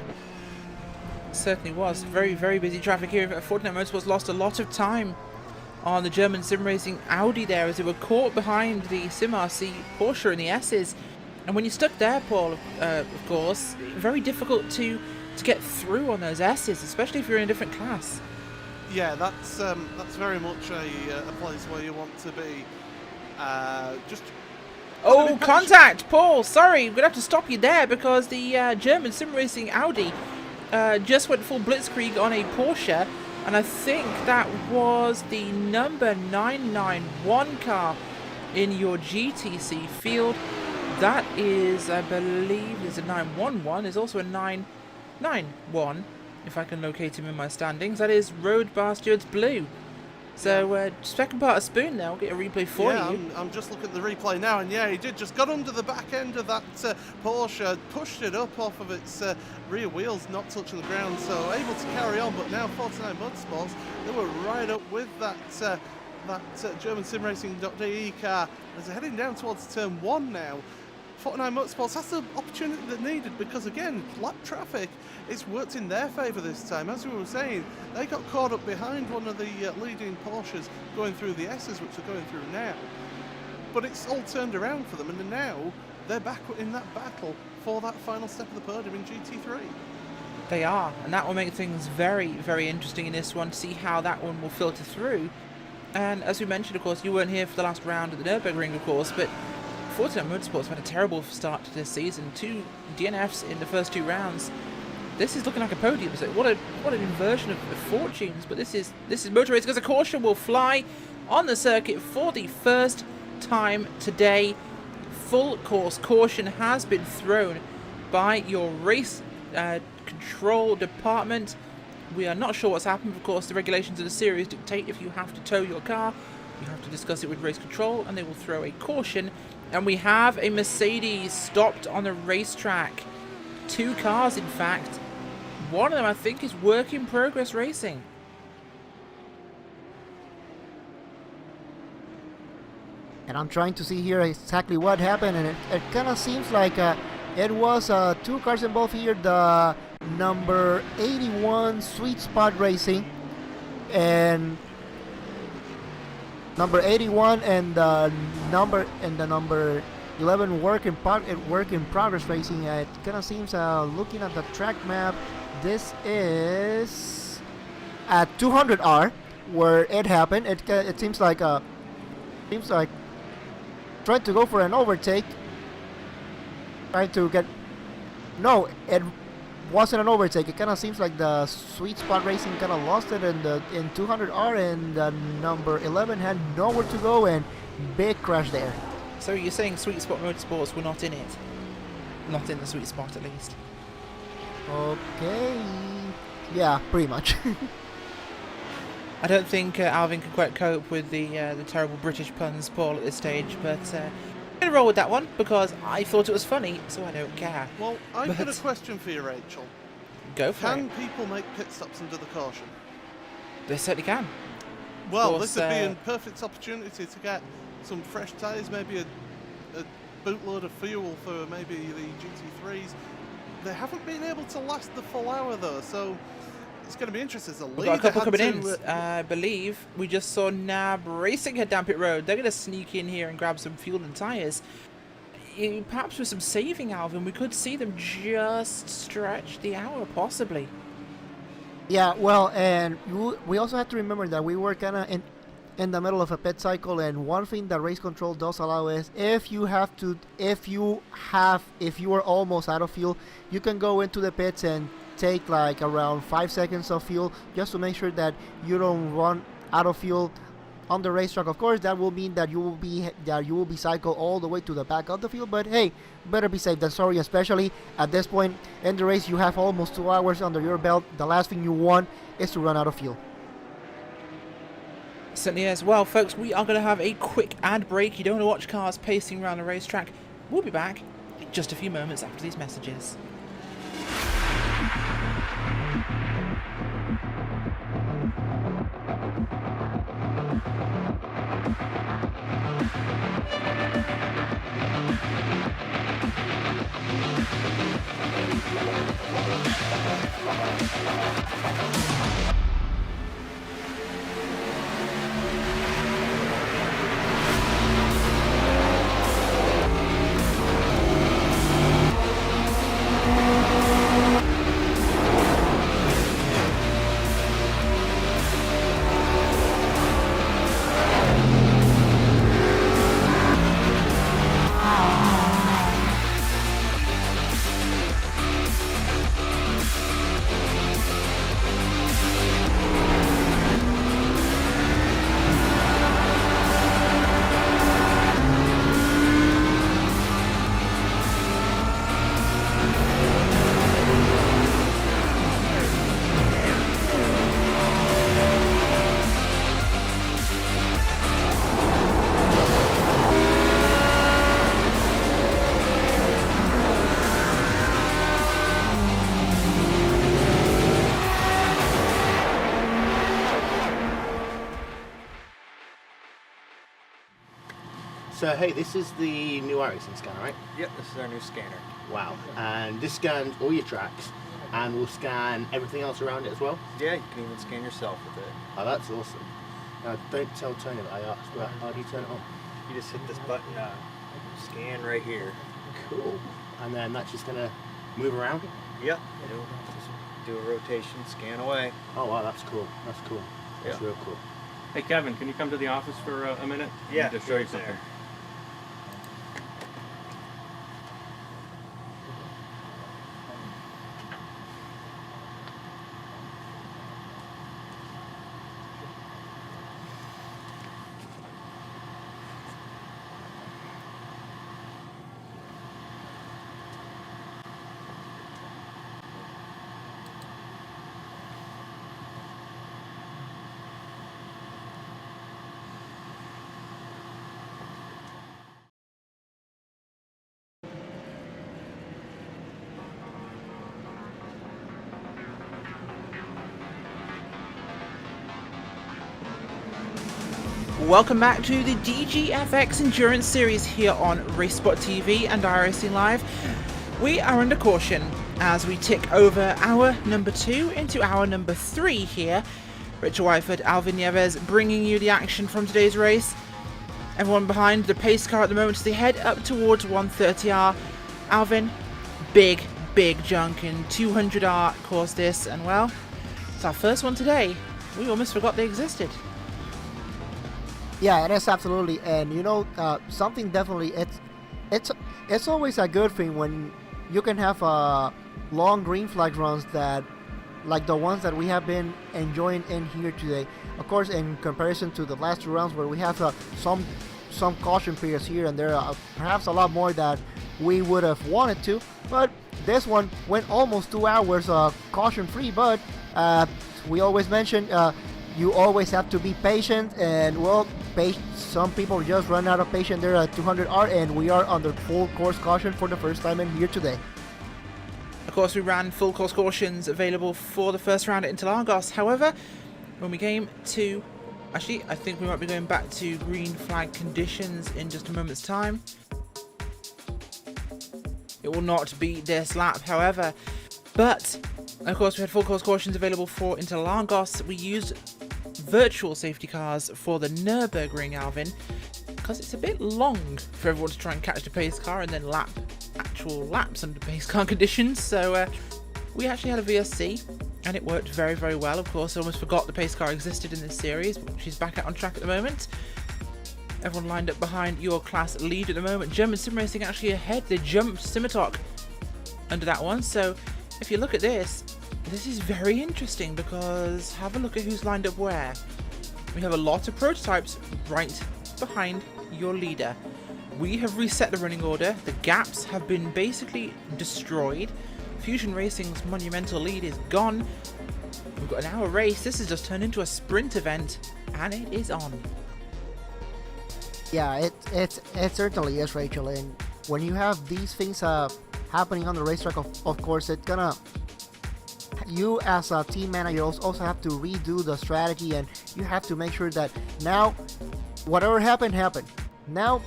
Certainly was. Very, very busy traffic here. 49 Motorsports lost a lot of time on the German Sim Racing Audi there as they were caught behind the Sim RC Porsche and the S's. And when you're stuck there, Paul, of course, very difficult to get through on those S's, especially if you're in a different class. Yeah, that's very much a place where you want to be. Oh, contact! Paul, sorry, we're going to have to stop you there because the German Sim Racing Audi just went full blitzkrieg on a Porsche, and I think that was the number 991 car in your GTC field. That is, I believe, is a 911. There's also a 991, if I can locate him in my standings. That is Road Bastards Blue. So, second part of Spoon now. I'll get a replay for you. Yeah, I'm just looking at the replay now, and yeah, he did just got under the back end of that Porsche, pushed it up off of its rear wheels, not touching the ground, so able to carry on. But now 49 Motorsports, they were right up with that German Sim Racing.de car as they're heading down towards turn 1 now. 49 Motorsports, that's the opportunity that needed, because again, lap traffic, it's worked in their favour this time. As we were saying, they got caught up behind one of the leading Porsches going through the S's, which are going through now. But it's all turned around for them, and now they're back in that battle for that final step of the podium in GT3. They are, and that will make things very, very interesting in this one, to see how that one will filter through. And as we mentioned, of course, you weren't here for the last round at the Nürburgring, of course, but 49 Motorsports had a terrible start to this season. 2 DNFs in the first 2 rounds. This is looking like a podium. So what an inversion of fortunes. But this is motor race because a caution will fly on the circuit for the first time today. Full course caution has been thrown by your race control department. We are not sure what's happened. Of course, the regulations of the series dictate if you have to tow your car, you have to discuss it with race control, and they will throw a caution. And we have a Mercedes stopped on the racetrack. 2 cars, in fact. One of them, I think, is work in progress racing. And I'm trying to see here exactly what happened, and it kind of seems like it was 2 cars involved here. The number 81 Sweet Spot Racing and number 81 and the number 11 work in progress racing. It kind of seems, looking at the track map, this is at 200R where it happened. It seems like trying to go for an overtake, trying to get, no, it wasn't an overtake. It kind of seems like the Sweet Spot Racing kind of lost it in 200R, and the number 11 had nowhere to go, and big crash there. So you're saying Sweet Spot Motorsports were not in it? Not in the sweet spot, at least. Okay, yeah, pretty much. I don't think Alvin can quite cope with the terrible British puns, Paul, at this stage, but I'm going to roll with that one because I thought it was funny, so I don't care. Well, I've got a question for you, Rachel. Go for it. Can people make pit stops under the caution? They certainly can. Well, course, this would be a perfect opportunity to get some fresh tyres, maybe a bootload of fuel for maybe the GT3s. They haven't been able to last the full hour though, so it's going to be interesting. We've got a couple coming in. I believe we just saw NAB Racing head down pit road. They're going to sneak in here and grab some fuel and tyres. Perhaps with some saving, Alvin, we could see them just stretch the hour, possibly. Yeah, well, and we also have to remember that we were kind of in the middle of a pit cycle, and one thing that race control does allow is if you are almost out of fuel, you can go into the pits and take like around 5 seconds of fuel just to make sure that you don't run out of fuel on the racetrack. Of course, that will mean that you will be cycled all the way to the back of the field, but hey, better be safe than sorry, especially at this point in the race. You have almost 2 hours under your belt. The last thing you want is to run out of fuel. Certainly is. Well, folks, we are going to have a quick ad break. You don't want to watch cars pacing around the racetrack. We'll be back in just a few moments after these messages. So hey, this is the new iRacing scanner, right? Yep, this is our new scanner. Wow. And this scans all your tracks and will scan everything else around it as well? Yeah, you can even scan yourself with it. Oh, that's awesome. Now, don't tell Tony that I asked, but how do you turn it on? You just hit this button, scan right here. Cool. And then that's just going to move around? Yep, it'll just do a rotation, scan away. Oh, wow, that's cool. That's cool. That's Yeah. real cool. Hey Kevin, can you come to the office for a minute? Yeah, I need to show you right something. there. Welcome back to the DGFX Endurance Series here on RacespotTV and iRacing Live. We are under caution as we tick over hour number 2 into hour number 3 here. Richard Whiteford, Alvin Nieves bringing you the action from today's race. Everyone behind the pace car at the moment as they head up towards 130R. Alvin, big junk in 200R course this, and well, it's our first one today. We almost forgot they existed. Yeah, it is absolutely, and you know, something definitely. It's always a good thing when you can have long green flag runs that, like the ones that we have been enjoying in here today. Of course, in comparison to the last 2 rounds where we have some caution periods here and there, perhaps a lot more that we would have wanted to. But this one went almost 2 hours caution free. But we always mention you always have to be patient, and well, some people just run out of patience there at 200R, and we are under full course caution for the first time in here today. Of course, we ran full course cautions available for the first round at Interlagos. However, when we came to... Actually, I think we might be going back to green flag conditions in just a moment's time. It will not be this lap, however. But, of course, we had full course cautions available for Interlagos. We used virtual safety cars for the Nürburgring, Alvin, because it's a bit long for everyone to try and catch the pace car and then lap actual laps under pace car conditions. So we actually had a VSC and it worked very well. Of course, I almost forgot the pace car existed in this series, but she's back out on track at the moment. Everyone lined up behind your class lead at the moment. German Sim Racing actually ahead. They jumped Simitok under that one. So if you look at this is very interesting because have a look at who's lined up where. We have a lot of prototypes right behind your leader. We have reset the running order. The gaps have been basically destroyed. Fusion Racing's monumental lead is gone. We've got an hour race. This has just turned into a sprint event, and it is on. Yeah, it certainly is, Rachel. And when you have these things happening on the racetrack, of course, it's gonna... You as a team manager also have to redo the strategy, and you have to make sure that now, whatever happened. Now,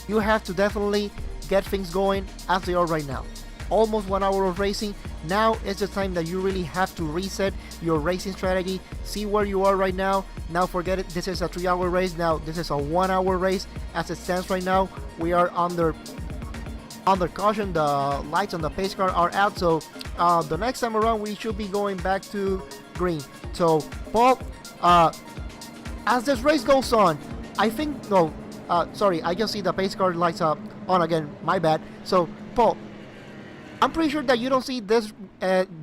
you have to definitely get things going as they are right now. Almost 1 hour of racing. Now is the time that you really have to reset your racing strategy. See where you are right now. Now forget it. This is a 3 hour race. Now this is a 1 hour race. As it stands right now, we are under caution. The lights on the pace car are out, so the next time around we should be going back to green. So Paul, as this race goes on, I think sorry, I just see the pace car lights up on again, my bad. So Paul, I'm pretty sure that you don't see this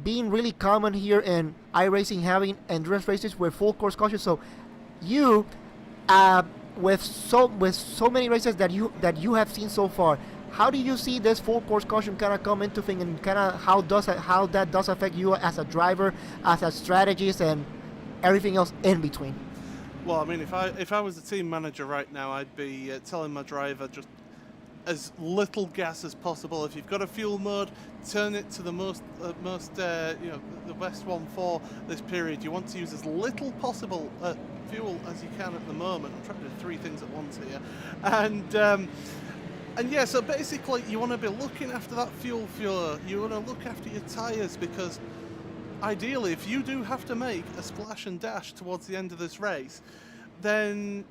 being really common here in iRacing, having endurance races with full course caution. So you with so many races that you have seen so far, how do you see this full course caution kind of come into thing, and kind of how that does affect you as a driver, as a strategist, and everything else in between? Well, I mean, if I was a team manager right now, I'd be telling my driver just as little gas as possible. If you've got a fuel mode, turn it to the most the best one for this period. You want to use as little possible fuel as you can at the moment. I'm trying to do 3 things at once here, and yeah, so basically you want to be looking after that fuel. You want to look after your tyres, because ideally, if you do have to make a splash and dash towards the end of this race, then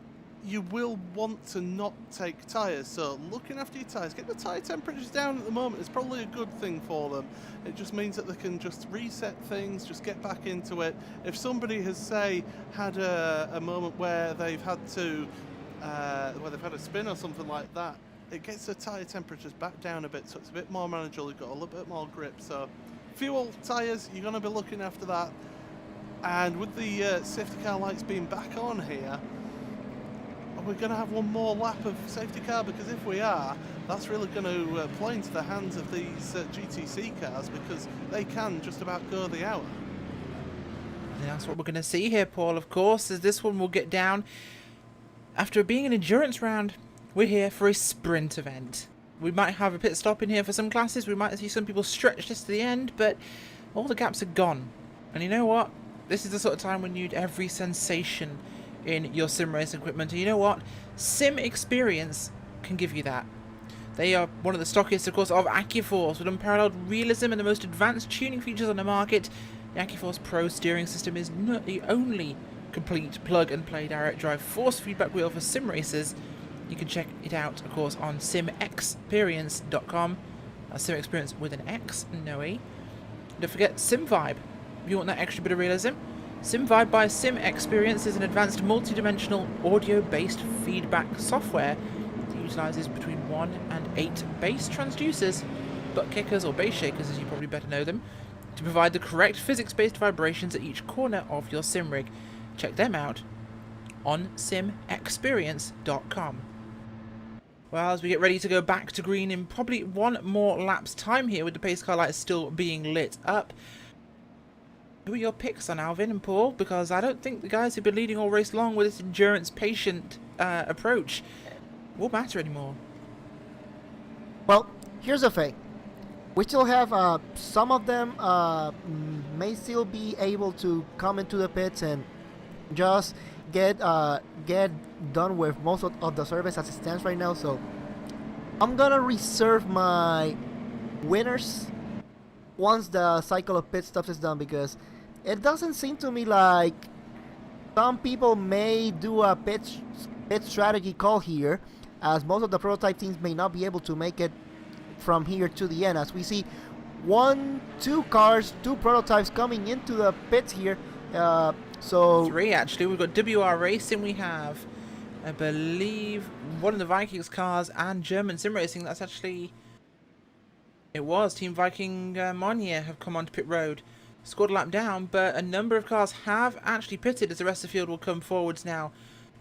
you will want to not take tyres. So looking after your tyres, get the tyre temperatures down at the moment is probably a good thing for them. It just means that they can just reset things, just get back into it. If somebody has, say, had a moment where they've had to, where they've had a spin or something like that, it gets the tyre temperatures back down a bit, so it's a bit more manageable. You've got a little bit more grip. So fuel, tyres, you're going to be looking after that. And with the safety car lights being back on here, we're going to have one more lap of safety car, because if we are, that's really going to play into the hands of these GTC cars, because they can just about go the hour. And that's what we're going to see here, Paul, of course, as this one will get down. After being an endurance round, we're here for a sprint event. We might have a pit stop in here for some classes, we might see some people stretch this to the end, but all the gaps are gone. And you know what? This is the sort of time when you need every sensation in your sim racing equipment. And you know what? Sim Experience can give you that. They are one of the stockists, of course, of AccuForce, with unparalleled realism and the most advanced tuning features on the market. The AccuForce Pro steering system is not the only complete plug-and-play direct drive force feedback wheel for sim racers. You can check it out, of course, on simexperience.com. Sim Experience with an X, no E. Don't forget SimVibe. If you want that extra bit of realism, SimVibe by Sim Experience is an advanced multi-dimensional audio-based feedback software that utilizes between 1 and 8 bass transducers, butt kickers or bass shakers as you probably better know them, to provide the correct physics-based vibrations at each corner of your sim rig. Check them out on simexperience.com. Well, as we get ready to go back to green in probably one more lap's time here with the pace car lights still being lit up. Who are your picks on Alvin and Paul? Because I don't think the guys who've been leading all race long with this endurance patient approach will matter anymore. Well, here's the thing. We still have some of them may still be able to come into the pits and just get done with most of the service as it stands right now. So I'm gonna reserve my winners once the cycle of pit stops is done, because it doesn't seem to me like some people may do a pit strategy call here, as most of the prototype teams may not be able to make it from here to the end, as we see two prototypes coming into the pits here. So 3 actually. We've got WR Racing, we have, I believe, one of the Vikings cars, and German Sim Racing. That's actually, it was Team Viking Monier have come onto pit road, scored a lap down, but a number of cars have actually pitted, as the rest of the field will come forwards now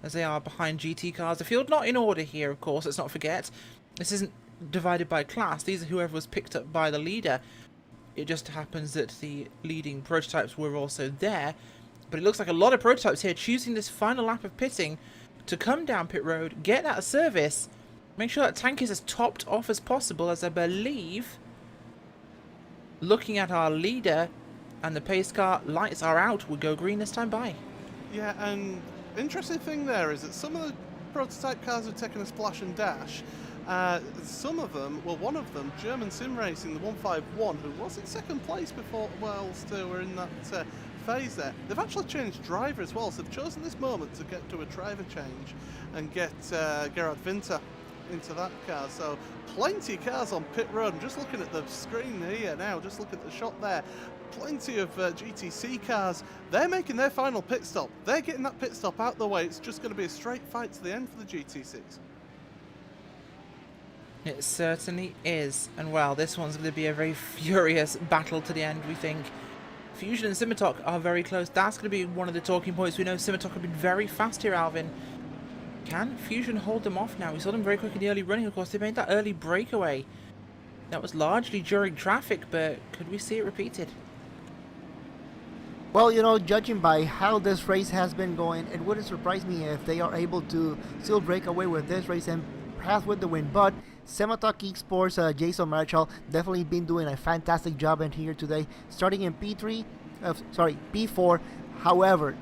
as they are behind GT cars. The field not in order here, of course, let's not forget. This isn't divided by class. These are whoever was picked up by the leader. It just happens that the leading prototypes were also there. But it looks like a lot of prototypes here choosing this final lap of pitting to come down pit road, get that service, make sure that tank is as topped off as possible, as I believe, looking at our leader and the pace car, lights are out, we'll go green this time by. Yeah, and interesting thing there is that some of the prototype cars have taken a splash and dash. Some of them, well, one of them, German Sim Racing, the 151, who was in second place before Wells, too, were in that phase there. They've actually changed driver as well, so they've chosen this moment to get to a driver change and get Gerard Winter into that car. So plenty of cars on pit road. I'm just looking at the screen here now, just look at the shot there. Plenty of GTC cars. They're making their final pit stop. They're getting that pit stop out the way. It's just going to be a straight fight to the end for the GTCs. It certainly is. And well, this one's going to be a very furious battle to the end, we think. Fusion and Simitok are very close. That's going to be one of the talking points. We know Simitok have been very fast here, Alvin. Can Fusion hold them off now? We saw them very quick in the early running, of course. They made that early breakaway. That was largely during traffic, but could we see it repeated? Well, you know, judging by how this race has been going, it wouldn't surprise me if they are able to still break away with this race and perhaps with the win. But Semitalk Esports, Jason Marshall, definitely been doing a fantastic job in here today, starting in P4. However,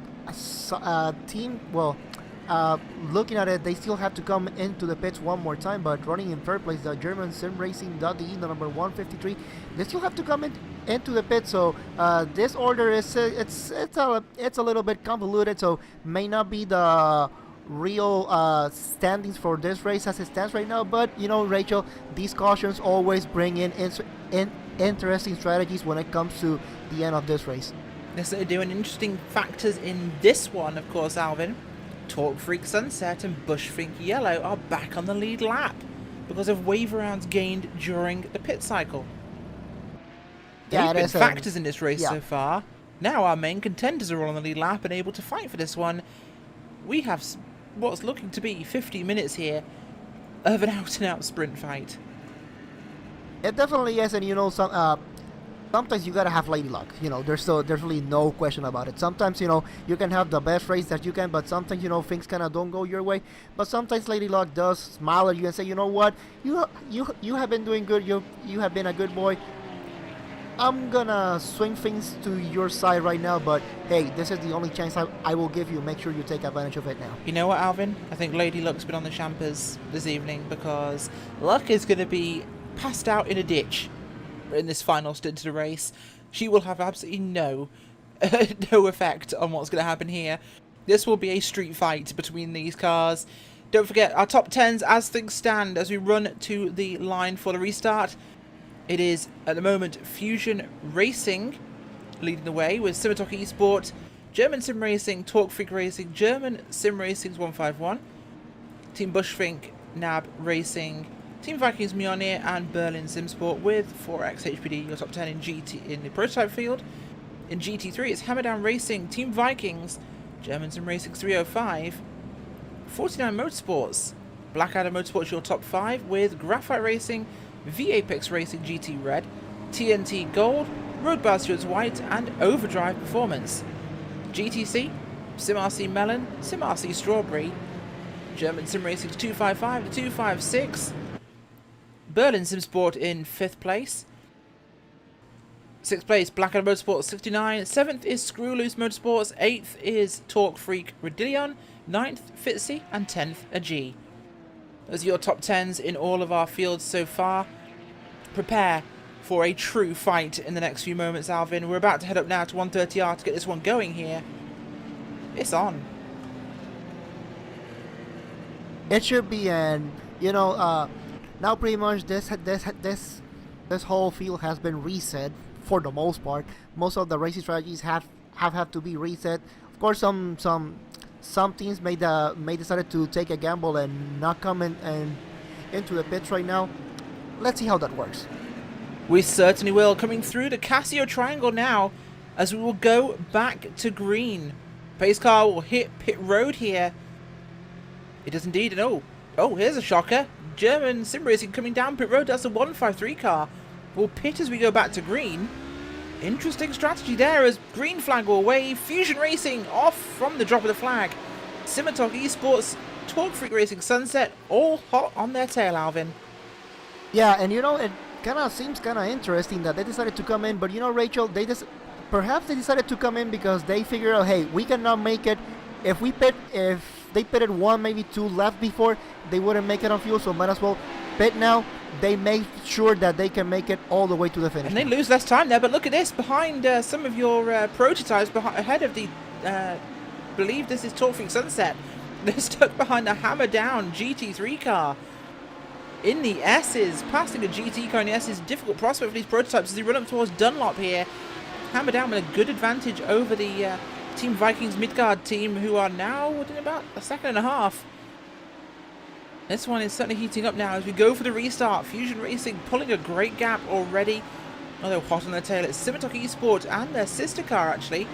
team, well, looking at it, they still have to come into the pits one more time, but running in third place, the German Sim Racing.de, the number 153, they still have to come into the pit. So this order is it's a little bit convoluted, so may not be the real standings for this race as it stands right now. But you know, Rachel, these cautions always bring in interesting strategies when it comes to the end of this race. Yes, they're doing interesting factors in this one, of course, Alvin. Torque Freak Sunset and Bush Freak Yellow are back on the lead lap because of wave rounds gained during the pit cycle. Yeah, They've been factors in this race so far. Now our main contenders are all on the lead lap and able to fight for this one. We have what's looking to be 50 minutes here of an out-and-out sprint fight. It definitely is, and you know, sometimes you gotta have lady luck. You know, there's really no question about it. Sometimes, you know, you can have the best race that you can, but sometimes, you know, things kind of don't go your way. But sometimes lady luck does smile at you and say, you know what, you have been doing good. You have been a good boy. I'm gonna swing things to your side right now, but hey, this is the only chance I will give you. Make sure you take advantage of it now. You know what, Alvin? I think Lady Luck's been on the champers this evening because Luck is going to be passed out in a ditch in this final stint of the race. She will have absolutely no effect on what's going to happen here. This will be a street fight between these cars. Don't forget our top 10s as things stand as we run to the line for the restart. It is, at the moment, Fusion Racing leading the way with Simatoki Esport, German Sim Racing, Torque Freak Racing, German Sim Racing's 151, Team Bushfink, NAB Racing, Team Vikings Mjolnir, and Berlin Simsport with 4X HPD, your top 10 in GT in the prototype field. In GT3, it's Hammerdown Racing, Team Vikings, German Sim Racing 305, 49 Motorsports, Blackadder Motorsports, your top 5 with Graphite Racing, V-Apex Racing GT Red, TNT Gold, Road Bastards White, and Overdrive Performance. GTC, SimRC Melon, SimRC Strawberry, German Sim Racing 255 to 256, Berlin Simsport in 5th place, 6th place Blackadder Motorsports 69, 7th is Screw Loose Motorsports, 8th is Torque Freak Redillion, 9th Fitzy, and 10th a G. Those are your top 10s in all of our fields so far. Prepare for a true fight in the next few moments, Alvin. We're about to head up now to 130R to get this one going here. It's on. It should be, and you know, now pretty much this whole field has been reset for the most part. Most of the racing strategies have had to be reset. Of course, some teams may decided to take a gamble and not come in and into the pits right now. Let's see how that works. We certainly will. Coming through the Casio Triangle now as we will go back to green. Pace car will hit pit road here. It does indeed. And oh, here's a shocker. German Sim Racing coming down pit road. That's a 153 car. Will pit as we go back to green. Interesting strategy there as green flag will wave. Fusion Racing off from the drop of the flag. Simatok Esports, Torque Freak Racing, Sunset, all hot on their tail, Alvin. Yeah, and you know, it kind of seems kind of interesting that they decided to come in, but you know, Rachel, perhaps they decided to come in because they figured out, hey, we cannot make it. If they pitted one, maybe two left before, they wouldn't make it on fuel, so might as well pit now. They make sure that they can make it all the way to the finish. And they lose less time there, but look at this, behind some of your prototypes, ahead of the, believe this is Torque Freak Sunset. They're stuck behind the Hammer Down GT3 car. In the S's, passing a GT car in the S's, difficult prospect for these prototypes as they run up towards Dunlop here. Hammer Down with a good advantage over the Team Vikings Midgard team, who are now within about a second and a half. This one is certainly heating up now as we go for the restart. Fusion Racing pulling a great gap already. Oh, they're hot on their tail. It's Simatok Esports and their sister car, actually.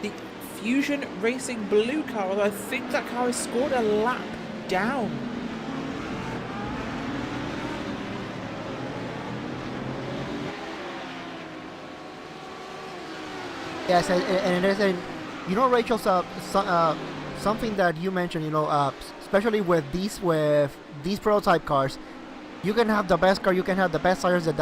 The Fusion Racing blue car, although I think that car has scored a lap down. Yes, and it is, you know, Rachel, something that you mentioned, you know, especially with these prototype cars, you can have the best car, you can have the best tires, the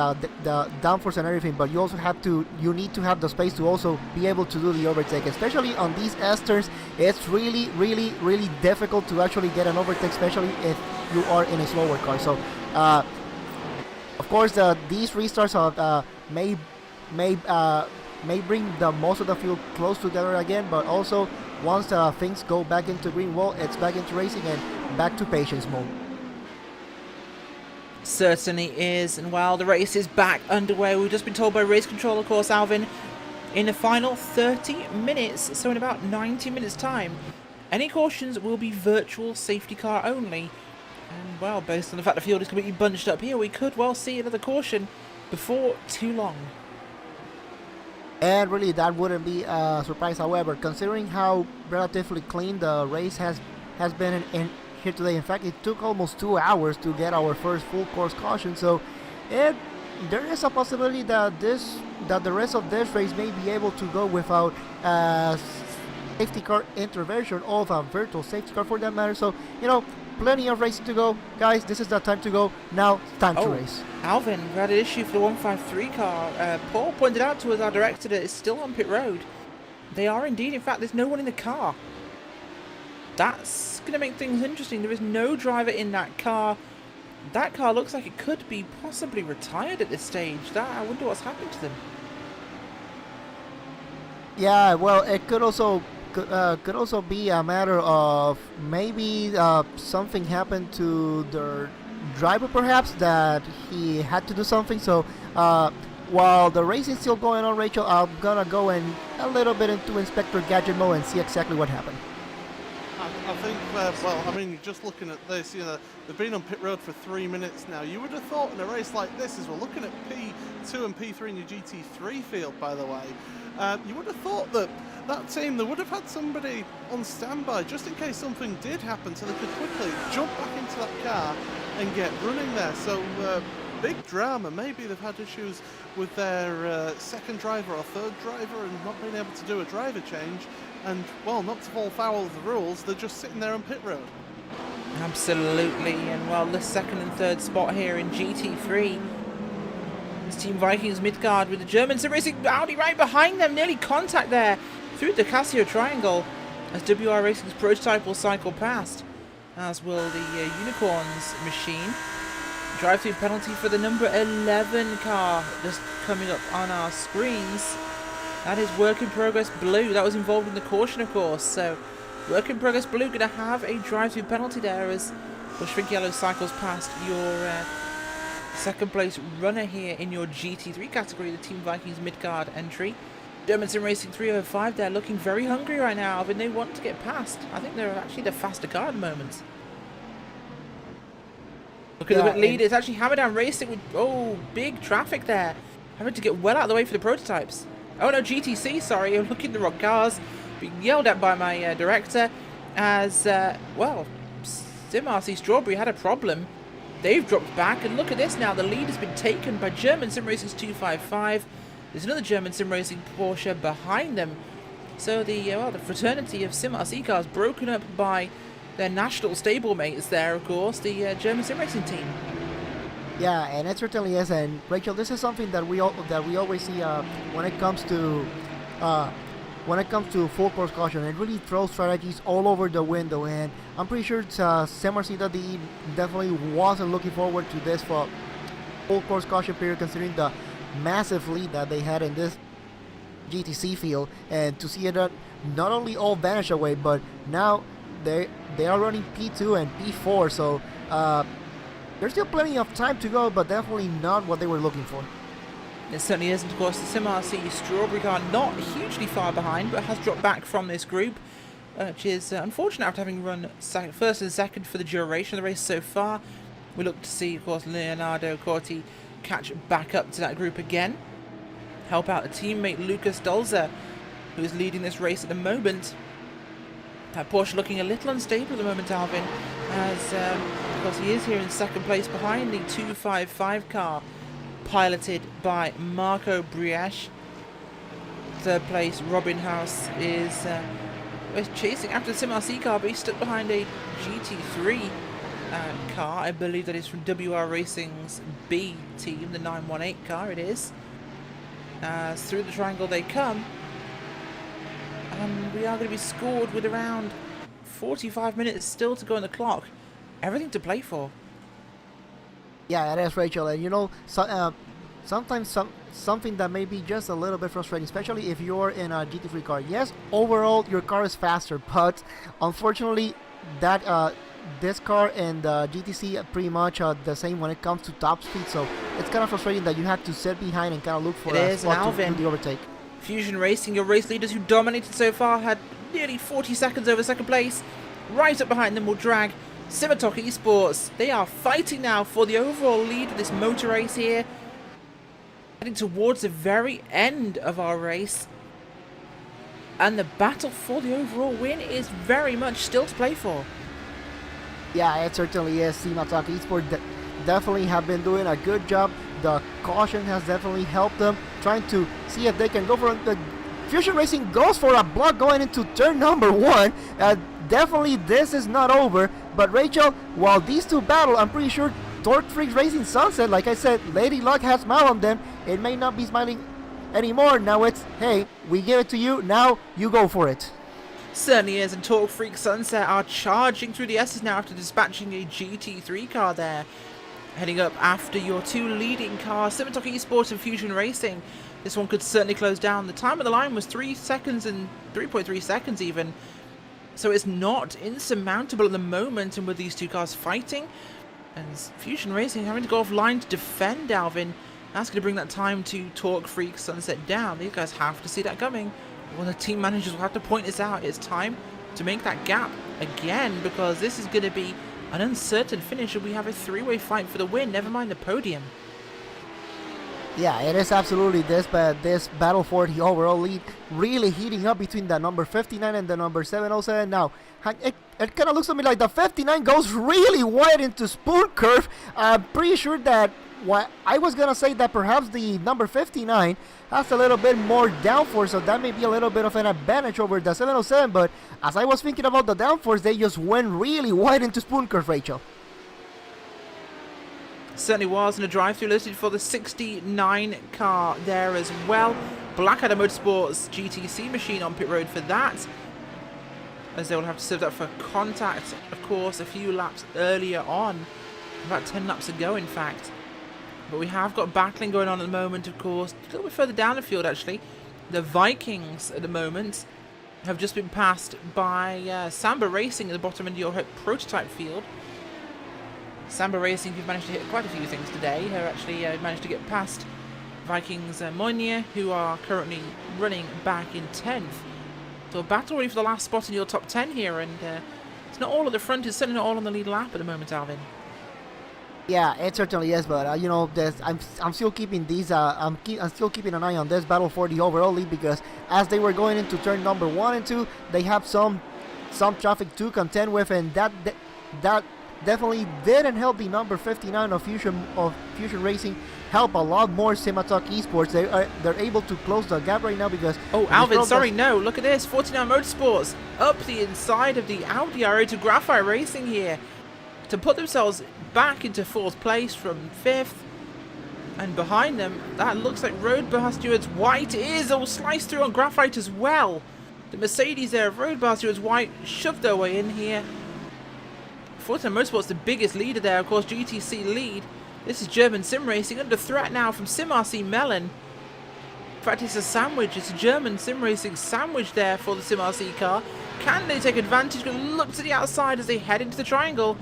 downforce and everything, but you need to have the space to also be able to do the overtake. Especially on these Esters, it's really, really, really difficult to actually get an overtake, especially if you are in a slower car. So, of course, these restarts may bring the most of the field close together again, but also once things go back into green, well, it's back into racing and back to patience mode. Certainly is, and while the race is back underway, we've just been told by race control, of course, Alvin, in the final 30 minutes, so in about 90 minutes time, any cautions will be virtual safety car only. And well, based on the fact the field is completely bunched up here, we could well see another caution before too long. And really, that wouldn't be a surprise. However, considering how relatively clean the race has been in here today, in fact, it took almost 2 hours to get our first full course caution. So, there is a possibility that the rest of this race may be able to go without safety car intervention of a virtual safety car for that matter. So, you know, plenty of racing to go. Guys, this is the time to go. Now, time to race. Alvin, we had an issue for the 153 car. Paul pointed out to us, our director, that it's still on pit road. They are indeed. In fact, there's no one in the car. That's going to make things interesting. There is no driver in that car. That car looks like it could be possibly retired at this stage. I wonder what's happened to them. Yeah, well, it could also be a matter of maybe something happened to their driver, perhaps, that he had to do something. So while the race is still going on, Rachel, I'm gonna go in a little bit into Inspector Gadget mode and see exactly what happened. I think, well, I mean, just looking at this, you know, they've been on pit road for 3 minutes now. You would have thought in a race like this, as we're looking at P2 and P3 in your GT3 field, by the way, you would have thought that that team, they would have had somebody on standby just in case something did happen, so they could quickly jump back into that car and get running there. So big drama. Maybe they've had issues with their second driver or third driver and not being able to do a driver change. And, well, not to fall foul of the rules, they're just sitting there on pit road. Absolutely, and well, the second and third spot here in GT3. It's Team Vikings Midgard with the German Sim Racing Audi right behind them, nearly contact there through the Casio Triangle as WR Racing's prototype will cycle past, as will the Unicorns machine. Drive-through penalty for the number 11 car just coming up on our screens. That is Work in Progress Blue. That was involved in the caution, of course. So, Work in Progress Blue going to have a drive-through penalty there as Shrink Yellow cycles past your second place runner here in your GT3 category, the Team Vikings Midgard entry. German Sim Racing 305 there looking very hungry right now, and they want to get past. I think they're actually the faster car at the moment. Look at the lead. It's actually Hammerdown Racing with, big traffic there. Having to get well out of the way for the prototypes. Oh no, GTC, sorry, I'm looking at the wrong cars. Being yelled at by my director as, well, SimRC Strawberry had a problem. They've dropped back, and look at this now. The lead has been taken by German Sim Racing's 255. There's another German Sim Racing Porsche behind them. So the fraternity of SimRC cars broken up by their national stablemates there, of course, the German Sim Racing team. Yeah, and it certainly is. And Rachel, this is something that we always see when it comes to full course caution. It really throws strategies all over the window, and I'm pretty sure SimRC.de definitely wasn't looking forward to this for full course caution period, considering the massive lead that they had in this GTC field, and to see it not only all vanish away, but now they are running P2 and P4. So there's still plenty of time to go, but definitely not what they were looking for. It certainly isn't. Of course, the SimRC Strawberry car not hugely far behind, but has dropped back from this group, which is unfortunate after having run first and second for the duration of the race so far. We look to see, of course, Leonardo Corti catch back up to that group again, help out a teammate Lucas Dolzer, who is leading this race at the moment. That Porsche looking a little unstable at the moment, Alvin, as of course he is here in second place behind the 255 car, piloted by Marco Briesch. Third place, Robin House is chasing after the SimRC car, but he's stuck behind a GT3 car. I believe that is from WR Racing's B team, the 918 car it is. Through the triangle they come. And we are going to be scored with around 45 minutes still to go on the clock. Everything to play for. Yeah, it is, Rachel. And you know, sometimes something that may be just a little bit frustrating, especially if you're in a GT3 car. Yes, overall your car is faster, but unfortunately that this car and the GTC are pretty much the same when it comes to top speed. So it's kind of frustrating that you have to sit behind and kind of look for a spot to do the overtake. Fusion Racing, your race leaders who dominated so far, had nearly 40 seconds over second place. Right up behind them will drag Civitok Esports. They are fighting now for the overall lead of this motor race here. Heading towards the very end of our race. And the battle for the overall win is very much still to play for. Yeah, it certainly is. Civitok Esports definitely have been doing a good job. The caution has definitely helped them, trying to see if they can go for the Fusion Racing goes for a block going into turn number 1. Definitely this is not over. But Rachel, while these two battle, I'm pretty sure Torque Freaks Racing Sunset, like I said, Lady Luck has smile on them. It may not be smiling anymore. Now it's, hey, we give it to you, now you go for it. Certainly is, and Torque Freak Sunset are charging through the S's now after dispatching a GT3 car there. Heading up after your two leading cars, Simatok Esports and Fusion Racing. This one could certainly close down. The time of the line was 3 seconds and 3.3 seconds even. So it's not insurmountable at the moment, and with these two cars fighting, and Fusion Racing having to go offline to defend Alvin, that's going to bring that time to Torque Freak Sunset down. These guys have to see that coming. Well, the team managers will have to point this out. It's time to make that gap again, because this is going to be an uncertain finish, and we have a three-way fight for the win, never mind the podium. Yeah, it is absolutely this battle for the overall lead really heating up between the number 59 and the number 707. Now, it kind of looks to me like the 59 goes really wide into Spoon Curve. I'm pretty sure that I was going to say that perhaps the number 59 has a little bit more downforce, so that may be a little bit of an advantage over the 707, but as I was thinking about the downforce, they just went really wide into Spoon Curve, Rachel. Certainly was, and a drive-through listed for the 69 car there as well. Blackadder Motorsports GTC machine on pit road for that, as they will have to serve that for contact, of course, a few laps earlier on, about 10 laps ago in fact. But we have got battling going on at the moment, of course, a little bit further down the field actually. The Vikings at the moment have just been passed by Samba Racing at the bottom end of your prototype field. Samba Racing, who've managed to hit quite a few things today, have actually managed to get past Vikings Moynier, who are currently running back in 10th. So a battle ready for the last spot in your top 10 here, and it's not all at the front, it's certainly not all on the lead lap at the moment, Alvin. Yeah, it certainly is, but you know, I'm still keeping these. I'm still keeping an eye on this battle for the overall lead, because as they were going into turn number 1 and 2, they have some traffic to contend with, and that definitely didn't help the number 59 of Fusion Racing. Help a lot more Simatok Esports. They're able to close the gap right now because. Oh, Alvin, sorry, no. Look at this. 49 Motorsports up the inside of the Audi RA to Graphite Racing here to put themselves back into 4th place from 5th. And behind them, that looks like Road Bar Stewards White is all sliced through on Graphite as well. The Mercedes there of Road Bar Stewards White shoved their way in here. 49 Motorsports, the biggest leader there, of course, GTC lead. This is German Sim Racing under threat now from Sim RC Melon. In fact, it's a sandwich. It's a German Sim Racing sandwich there for the Sim RC car. Can they take advantage? Going to look to the outside as they head into the triangle.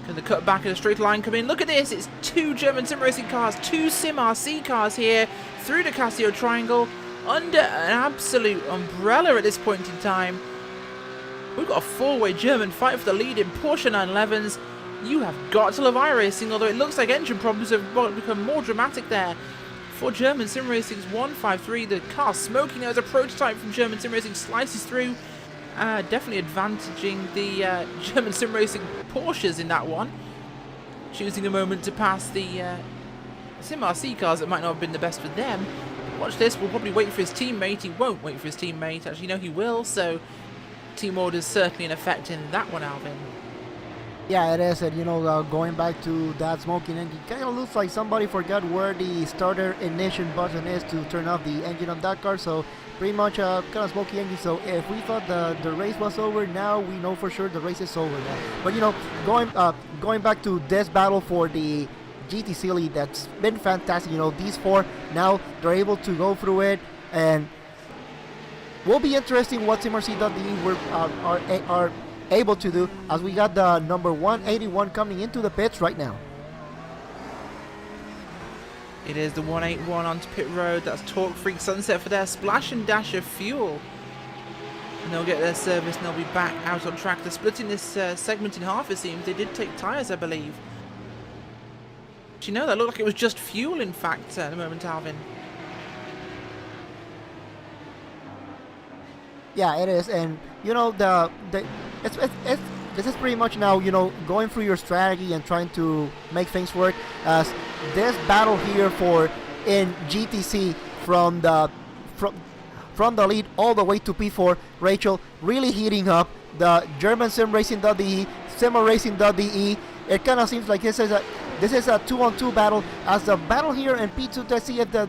Can the cut back in a straight line come in? Look at this. It's 2 German Sim Racing cars, 2 Sim RC cars here through the Casio triangle under an absolute umbrella at this point in time. We've got a 4-way German fight for the lead in Porsche 911s. You have got to love iRacing, although it looks like engine problems have become more dramatic there. For German Sim Racing's 153, the car smoking as a prototype from German Sim Racing slices through. Definitely advantaging the German Sim Racing Porsches in that one. Choosing a moment to pass the Sim RC cars that might not have been the best for them. Watch this, we'll probably wait for his teammate. He won't wait for his teammate. Actually, no, he will, so team order is certainly in effect in that one, Alvin. Yeah, it is, and you know, going back to that smoking engine, kind of looks like somebody forgot where the starter ignition button is to turn off the engine of that car, so pretty much kind of smoky engine. So if we thought the race was over, now we know for sure the race is over now. But you know, going back to this battle for the GTC lead, that's been fantastic. You know, these 4 now they're able to go through it, and will be interesting what SimRC.de are able to do, as we got the number 181 coming into the pits right now. It is the 181 onto pit road. That's Torque Freak Sunset for their splash and dash of fuel. And they'll get their service and they'll be back out on track. They're splitting this segment in half, it seems. They did take tyres, I believe. Do you know, that looked like it was just fuel, in fact, at the moment, Alvin. Yeah, it is, and you know, this is pretty much now, you know, going through your strategy and trying to make things work. As this battle here in GTC from the lead all the way to P4, Rachel really heating up. The German Sim Racing.de SimRacing.de. It kind of seems like this is a 2-on-2 battle, as the battle here in P2 to see if the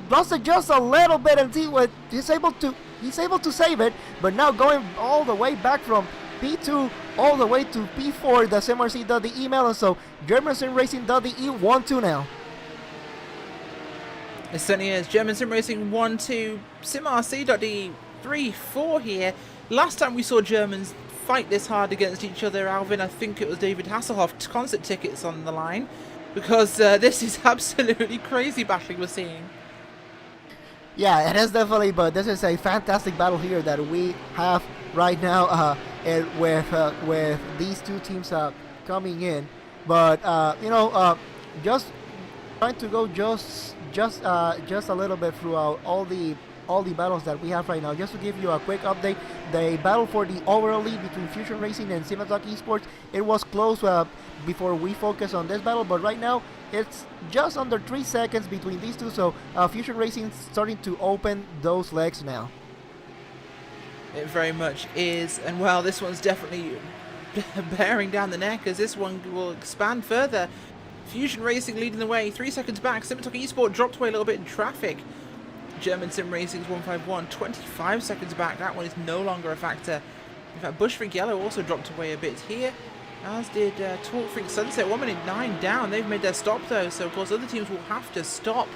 lost it just a little bit and see what he's able to save it, but now going all the way back from P2 all the way to P4, the SimRC.de email, and so German SimRacing.de 1-2 now. It certainly is. German Sim Racing 1-2, SimRC.de 3-4 here. Last time we saw Germans fight this hard against each other, Alvin, I think it was David Hasselhoff concert tickets on the line, because this is absolutely crazy battling we're seeing. Yeah, it is definitely, but this is a fantastic battle here that we have right now, and with these two teams coming in. But just trying to go just a little bit throughout all the battles that we have right now. Just to give you a quick update, the battle for the overall lead between Fusion Racing and Simatalk Esports, it was close before we focus on this battle, but right now it's just under 3 seconds between these two, so Fusion Racing starting to open those legs now. It very much is, and well, this one's definitely bearing down the neck, as this one will expand further. Fusion Racing leading the way, 3 seconds back. Simatalk Esports dropped away a little bit in traffic. German Sim Racing's 151, 25 seconds back. That one is no longer a factor. In fact, Bushfreak Yellow also dropped away a bit here, as did Talk Freak Sunset. 1 minute 9 down. They've made their stop though, so of course other teams will have to stop.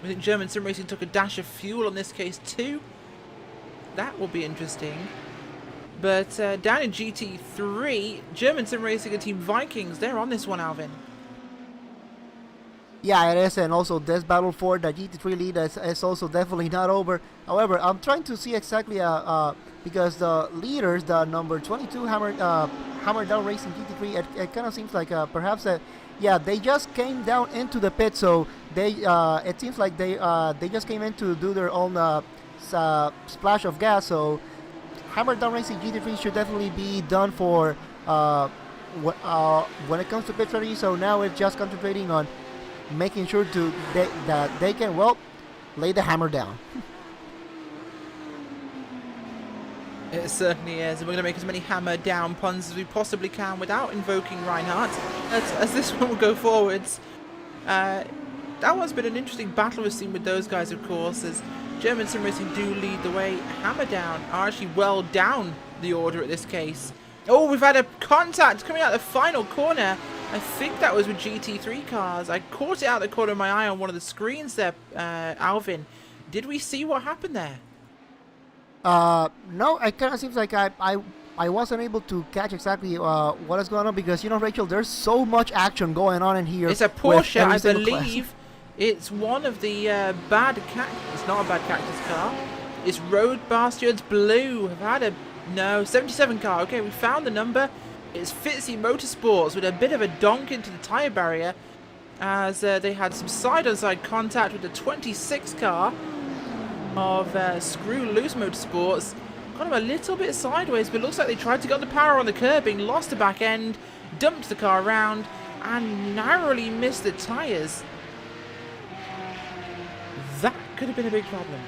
I think German Sim Racing took a dash of fuel in this case too. That will be interesting. But down in GT3, German Sim Racing and Team Vikings, they're on this one, Alvin. Yeah, it is, and also this battle for the GT3 lead is also definitely not over. However, I'm trying to see exactly because the leaders, the number 22 Hammer Down Racing GT3, it kind of seems like perhaps yeah, they just came down into the pit, so they it seems like they just came in to do their own splash of gas. So Hammer Down Racing GT3 should definitely be done for when it comes to pit strategy. So now it's just concentrating on making sure that they can, well, lay the hammer down. It certainly is, and we're going to make as many hammer down puns as we possibly can without invoking Reinhardt as this one will go forwards. That one's been an interesting battle we've seen with those guys, of course, as German Sim Racing do lead the way. Hammer down are actually well down the order at this case. Oh, we've had a contact coming out the final corner. I think that was with GT3 cars. I caught it out the corner of my eye on one of the screens there, Alvin. Did we see what happened there? No, it kind of seems like I wasn't able to catch exactly what is going on, because, you know, Rachel, there's so much action going on in here. It's a Porsche, I believe. It's one of the bad cactus. It's not a bad cactus car. It's Road Bastards Blue. Have had a... No, 77 car. Okay, we found the number. It's Fitzy Motorsports with a bit of a donk into the tyre barrier, as they had some side-on-side contact with the 26 car of Screw Loose Motorsports. Got him a little bit sideways, but looks like they tried to get the power on the curbing, lost the back end, dumped the car around, and narrowly missed the tyres. That could have been a big problem.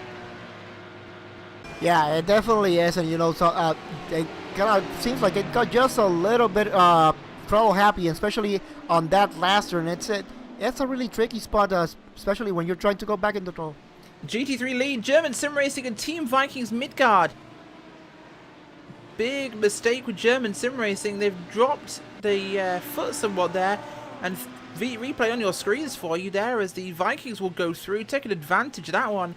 Yeah, it definitely is, and, you know, so it kind of seems like it got just a little bit throttle happy, especially on that last turn. It's a really tricky spot, especially when you're trying to go back into throttle. GT3 lead, German Sim Racing and Team Vikings Midgard. Big mistake with German Sim Racing. They've dropped the foot somewhat there, and replay on your screens for you there as the Vikings will go through, taking advantage of that one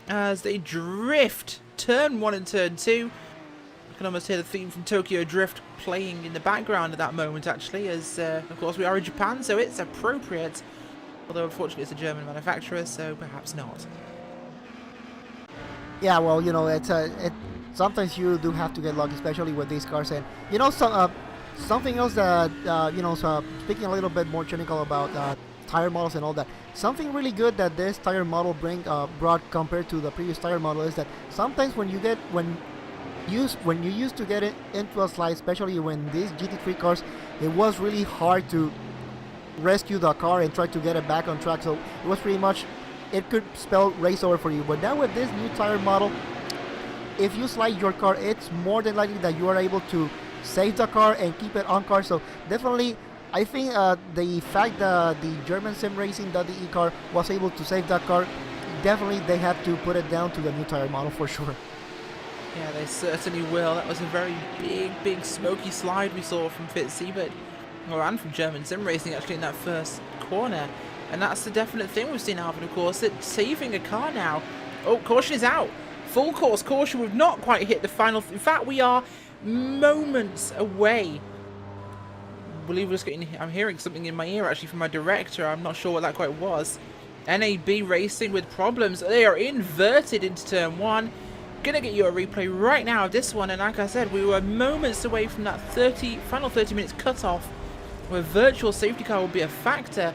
as they drift turn 1 and turn 2. I can almost hear the theme from Tokyo Drift playing in the background at that moment, actually, as of course we are in Japan, so it's appropriate, although unfortunately it's a German manufacturer, so perhaps not. Yeah, well, you know, sometimes you do have to get lucky, especially with these cars. And, you know, something else that you know, so speaking a little bit more technical about tire models and all that, something really good that this tire model brought compared to the previous tire model is that sometimes when you used to get it into a slide, especially when these GT3 cars, it was really hard to rescue the car and try to get it back on track. So it was pretty much, it could spell race over for you. But now with this new tire model, if you slide your car, it's more than likely that you are able to save the car and keep it on car. So definitely, I think the fact that the German sim racing.de car was able to save that car, definitely they have to put it down to the new tire model for sure. Yeah, they certainly will. That was a very big smoky slide we saw from Fitzy, and from German Sim Racing actually in that first corner. And that's the definite thing we've seen, Alvin, of course, that saving a car now. Oh, caution is out. Full course caution. We've not quite hit the final. In fact, we are moments away. I believe I'm hearing something in my ear actually from my director. I'm not sure what that quite was. NAB Racing with problems. They are inverted into turn 1. Gonna get you a replay right now of this one, and like I said, we were moments away from that final 30 minutes cut-off where virtual safety car will be a factor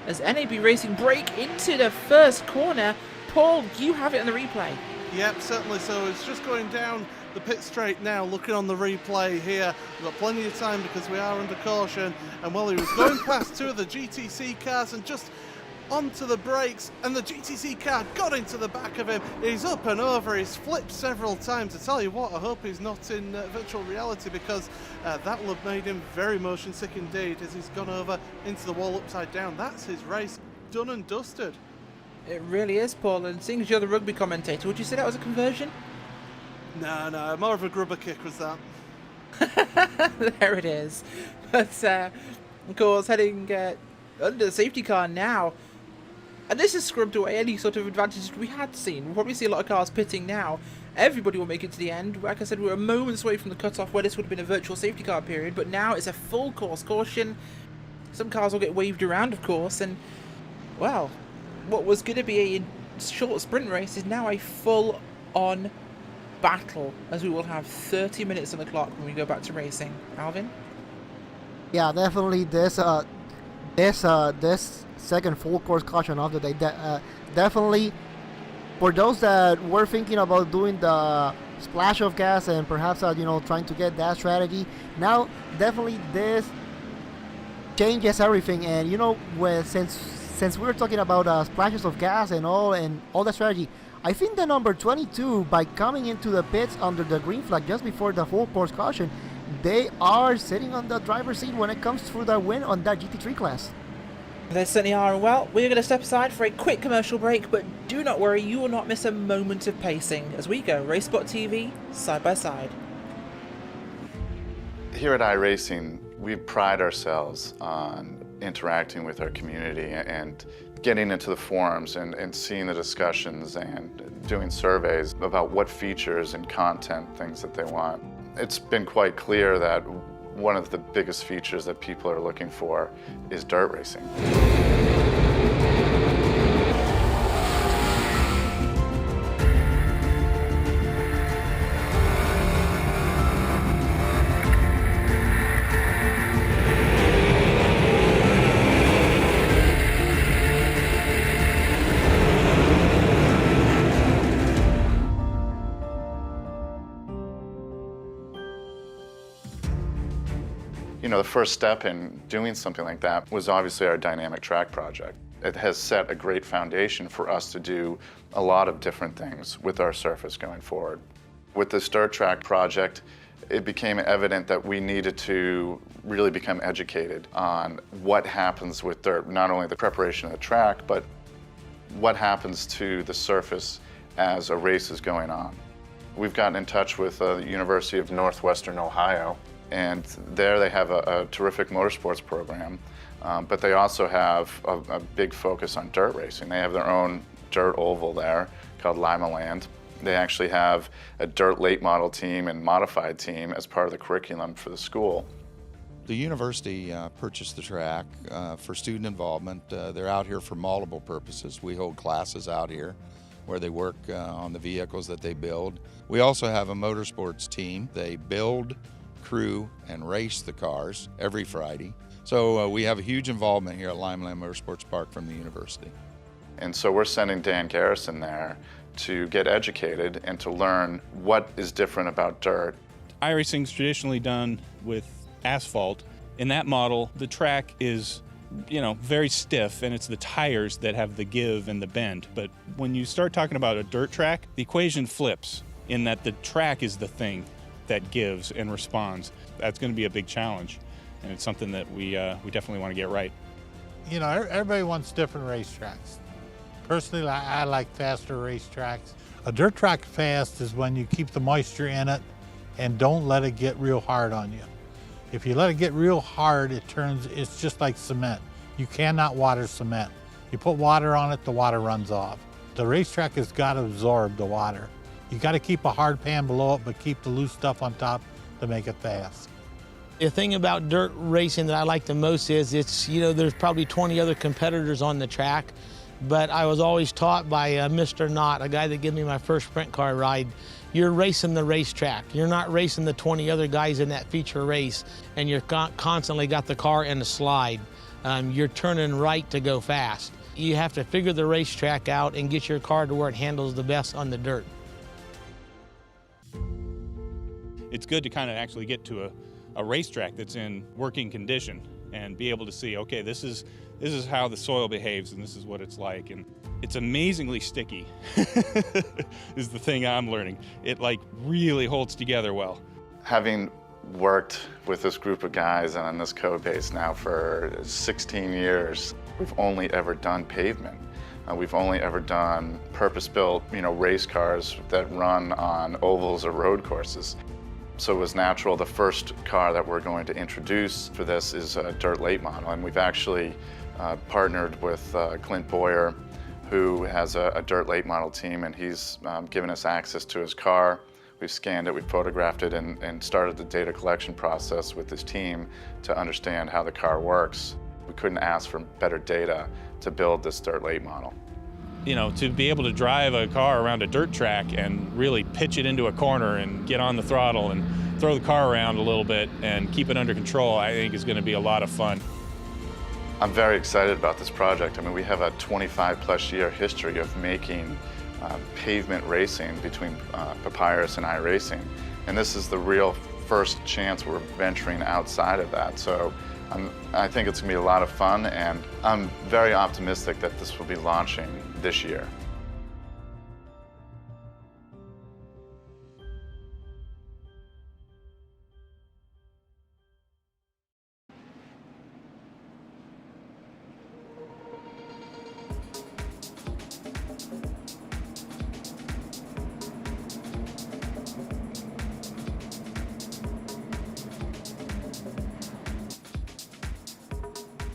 as NAB Racing break into the first corner. Paul, you have it on the replay. Yep, certainly. So it's just going down the pit straight now, looking on the replay here. We've got plenty of time because we are under caution, and well, he was going past two of the GTC cars and just onto the brakes, and the GTC car got into the back of him. He's up and over, he's flipped several times. I tell you what, I hope he's not in virtual reality, because that will have made him very motion sick indeed as he's gone over into the wall upside down. That's his race done and dusted. It really is, Paul, and seeing as you're the rugby commentator, would you say that was a conversion? No, more of a grubber kick was that. There it is. But, of course, heading under the safety car now. And this has scrubbed away any sort of advantages we had seen. We'll probably see a lot of cars pitting now. Everybody will make it to the end. Like I said, we're moments away from the cutoff where this would have been a virtual safety car period. But now it's a full course caution. Some cars will get waved around, of course. And, well, what was going to be a short sprint race is now a full-on battle, as we will have 30 minutes on the clock when we go back to racing. Alvin? Yeah, definitely this second full course caution of the day, definitely for those that were thinking about doing the splash of gas and perhaps trying to get that strategy, now definitely this changes everything. And since we were talking about splashes of gas and all that strategy, I think the number 22, by coming into the pits under the green flag just before the full course caution, they are sitting on the driver's seat when it comes through the win on that GT3 class. They certainly are. And well, we're going to step aside for a quick commercial break, but do not worry, you will not miss a moment of pacing as we go RacespotTV side by side. Here at iRacing, we pride ourselves on interacting with our community and getting into the forums and seeing the discussions and doing surveys about what features and content things that they want. It's been quite clear that one of the biggest features that people are looking for is dirt racing. The first step in doing something like that was obviously our dynamic track project. It has set a great foundation for us to do a lot of different things with our surface going forward. With this dirt track project, it became evident that we needed to really become educated on what happens with dirt, not only the preparation of the track, but what happens to the surface as a race is going on. We've gotten in touch with the University of Northwestern Ohio, and there they have a terrific motorsports program, but they also have a big focus on dirt racing. They have their own dirt oval there called Lima Land. They actually have a dirt late model team and modified team as part of the curriculum for the school. The university purchased the track for student involvement. They're out here for multiple purposes. We hold classes out here where they work on the vehicles that they build. We also have a motorsports team. They build, crew, and race the cars every Friday. So we have a huge involvement here at Lima Land Motorsports Park from the university. And so we're sending Dan Garrison there to get educated and to learn what is different about dirt. iRacing's traditionally done with asphalt. In that model, the track is, very stiff, and it's the tires that have the give and the bend. But when you start talking about a dirt track, the equation flips in that the track is the thing. that gives and responds. That's going to be a big challenge, and it's something that we definitely want to get right. You know, everybody wants different racetracks. Personally, I like faster racetracks. A dirt track fast is when you keep the moisture in it and don't let it get real hard on you. If you let it get real hard, it's just like cement. You cannot water cement. You put water on it, the water runs off. The racetrack has got to absorb the water. You got to keep a hard pan below it, but keep the loose stuff on top to make it fast. The thing about dirt racing that I like the most is there's probably 20 other competitors on the track, but I was always taught by Mr. Knott, a guy that gave me my first sprint car ride, you're racing the racetrack. You're not racing the 20 other guys in that feature race, and you're constantly got the car in a slide. You're turning right to go fast. You have to figure the racetrack out and get your car to where it handles the best on the dirt. It's good to kind of actually get to a racetrack that's in working condition and be able to see, okay, this is how the soil behaves and this is what it's like. And it's amazingly sticky is the thing I'm learning. It like really holds together well. Having worked with this group of guys and on this code base now for 16 years, we've only ever done pavement. We've only ever done purpose-built, race cars that run on ovals or road courses. So it was natural. The first car that we're going to introduce for this is a dirt late model, and we've actually partnered with Clint Boyer, who has a dirt late model team, and he's given us access to his car. We've scanned it, we've photographed it, and started the data collection process with his team to understand how the car works. We couldn't ask for better data to build this dirt late model. To be able to drive a car around a dirt track and really pitch it into a corner and get on the throttle and throw the car around a little bit and keep it under control, I think is going to be a lot of fun. I'm very excited about this project. I mean, we have a 25+ year history of making pavement racing between Papyrus and iRacing, and this is the real first chance we're venturing outside of that. So I think it's going to be a lot of fun, and I'm very optimistic that this will be launching this year.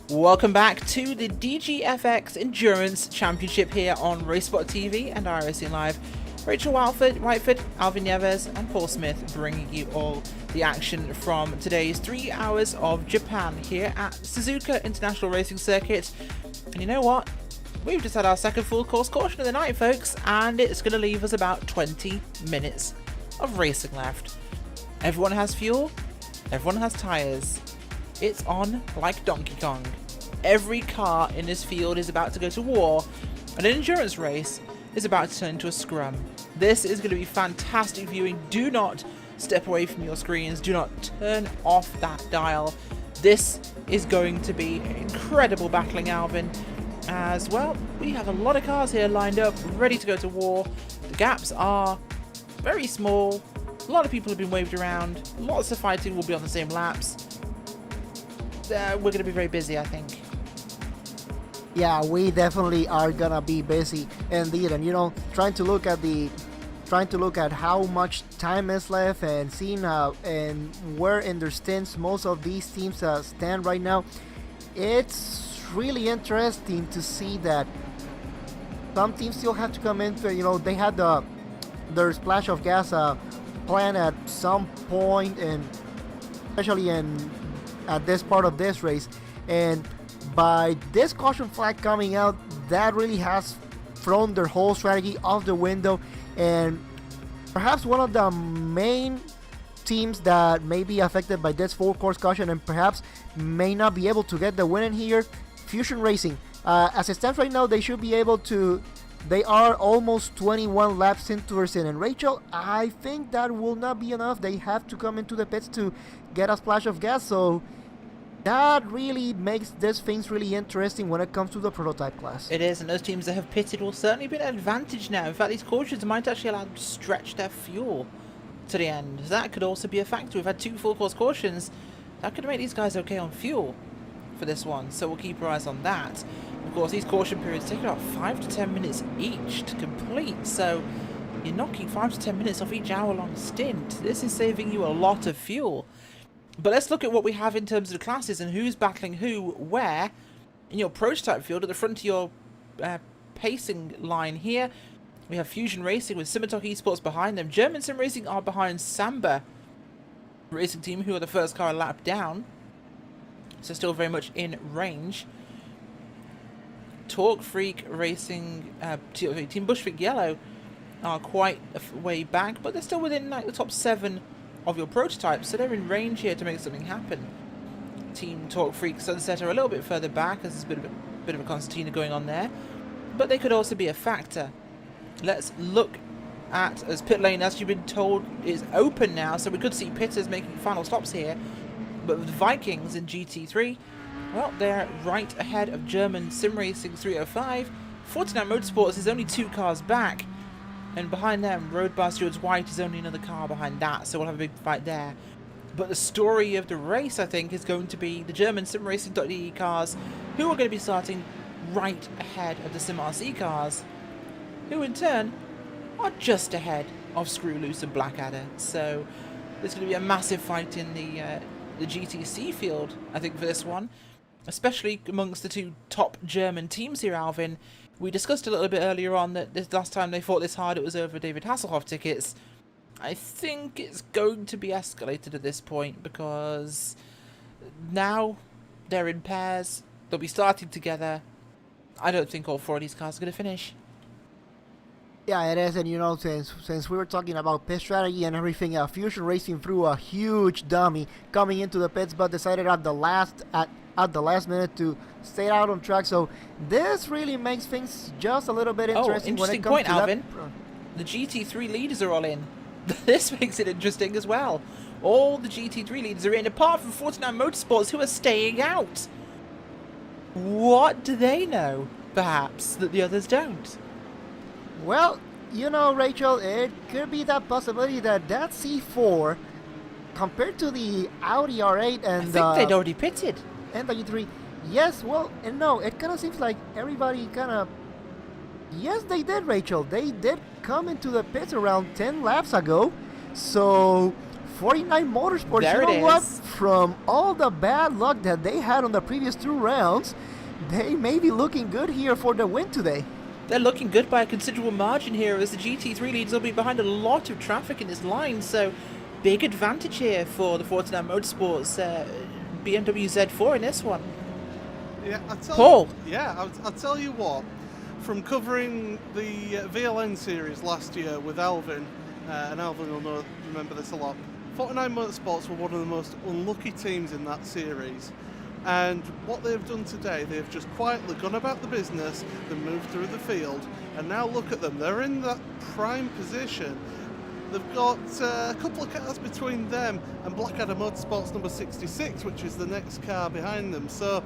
Welcome back to the DGFX Endurance Championship here on RacespotTV and iRacing Live. Rachel Whiteford, Alvin Neves and Paul Smith bringing you all the action from today's 3 hours of Japan here at Suzuka International Racing Circuit. And you know what? We've just had our second full course caution of the night, folks, and it's going to leave us about 20 minutes of racing left. Everyone has fuel, everyone has tyres. It's on like Donkey Kong. Every car in this field is about to go to war, and an endurance race is about to turn into a scrum. This is going to be fantastic viewing. Do not step away from your screens. Do not turn off that dial. This is going to be incredible battling, Alvin. As well, we have a lot of cars here lined up, ready to go to war. The gaps are very small. A lot of people have been waved around. Lots of fighting will be on the same laps. We're going to be very busy, I think. Yeah, we definitely are gonna be busy indeed, and trying to look at how much time is left and seeing and where in their stints most of these teams stand right now. It's really interesting to see that some teams still have to come in. They had their splash of gas planned at some point, and especially at this part of this race, and by this caution flag coming out, that really has thrown their whole strategy out the window, and perhaps one of the main teams that may be affected by this full course caution and perhaps may not be able to get the win in here, Fusion Racing. As it stands right now, they should be able to. They are almost 21 laps into their season. And Rachel, I think that will not be enough. They have to come into the pits to get a splash of gas, so that really makes this things really interesting when it comes to the prototype class. It is, and those teams that have pitted will certainly be an advantage now. In fact, these cautions might actually allow them to stretch their fuel. to the end. That could also be a factor. We've had 2 full course cautions. That could make these guys okay on fuel for this one, so we'll keep our eyes on that. Of course, these caution periods take about 5 to 10 minutes each to complete, so you're knocking 5 to 10 minutes off each hour-long stint. This is saving you a lot of fuel. But let's look at what we have in terms of the classes and who's battling who, where. In your prototype field, at the front of your pacing line here, we have Fusion Racing with Simitok Esports behind them. German Sim Racing are behind Samba Racing Team, who are the first car a lap down. So still very much in range. Torque Freak Racing, Team Bushwick Yellow are quite a way back, but they're still within like the top 7 of your prototypes, so they're in range here to make something happen. Team Torque Freak Sunset are a little bit further back, as there's a bit of a concertina going on there, but they could also be a factor. Let's look at, as pit lane, as you've been told, is open now, so we could see pitters making final stops here. But with Vikings in GT3, well, they're right ahead of German Sim Racing 305. 49 Motorsports is only 2 cars back, and behind them, Road Bar Stewards White is only another car behind that, so we'll have a big fight there. But the story of the race, I think, is going to be the German SimRacing.de cars, who are going to be starting right ahead of the SimRC cars, who in turn are just ahead of Screw Loose and Blackadder. So there's going to be a massive fight in the GTC field, I think, for this one, especially amongst the 2 top German teams here, Alvin. We discussed a little bit earlier on that this last time they fought this hard, it was over David Hasselhoff tickets. I think it's going to be escalated at this point, because now they're in pairs, they'll be starting together. I don't think all 4 of these cars are going to finish. Yeah, it is, and you know, since we were talking about pit strategy and everything, Fusion Racing threw a huge dummy coming into the pits, but decided at the last minute to stay out on track. So this really makes things just a little bit interesting. Interesting point, Alvin. The GT3 leaders are all in. This makes it interesting as well. All the GT3 leaders are in, apart from 49 Motorsports, who are staying out. What do they know, perhaps, that the others don't? Well, you know, Rachel, it could be that possibility that C4, compared to the Audi R8 and... I think they'd already pitted. And the G3, yes, well, and no, it kind of seems like everybody kind of... Yes, they did, Rachel. They did come into the pits around 10 laps ago. So, 49 Motorsports, there you know what? From all the bad luck that they had on the previous 2 rounds, they may be looking good here for the win today. They're looking good by a considerable margin here, as the GT3 leaders will be behind a lot of traffic in this line. So, big advantage here for the 49 Motorsports BMW Z4 in this one. Yeah, Paul. I'll tell you what. From covering the VLN series last year with Alvin, and Alvin will remember this a lot, 49 Motorsports were one of the most unlucky teams in that series. And what they've done today, they've just quietly gone about the business, they've moved through the field, and now look at them, they're in that prime position. They've got a couple of cars between them and Blackadder Motorsports number 66, which is the next car behind them. So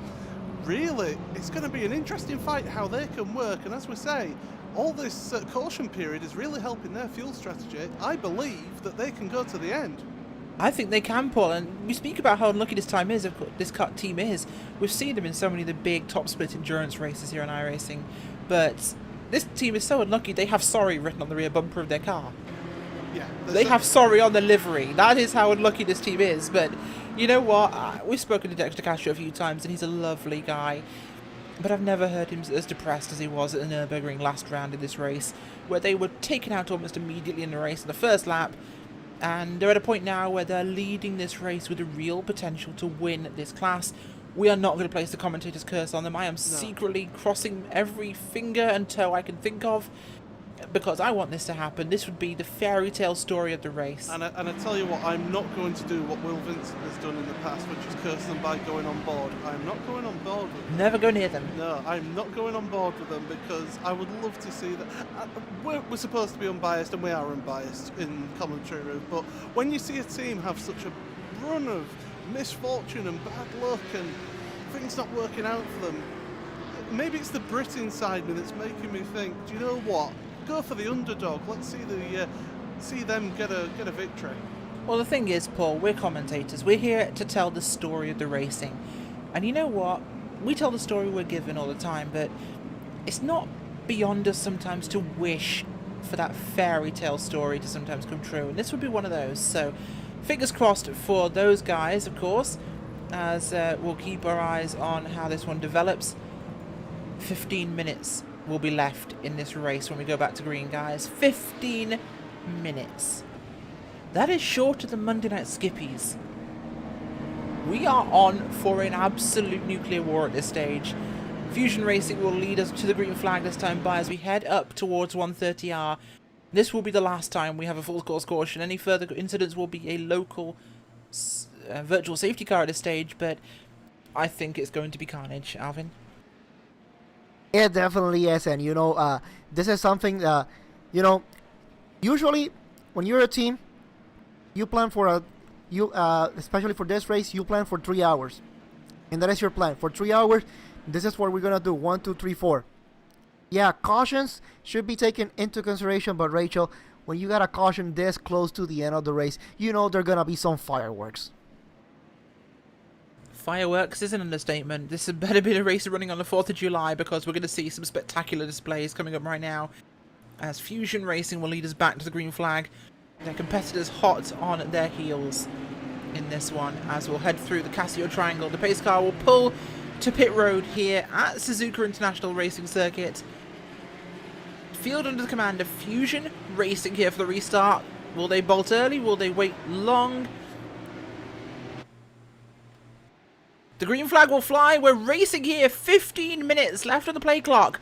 really, it's going to be an interesting fight how they can work, and as we say, all this caution period is really helping their fuel strategy. I believe that they can go to the end. I think they can, Paul, and we speak about how unlucky this team is. We've seen them in so many of the big top split endurance races here on iRacing, but this team is so unlucky they have sorry written on the rear bumper of their car. Yeah, they have sorry on the livery. That is how unlucky this team is. But you know what? We've spoken to Dexter Castro a few times, and he's a lovely guy. But I've never heard him as depressed as he was at the Nürburgring last round in this race, where they were taken out almost immediately in the race in the first lap. And they're at a point now where they're leading this race with a real potential to win this class. We are not going to place the commentator's curse on them. I am secretly crossing every finger and toe I can think of, because I want this to happen. This would be the fairy tale story of the race. And I tell you what, I'm not going to do what Will Vincent has done in the past, which is curse them by going on board. I'm not going on board with them. Never go near them. No, I'm not going on board with them, because I would love to see that. We're supposed to be unbiased, and we are unbiased in commentary room, but when you see a team have such a run of misfortune and bad luck and things not working out for them, maybe it's the Brit inside me that's making me think, do you know what? Go for the underdog. Let's see the see them get a victory. Well, the thing is, Paul, we're commentators. We're here to tell the story of the racing. And you know what? We tell the story we're given all the time, but it's not beyond us sometimes to wish for that fairy tale story to sometimes come true. And this would be one of those. So, fingers crossed for those guys, of course, as we'll keep our eyes on how this one develops. 15 minutes will be left in this race when we go back to green, guys. 15 minutes. That is shorter than Monday Night Skippies. We are on for an absolute nuclear war at this stage. Fusion Racing will lead us to the green flag this time by as we head up towards 130R. This will be the last time we have a full course caution. Any further incidents will be a local virtual safety car at this stage, but I think it's going to be carnage, Alvin. It definitely is, and you know, this is something, you know, usually when you're a team, you plan for especially for this race, you plan for 3 hours, and that is your plan for 3 hours. This is what we're gonna do: 1, 2, 3, 4. Yeah, cautions should be taken into consideration, but Rachel, when you got a caution this close to the end of the race, you know there're gonna be some fireworks. Fireworks is an understatement. This had better be a race running on the 4th of July, because we're going to see some spectacular displays coming up right now, as Fusion Racing will lead us back to the green flag. Their competitors hot on their heels in this one, as we'll head through the Casio Triangle. The pace car will pull to pit road here at Suzuka International Racing Circuit. Field under the command of Fusion Racing here for the restart. Will they bolt early? Will they wait long? The green flag will fly. We're racing here. 15 minutes left on the play clock.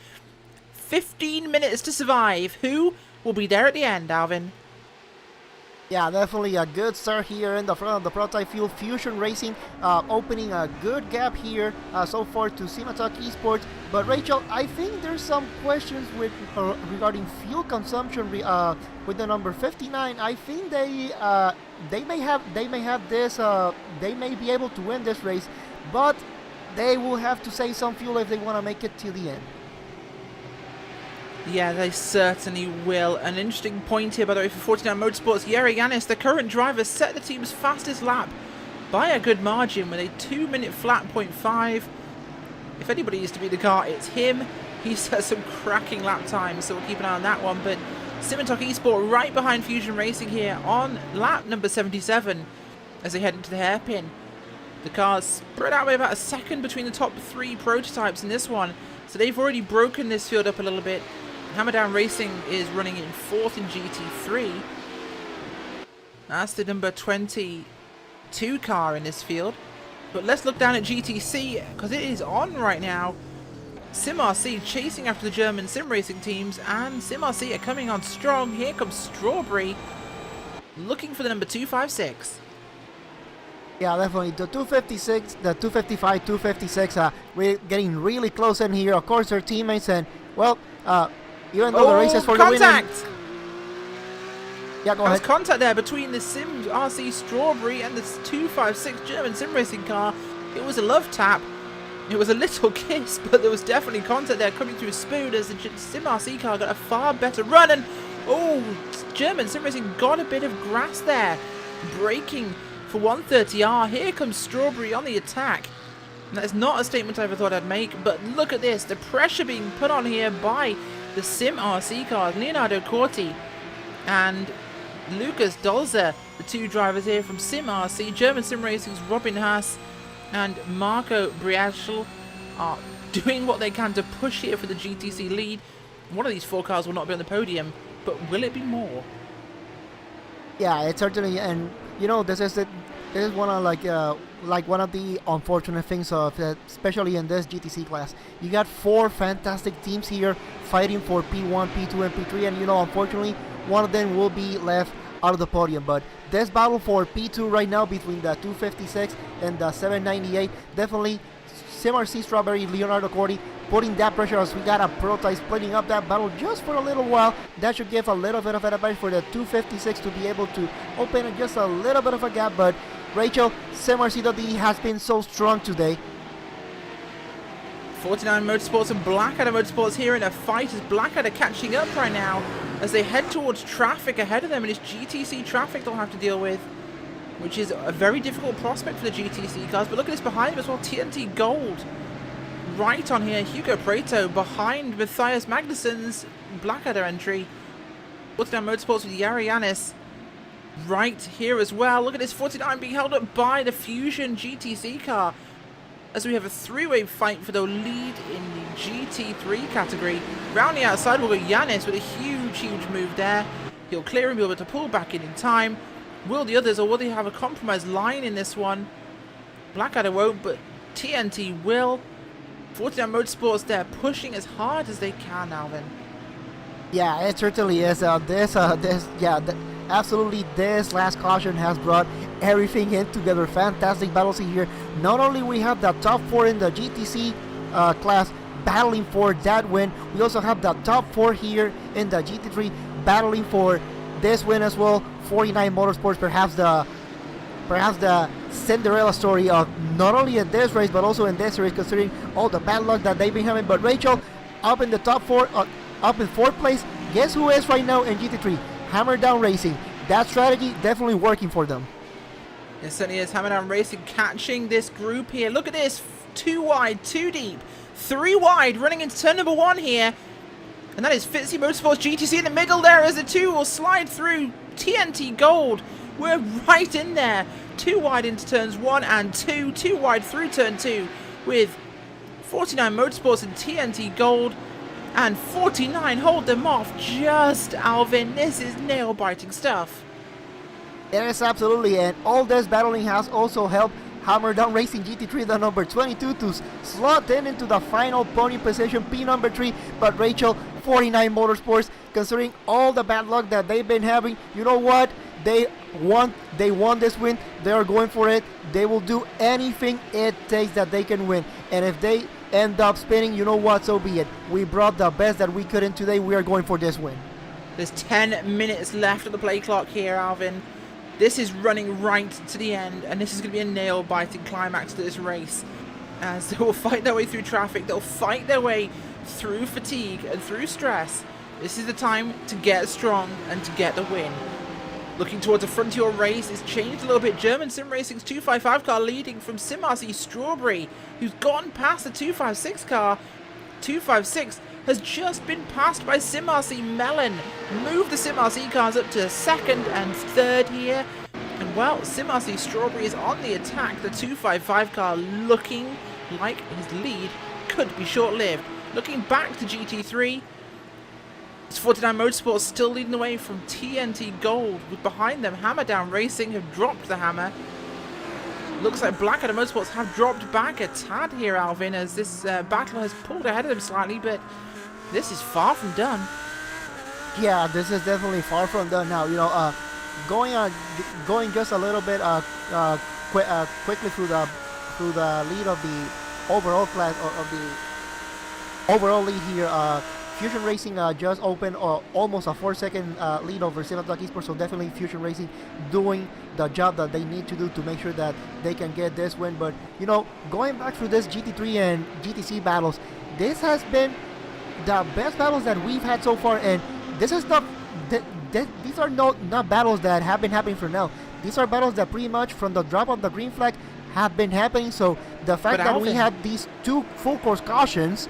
15 minutes to survive. Who will be there at the end, Alvin? Yeah, definitely a good start here in the front of the prototype field. Fusion Racing opening a good gap here so far to Simatalk Esports. But Rachel, I think there's some questions with regarding fuel consumption with the number 59. I think they may have this. They may be able to win this race, but they will have to save some fuel if they want to make it to the end. Yeah, they certainly will. An interesting point here, by the way, for 49 Motorsports. Yeri Yanis, the current driver, set the team's fastest lap by a good margin with a 2-minute flat .5. If anybody is to be the car, it's him. He set some cracking lap times, so we'll keep an eye on that one. But Simatalk Esport right behind Fusion Racing here on lap number 77 as they head into the hairpin. The cars spread out by about a second between the top 3 prototypes in this one, so they've already broken this field up a little bit. Hammerdown Racing is running in 4th in GT3. That's the number 22 car in this field. But let's look down at GTC, because it is on right now. SimRC chasing after the German sim racing teams, and SimRC are coming on strong. Here comes Strawberry, looking for the number 256. Yeah, definitely. The 256, the 255, 256, we're getting really close in here. Of course, their teammates, and, well, even though the race is for the win. Contact! Yeah, go ahead. Contact there between the Sim RC Strawberry and the 256 German sim racing car. It was a love tap. It was a little kiss, but there was definitely contact there coming through Spoon as the Sim RC car got a far better run. And, oh, German sim racing got a bit of grass there. Braking for 130R. Here comes Strawberry on the attack. And that is not a statement I ever thought I'd make, but look at this. The pressure being put on here by the Sim RC cars. Leonardo Corti and Lucas Dolzer, the 2 drivers here from Sim RC. German Sim Racing's Robin Haas and Marco Briachel are doing what they can to push here for the GTC lead. One of these 4 cars will not be on the podium, but will it be more? Yeah, it's certainly, and you know, this is one of like one of the unfortunate things of especially in this GTC class. You got 4 fantastic teams here fighting for P1, P2, and P3, and you know, unfortunately, one of them will be left out of the podium. But this battle for P2 right now between the 256 and the 798, definitely SimRC Strawberry, Leonardo Corti putting that pressure as we got a prototype splitting up that battle just for a little while. That should give a little bit of an advantage for the 256 to be able to open just a little bit of a gap. But Rachel, SimRC.de has been so strong today. 49 Motorsports and Blackadder Motorsports here in a fight as Blackadder catching up right now. as they head towards traffic ahead of them, and it's GTC traffic they'll have to deal with, which is a very difficult prospect for the GTC cars. But look at this behind them as well, TNT Gold right on here, Hugo Preto behind Matthias Magnussen's Blackadder entry. Down Motorsports with Yari Yanis right here as well. Look at this 49 being held up by the Fusion GTC car, as we have a three-way fight for the lead in the GT3 category. Round the outside we'll go Yanis with a huge move there. He'll clear him, he'll be able to pull back in time. Will the others, or will they have a compromise line in this one? Blackadder won't, but TNT will. 49 Motorsports, they're pushing as hard as they can, Alvin. Yeah, it certainly is. Absolutely, this last caution has brought everything in together. Fantastic battles here. Not only we have the top 4 in the GTC class battling for that win, we also have the top 4 here in the GT3 battling for this win as well. 49 Motorsports, perhaps the Cinderella story of not only in this race but also in this race, considering all the bad luck that they've been having. But Rachel, up in the top 4, up in 4th place. Guess who is right now in GT3? Hammer Down Racing. That strategy definitely working for them. It certainly is. Hammer Down Racing catching this group here. Look at this. 2 wide, 2 deep, 3 wide, running into turn number 1 here. And that is Fitzy Motorsports GTC in the middle there as the 2 will slide through. TNT Gold, we're right in there. 2 wide into turns 1 and 2. 2 wide through turn 2 with 49 Motorsports and TNT Gold. And 49 hold them off just, Alvin. This is nail-biting stuff. It is absolutely, and all this battling has also helped Hammer Down Racing GT3, the number 22, to slot in into the final podium position, P number 3. But Rachel, 49 Motorsports, considering all the bad luck that they've been having, you know what? They won this win. They are going for it. They will do anything it takes that they can win. And if they end up spinning, you know what, so be it. We brought the best that we could in today. We are going for this win. There's 10 minutes left of the play clock here, Alvin. This is running right to the end, and this is going to be a nail-biting climax to this race, as they will fight their way through traffic. They'll fight their way through fatigue and through stress. This is the time to get strong and to get the win. Looking towards a Frontier race, it's changed a little bit. German Sim Racing's 255 car leading from Sim RC Strawberry, who's gone past the 256 car. 256 has just been passed by Sim RC Melon. Moved the Sim RC cars up to 2nd and 3rd here. And well, Sim RC Strawberry is on the attack. The 255 car looking like his lead could be short-lived. Looking back to GT3, it's 49 Motorsports still leading the way from TNT Gold, with behind them Hammer Down Racing have dropped the hammer. Looks like Blackadder Motorsports have dropped back a tad here, Alvin, as this battle has pulled ahead of them slightly, but this is far from done. Yeah, this is definitely far from done now. You know, going just a little bit quickly through the lead of the overall class of the overall lead here. Fusion Racing just opened almost a 4-second lead over Cinetalk Esports, so definitely Fusion Racing doing the job that they need to do to make sure that they can get this win. But, you know, going back through this GT3 and GTC battles, this has been the best battles that we've had so far, and this is not, these are not battles that have been happening for now. These are battles that pretty much from the drop of the green flag have been happening, so the fact that we have these 2 full course cautions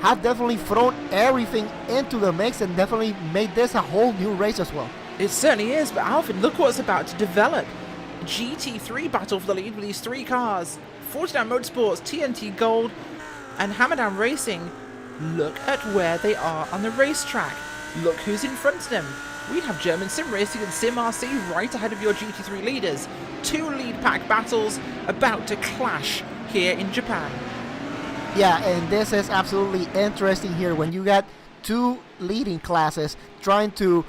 have definitely thrown everything into the mix and definitely made this a whole new race as well. It certainly is, but Alvin, look what's about to develop. GT3 battle for the lead with these 3 cars. 49 Motorsports, TNT Gold, and Hammer Down Racing. Look at where they are on the racetrack. Look who's in front of them. We have German Sim Racing and Sim RC right ahead of your GT3 leaders. 2 lead pack battles about to clash here in Japan. Yeah, and this is absolutely interesting here when you got 2 leading classes trying to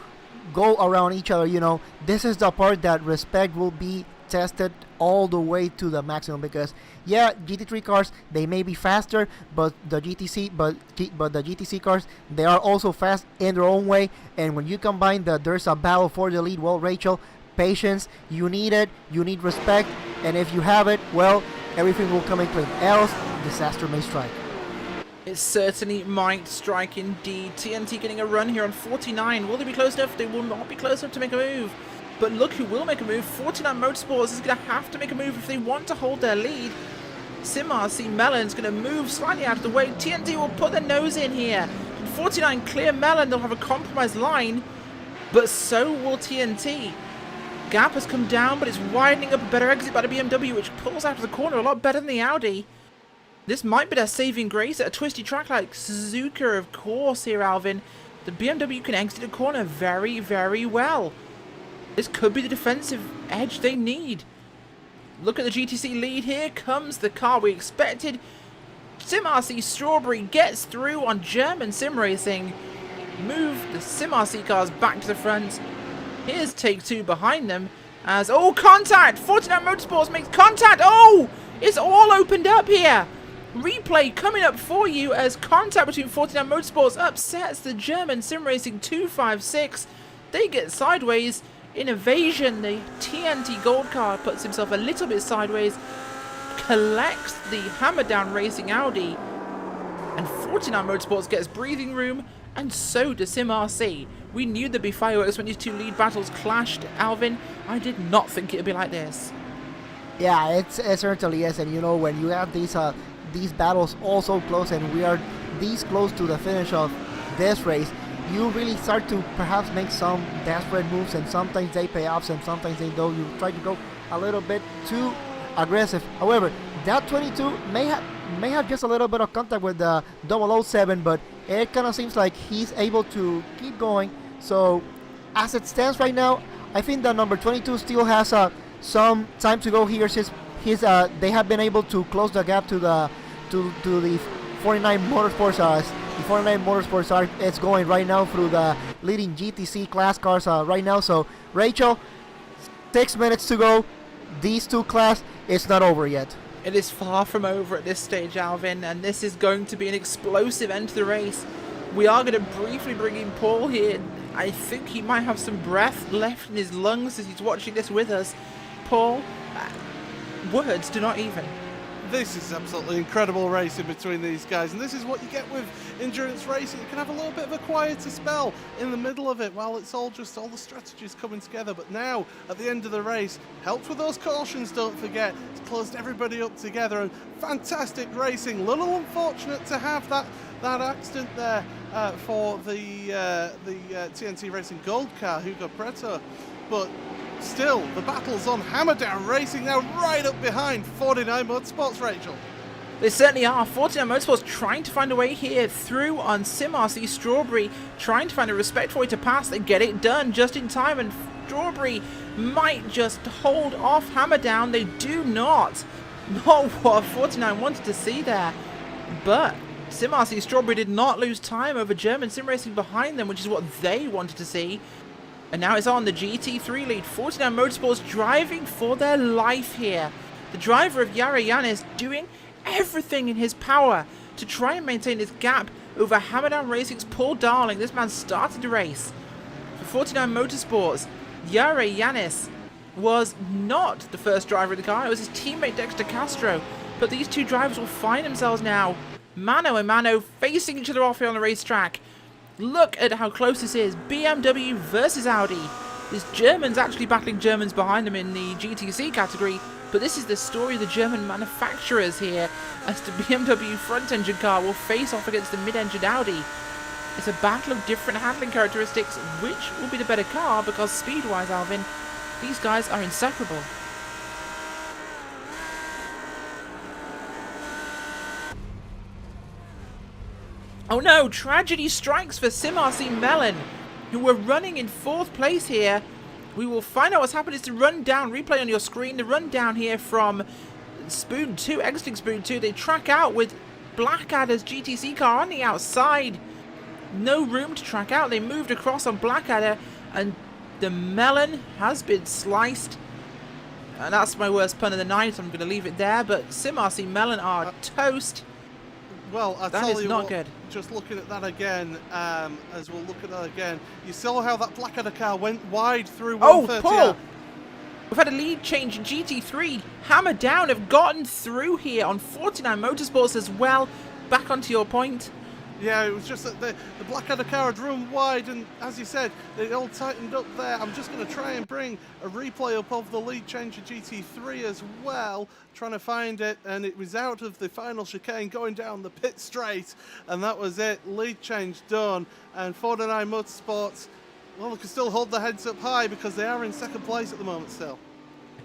go around each other. You know, this is the part that respect will be tested all the way to the maximum, because yeah, GT3 cars, they may be faster, but the GTC cars, they are also fast in their own way. And when you combine that there's a battle for the lead, well, Rachel, patience, you need it, you need respect, and if you have it, well, everything will come in clean. Else, disaster may strike. It certainly might strike indeed. TNT getting a run here on 49. Will they be close enough? They will not be close enough to make a move. But look who will make a move. 49 Motorsports is going to have to make a move if they want to hold their lead. SimRC Melon's going to move slightly out of the way. TNT will put their nose in here. 49 clear Melon. They'll have a compromised line. But so will TNT. Gap has come down, but it's widening up. A better exit by the BMW, which pulls out of the corner a lot better than the Audi. This might be their saving grace at a twisty track like Suzuka, of course, here, Alvin. The BMW can exit the corner very, very well. This could be the defensive edge they need. Look at the GTC lead. Here comes the car we expected. SimRC Strawberry gets through on German sim racing. Move the SimRC cars back to the front. Here's take two behind them as, oh, contact! 49 Motorsports makes contact! Oh! It's all opened up here! Replay coming up for you as contact between 49 Motorsports upsets the German sim racing 256. They get sideways. In evasion, the TNT Gold car puts himself a little bit sideways, collects the hammer down racing Audi, and 49 Motorsports gets breathing room, and so does SimRC. We knew there'd be fireworks when these two lead battles clashed, Alvin. I did not think it'd be like this. Yeah, it certainly is, and you know, when you have these battles all so close, and we are this close to the finish of this race, you really start to perhaps make some desperate moves, and sometimes they pay off and sometimes they don't. You try to go a little bit too aggressive. However, that 22 may have just a little bit of contact with the 007, but it kind of seems like he's able to keep going. So as it stands right now, I think that number 22 still has some time to go here, since they have been able to close the gap to the 49 Motorsports. The 49 Motorsports it's going right now through the leading GTC class cars right now. So Rachel, 6 minutes to go. These two class, it's not over yet. It is far from over at this stage, Alvin, and this is going to be an explosive end to the race. We are going to briefly bring in Paul here. I think he might have some breath left in his lungs as he's watching this with us. Paul, words do not even. This is absolutely incredible racing between these guys, and this is what you get with endurance racing. You can have a little bit of a quieter spell in the middle of it while it's all the strategies coming together. But now, at the end of the race, helped with those cautions, don't forget. It's closed everybody up together, and fantastic racing. Little unfortunate to have that accident there for the TNT Racing Gold car, Hugo Preto, but still, the battle's on. Hammer down racing now right up behind 49 Motorsports, Rachel. They certainly are. 49 Motorsports trying to find a way here through on SimRC Strawberry, trying to find a respectful way to pass. They get it done just in time, and Strawberry might just hold off Hammer down. They do not. Not what 49 wanted to see there. But SimRC Strawberry did not lose time over German sim racing behind them, which is what they wanted to see. And now it's on the GT3 lead. 49 Motorsports driving for their life here. The driver of IVRA Yanis doing everything in his power to try and maintain his gap over Hammerdown Racing's Paul Darling. This man started the race. For 49 Motorsports, IVRA Yanis was not the first driver of the car. It was his teammate Dexter Castro. But these two drivers will find themselves now mano a mano facing each other off here on the racetrack. Look at how close this is. BMW versus Audi. There's Germans actually battling Germans behind them in the GTC category, but this is the story of the German manufacturers here, as the BMW front-engine car will face off against the mid-engine Audi. It's a battle of different handling characteristics. Which will be the better car? Because speed-wise, Alvin, these guys are inseparable. Oh no, tragedy strikes for SimRC Melon, who were running in 4th place here. We will find out what's happened. It's the rundown, replay on your screen, the rundown here from Spoon 2, exiting Spoon 2. They track out with Blackadder's GTC car on the outside. No room to track out. They moved across on Blackadder, and the Melon has been sliced. And that's my worst pun of the night. I'm going to leave it there, but SimRC Melon are toast. Well, I that tell is you not what, good. Just looking at that again, as we'll look at that again, you saw how that Blackadder car went wide through 130. Oh, Paul! We've had a lead change in GT3. Hammer Down have gotten through here on 49 Motorsports as well. back onto your point. Yeah, it was just that the Blackadder car had run wide, and as you said, they all tightened up there. I'm just going to try and bring a replay up of the lead change of GT3 as well, trying to find it, and it was out of the final chicane going down the pit straight, and that was it. Lead change done, and 49 Motorsports, well, they can still hold their heads up high because they are in second place at the moment still.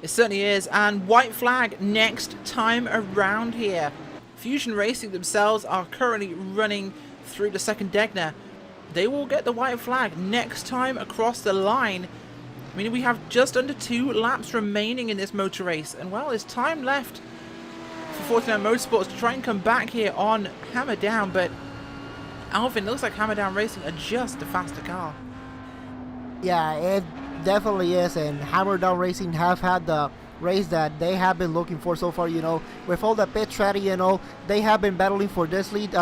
It certainly is, and white flag next time around here. Fusion Racing themselves are currently running through the second Degner. They will get the white flag next time across the line. I mean, we have just under 2 laps remaining in this motor race, and well, there's time left for 49 Motorsports to try and come back here on Hammer Down, but Alvin, looks like Hammer Down Racing are just the faster car. Yeah, it definitely is, and Hammer Down Racing have had the race that they have been looking for so far. You know, with all the pit strategy and all, they have been battling for this lead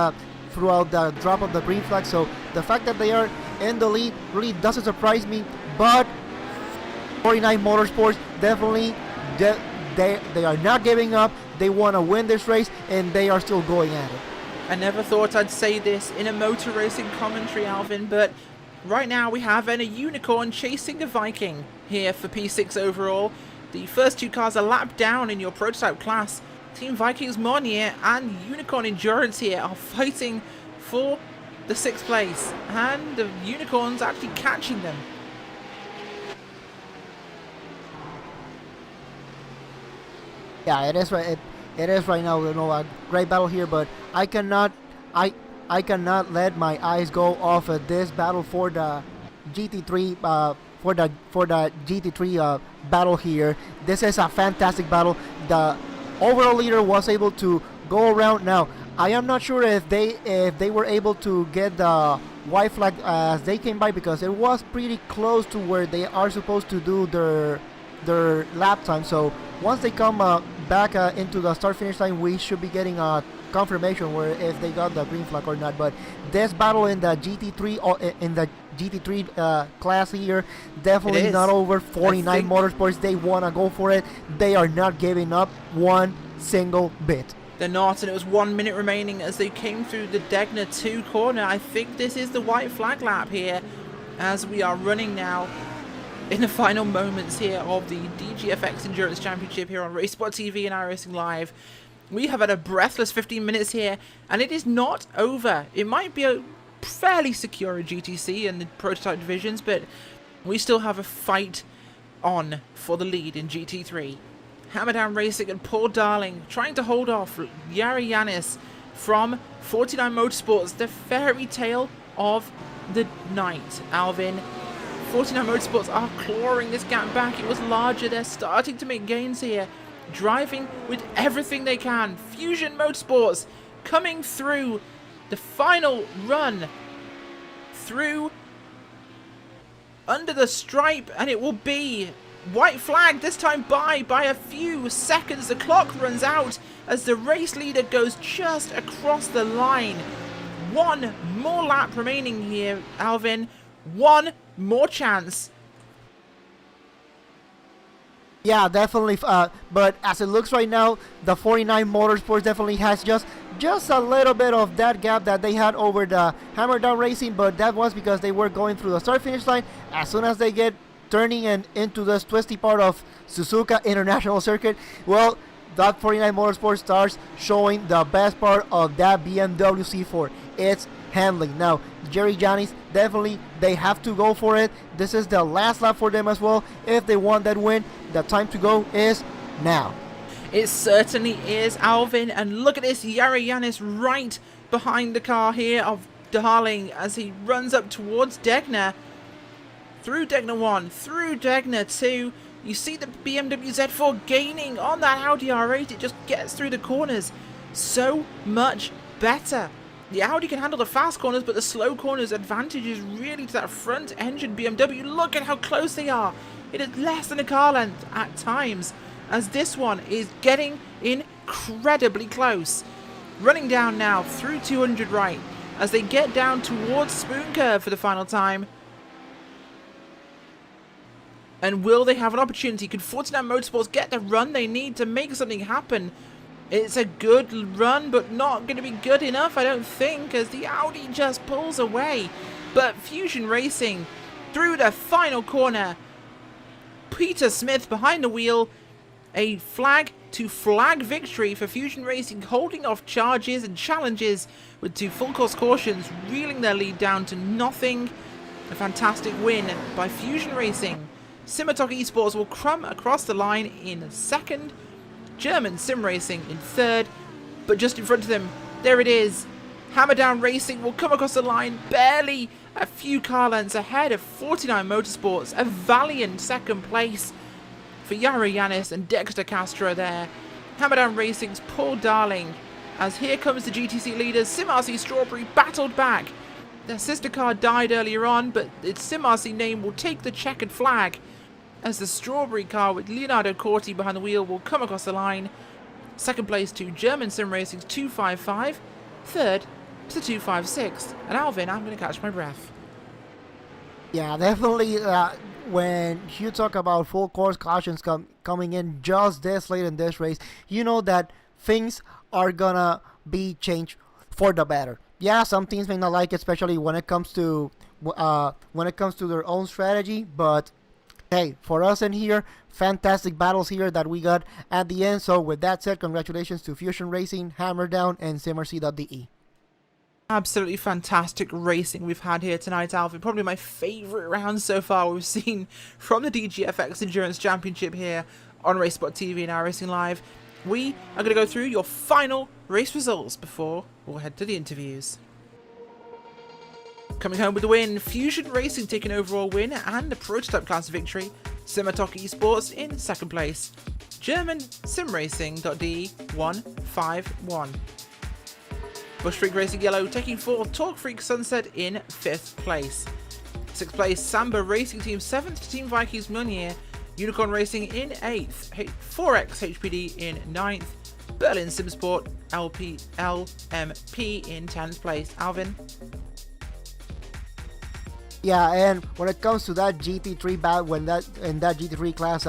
throughout the drop of the green flag, so the fact that they are in the lead really doesn't surprise me. But 49 Motorsports definitely, they are not giving up. They want to win this race, and they are still going at it. I never thought I'd say this in a motor racing commentary, Alvin, but right now we have a Unicorn chasing a Viking here for P6 overall. The first 2 cars are lapped down in your prototype class. Team Vikings Mornier and Unicorn Endurance here are fighting for the 6th place, and the Unicorns actually catching them. Yeah, it is right. It is right now. You know, a great battle here, but I cannot let my eyes go off of this battle for the GT3. For the GT3 battle here. This is a fantastic battle. The overall leader was able to go around. Now, I am not sure if they were able to get the white flag as they came by, because it was pretty close to where they are supposed to do their lap time. So once they come back into the start finish line, we should be getting a confirmation where if they got the green flag or not. But this battle in the GT3 class here definitely not over. 49 Motorsports, they want to go for it. They are not giving up one single bit. They're not, and it was 1 minute remaining as they came through the Degner 2 corner. I think this is the white flag lap here as we are running now in the final moments here of the DGFX Endurance Championship here on RacespotTV and iRacing Live. We have had a breathless 15 minutes here, and it is not over. It might be a fairly secure GTC and the prototype divisions, but we still have a fight on for the lead in GT3. Hammer Down Racing and Paul Darling trying to hold off Yari Yanis from 49 Motorsports, the fairy tale of the night. Alvin, 49 Motorsports are clawing this gap back. It was larger. They're starting to make gains here, driving with everything they can. Fusion Motorsports coming through the final run through under the stripe, and it will be white flag, this time by a few seconds. The clock runs out as the race leader goes just across the line. One more lap remaining here, Alvin. One more chance. Yeah, definitely. But as it looks right now, the 49 Motorsports definitely has just a little bit of that gap that they had over the Hammer Down Racing, but that was because they were going through the start-finish line. As soon as they get turning into this twisty part of Suzuka International Circuit, well, that 49 Motorsports starts showing the best part of that BMW C4. It's handling. Now, Jerry Giannis, definitely, they have to go for it. This is the last lap for them as well. If they want that win, the time to go is now. It certainly is, Alvin. And look at this, Yari Yanis right behind the car here of Darling as he runs up towards Degner. Through Degner 1, through Degner 2. You see the BMW Z4 gaining on that Audi R8. It just gets through the corners so much better. The Audi can handle the fast corners, but the slow corners advantage is really to that front engine BMW. Look at how close they are. It is less than a car length at times, as this one is getting incredibly close. Running down now through 200 right as they get down towards Spoon Curve for the final time. And will they have an opportunity? Could 49 Motorsports get the run they need to make something happen? It's a good run, but not going to be good enough, I don't think, as the Audi just pulls away. But Fusion Racing through the final corner. Peter Smith behind the wheel. A flag to flag victory for Fusion Racing, holding off charges and challenges with 2 full course cautions, reeling their lead down to nothing. A fantastic win by Fusion Racing. Simatok Esports will crumb across the line in second. German Sim Racing in third, but just in front of them, there it is. Hammerdown Racing will come across the line barely a few car lengths ahead of 49 Motorsports. A valiant second place for Yara Yanis and Dexter Castro there. Hammerdown Racing's Paul Darling, as here comes the GTC leaders. Sim RC Strawberry battled back. Their sister car died earlier on, but its Sim RC name will take the checkered flag, as the Strawberry car with Leonardo Corti behind the wheel will come across the line. Second place to German Sim Racing's 255. Third to the 256. And Alvin, I'm going to catch my breath. Yeah, definitely. When you talk about full course cautions coming in just this late in this race, you know that things are gonna be changed for the better. Yeah, some teams may not like it, especially when it comes to their own strategy, but hey, for us in here, fantastic battles here that we got at the end. So with that said, congratulations to Fusion Racing, Hammerdown, and SimRC.de. Absolutely fantastic racing we've had here tonight, Alvin. Probably my favourite round so far we've seen from the DGFX Endurance Championship here on RacespotTV and iRacing Live. We are going to go through your final race results before we'll head to the interviews. Coming home with the win, Fusion Racing taking overall win and the prototype class victory. Simatok Esports in second place. German SimRacing.de 151. Bush Freak Racing Yellow taking fourth. Torque Freak Sunset in fifth place. Sixth place, Samba Racing Team 7th to Team Vikings Meunier. Unicorn Racing in 8th. 4X HPD in 9th. Berlin Simsport LMP in 10th place. Alvin? Yeah, and when it comes to that GT3 battle, in that GT3 class,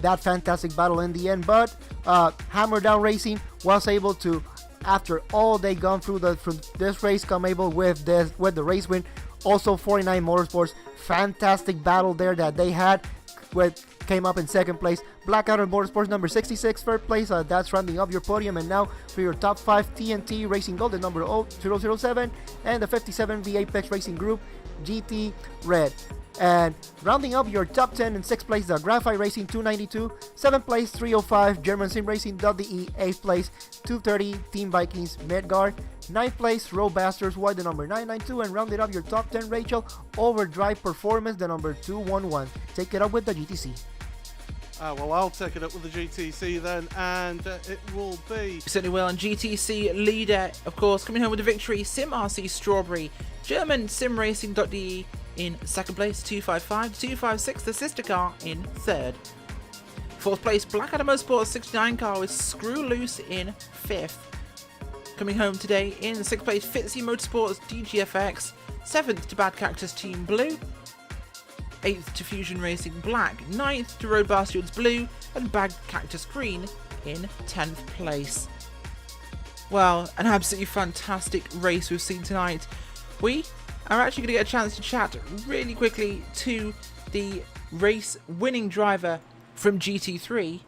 that fantastic battle in the end, but Hammerdown Racing was able to, after all they gone through this race, come able with the race win. Also 49 Motorsports, fantastic battle there that they had, came up in second place. Blackadder Motorsports number 66 third place. That's rounding up your podium. And now for your top 5, TNT Racing Gold, the number 007, and the 57 V Apex Racing Group GT Red. And rounding up your top 10 in 6th place, the Graphite Racing 292, 7th place 305 German Sim Racing.de, 8th place 230 Team Vikings Medgar, 9th place Row Bastards White, the number 992, and rounded up your top 10 Rachel Overdrive Performance, the number 211. Take it up with the GTC. Well, I'll take it up with the GTC then, and it will be... Certainly will, and GTC leader, of course, coming home with the victory, Sim RC Strawberry, German SimRacing.de in second place, 255, 256, the sister car in third. Fourth place, Blackadder Motorsports 69 car with Screw Loose in fifth. Coming home today in sixth place, Fitzy Motorsports DGFX, seventh to Bad Cactus Team Blue, 8th to Fusion Racing Black, 9th to Road Bastards Blue, and Bad Cactus Green in 10th place. Well, an absolutely fantastic race we've seen tonight. We are actually going to get a chance to chat really quickly to the race winning driver from GT3.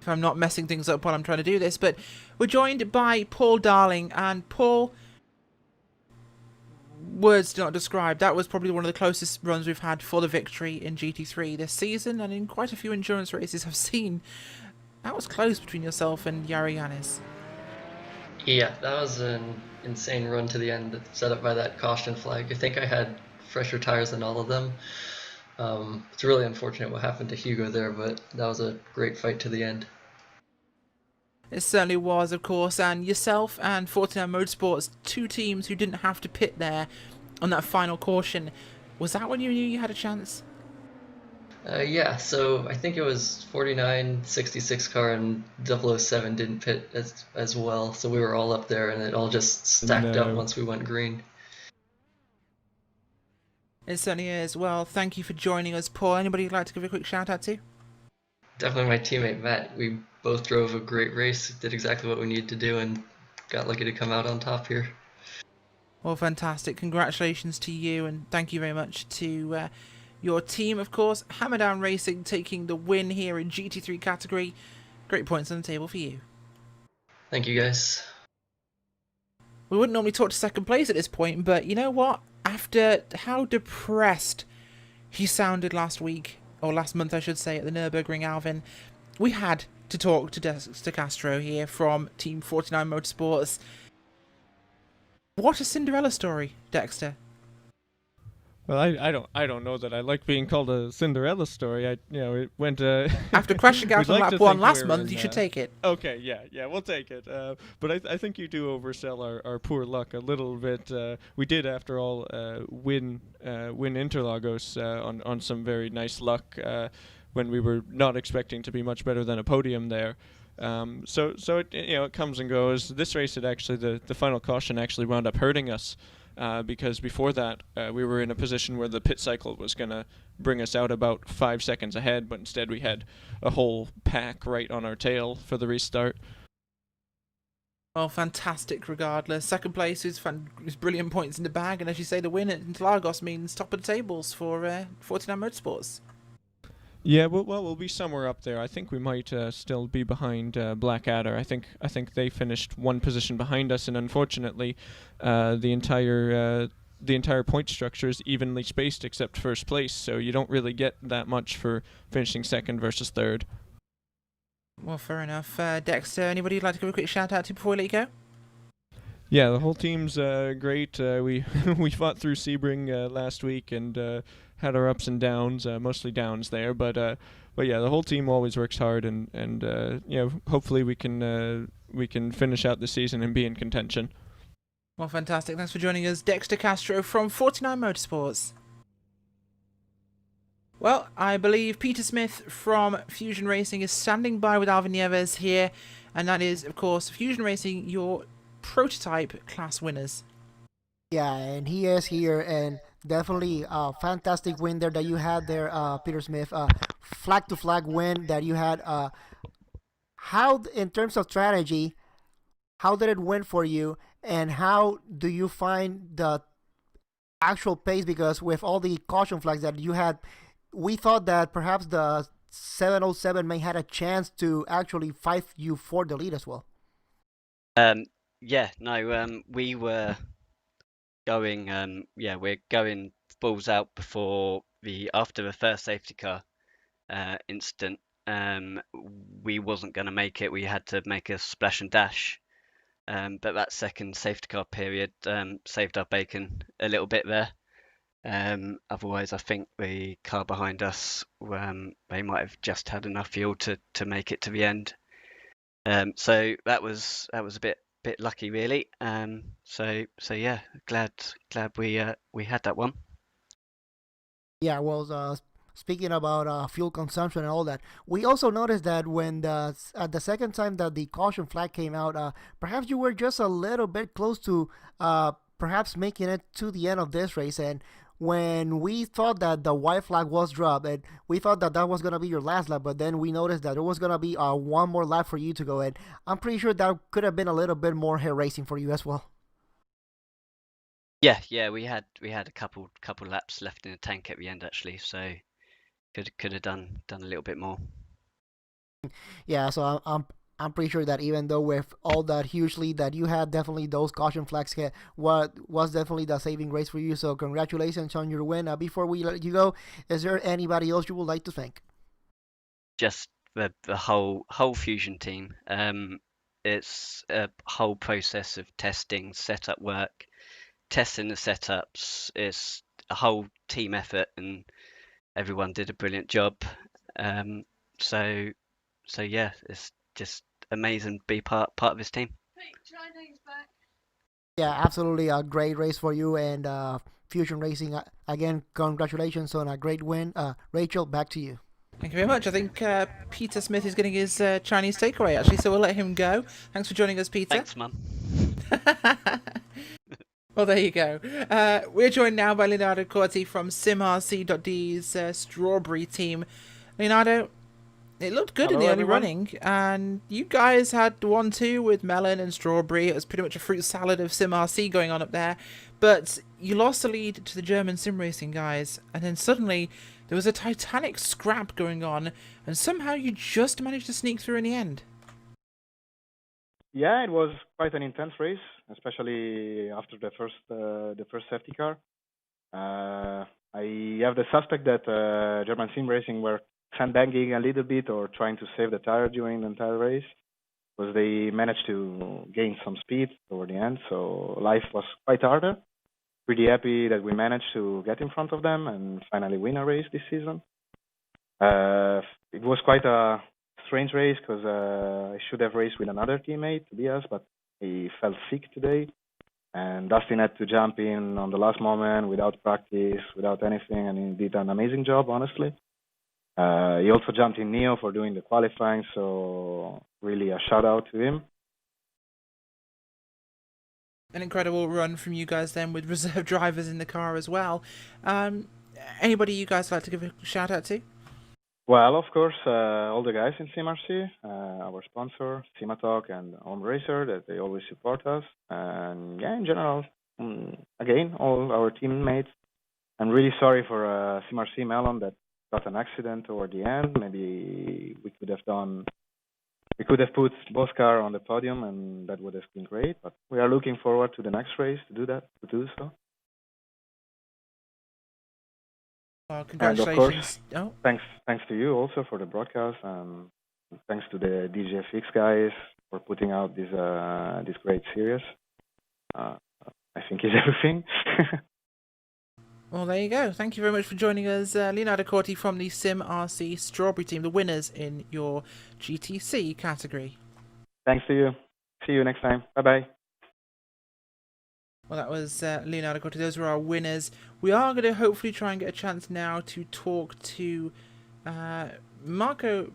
If I'm not messing things up while I'm trying to do this, but we're joined by Paul Darling, and Paul, words do not describe. That was probably one of the closest runs we've had for the victory in GT3 this season, and in quite a few endurance races I've seen. That was close between yourself and Yari Yanis. Yeah, that was an insane run to the end set up by that caution flag. I think I had fresher tires than all of them. It's really unfortunate what happened to Hugo there, but that was a great fight to the end. It certainly was, of course, and yourself and 49 Motorsports, two teams who didn't have to pit there on that final caution. Was that when you knew you had a chance? Yeah, so I think it was 49, 66 car, and 007 didn't pit as well, so we were all up there, and it all just stacked up once we went green. It certainly is. Well, thank you for joining us, Paul. Anybody you'd like to give a quick shout out to? Definitely my teammate Matt. We both drove a great race, did exactly what we needed to do, and got lucky to come out on top here. Well, fantastic. Congratulations to you, and thank you very much to your team, of course. Hammerdown Racing taking the win here in GT3 category. Great points on the table for you. Thank you, guys. We wouldn't normally talk to second place at this point, but you know what? After how depressed he sounded last week, or last month I should say, at the Nürburgring, Alvin, we had to talk to Dexter Castro here from Team 49 Motorsports. What a Cinderella story, Dexter. Well, I don't know that I like being called a Cinderella story. It went after crashing out on lap 1 last month. You should take it. Okay, yeah, we'll take it. But I think you do oversell our poor luck a little bit. We did, after all, win Interlagos on some very nice luck when we were not expecting to be much better than a podium there. So it comes and goes. This race, the final caution actually wound up hurting us. Because before that, we were in a position where the pit cycle was going to bring us out about 5 seconds ahead, but instead we had a whole pack right on our tail for the restart. Well, fantastic regardless. Second place is brilliant points in the bag, and as you say, the win at Interlagos means top of the tables for 49 Motorsports. Yeah, we'll be somewhere up there. I think we might still be behind Blackadder. I think they finished one position behind us, and unfortunately, the entire point structure is evenly spaced except first place. So you don't really get that much for finishing second versus third. Well, fair enough. Dexter, anybody you'd like to give a quick shout out to before we let you go? Yeah, the whole team's great. We fought through Sebring last week and had our ups and downs, mostly downs there. But yeah, the whole team always works hard, and hopefully we can finish out the season and be in contention. Well, fantastic. Thanks for joining us, Dexter Castro from 49 Motorsports. Well, I believe Peter Smith from Fusion Racing is standing by with Alvin Nieves here, and that is, of course, Fusion Racing, your prototype class winners. Yeah, and he is here, and definitely a fantastic win there that you had there, Peter Smith. Flag to flag win that you had. How, in terms of strategy, how did it win for you, and how do you find the actual pace? Because with all the caution flags that you had, we thought that perhaps the 707 may had a chance to actually fight you for the lead as well. We were going, we're going balls out after the first safety car incident. We wasn't going to make it. We had to make a splash and dash. But that second safety car period saved our bacon a little bit there. Otherwise, I think the car behind us, they might have just had enough fuel to make it to the end. So that was a bit lucky, really. So yeah, glad we had that one. Yeah, well, speaking about fuel consumption and all that, we also noticed that when at the second time that the caution flag came out, perhaps you were just a little bit close to perhaps making it to the end of this race. And when we thought that the white flag was dropped, and we thought that that was going to be your last lap, but then we noticed that there was going to be one more lap for you to go, and I'm pretty sure that could have been a little bit more hair racing for you as well. Yeah, we had a couple laps left in the tank at the end, actually, so could have done a little bit more. Yeah, so I'm pretty sure that even though with all that huge lead that you had, definitely those caution flags was definitely the saving grace for you. So congratulations on your win. Before we let you go, is there anybody else you would like to thank? Just the whole Fusion team. It's a whole process of testing, setup work, testing the setups. It's a whole team effort, and everyone did a brilliant job. So yeah, it's just amazing to be part of this team. Yeah, absolutely a great race for you and Fusion Racing. Again, congratulations on a great win. Rachel, back to you. Thank you very much. I think Peter Smith is getting his Chinese takeaway, actually, so we'll let him go. Thanks for joining us, Peter. Thanks, Mum. Well, there you go. We're joined now by Leonardo Corti from SimRC.D's Strawberry team. Leonardo, It looked good in Hello, the early everyone. running, and you guys had 1-2 with melon and strawberry. It was pretty much a fruit salad of Sim RC going on up there, but you lost the lead to the German sim racing guys, and then suddenly there was a titanic scrap going on, and somehow you just managed to sneak through in the end. Yeah, it was quite an intense race, especially after the first safety car. I have the suspect that German sim racing were sandbagging a little bit or trying to save the tire during the entire race, because they managed to gain some speed toward the end. So life was quite harder. Pretty happy that we managed to get in front of them and finally win a race this season. It was quite a strange race because I should have raced with another teammate, Tobias, but he fell sick today. And Dustin had to jump in on the last moment without practice, without anything, and he did an amazing job, honestly. He also jumped in Neo for doing the qualifying, so really a shout out to him. An incredible run from you guys then, with reserve drivers in the car as well. Anybody you guys like to give a shout out to? Well, of course, all the guys in SimRC, our sponsor, Simatalk and Home Racer, that they always support us. And yeah, in general, again, all our teammates. I'm really sorry for SimRC Melon that got an accident toward the end. Maybe we could have put both cars on the podium, and that would have been great. But we are looking forward to the next race to do so. Congratulations. And of course, Oh. thanks to you also for the broadcast, and thanks to the DJFX guys for putting out this great series. I think is everything. Well, there you go. Thank you very much for joining us, Leonardo Corti from the Sim RC Strawberry team, the winners in your GTC category. Thanks to you. See you next time. Bye-bye. Well, that was Leonardo Corti. Those were our winners. We are going to hopefully try and get a chance now to talk to Marco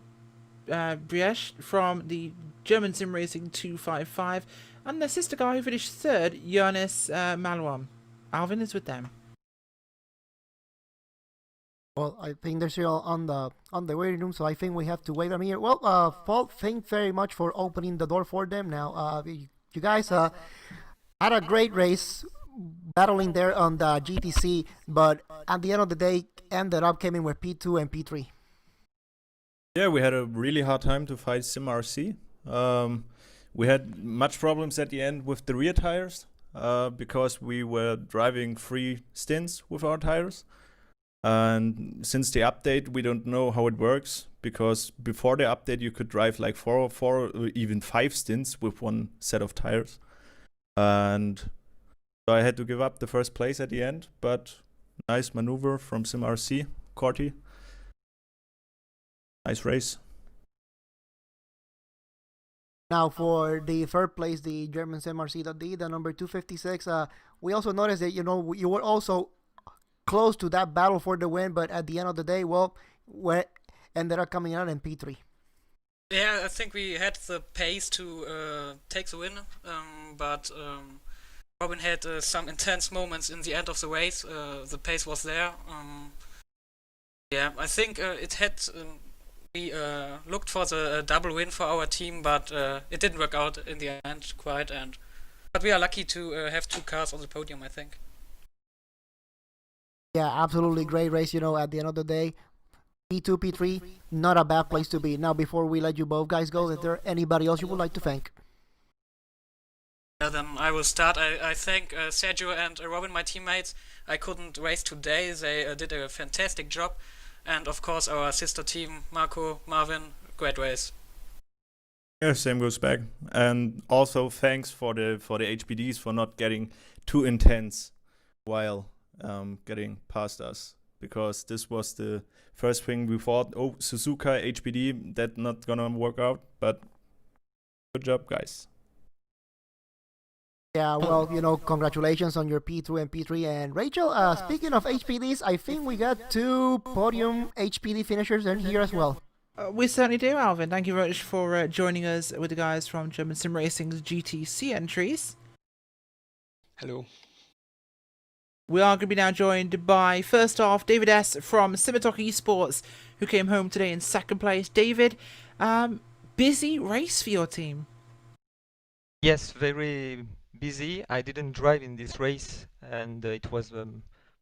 Briesch from the German Sim Racing 255 and their sister guy who finished third, Jonas Malouam. Alvin is with them. Well, I think they're still on the waiting room, so I think we have to wait them here. Well, Paul, thanks very much for opening the door for them. Now, you guys had a great race battling there on the GTC, but at the end of the day, ended up coming with P2 and P3. Yeah, we had a really hard time to fight SimRC. We had much problems at the end with the rear tires because we were driving 3 stints with our tires. And since the update, we don't know how it works, because before the update you could drive like 4 or even 5 stints with one set of tires. And so I had to give up the first place at the end, but nice maneuver from SimRC, Corti. Nice race. Now for the third place, the German SimRC.D, the number 256, we also noticed that, you were also close to that battle for the win, but at the end of the day, well, we ended up coming out in P3. Yeah, I think we had the pace to take the win, but Robin had some intense moments in the end of the race. The pace was there. Yeah, I think it had. We looked for the double win for our team, but it didn't work out in the end quite. But we are lucky to have 2 cars on the podium, I think. Yeah, absolutely great race. At the end of the day, P2, P3, not a bad place to be. Now, before we let you both guys go, is there anybody else you would like to thank? Then I will start. I thank Sergio and Robin, my teammates. I couldn't race today. They did a fantastic job. And of course, our sister team, Marco, Marvin, great race. Yeah, same goes back. And also thanks for the HPDs for not getting too intense while getting past us, because this was the first thing we thought, oh, Suzuka HPD, that not gonna work out, but good job, guys. Yeah, well, congratulations on your P2 and P3. And Rachel, speaking of HPDs, I think we got 2 podium HPD finishers in here as well. We certainly do, Alvin. Thank you very much for joining us with the guys from German Sim Racing's GTC entries. Hello. We are going to be now joined by, first off, David S. from Simatalk Esports, who came home today in second place. David, busy race for your team. Yes, very busy. I didn't drive in this race, and it was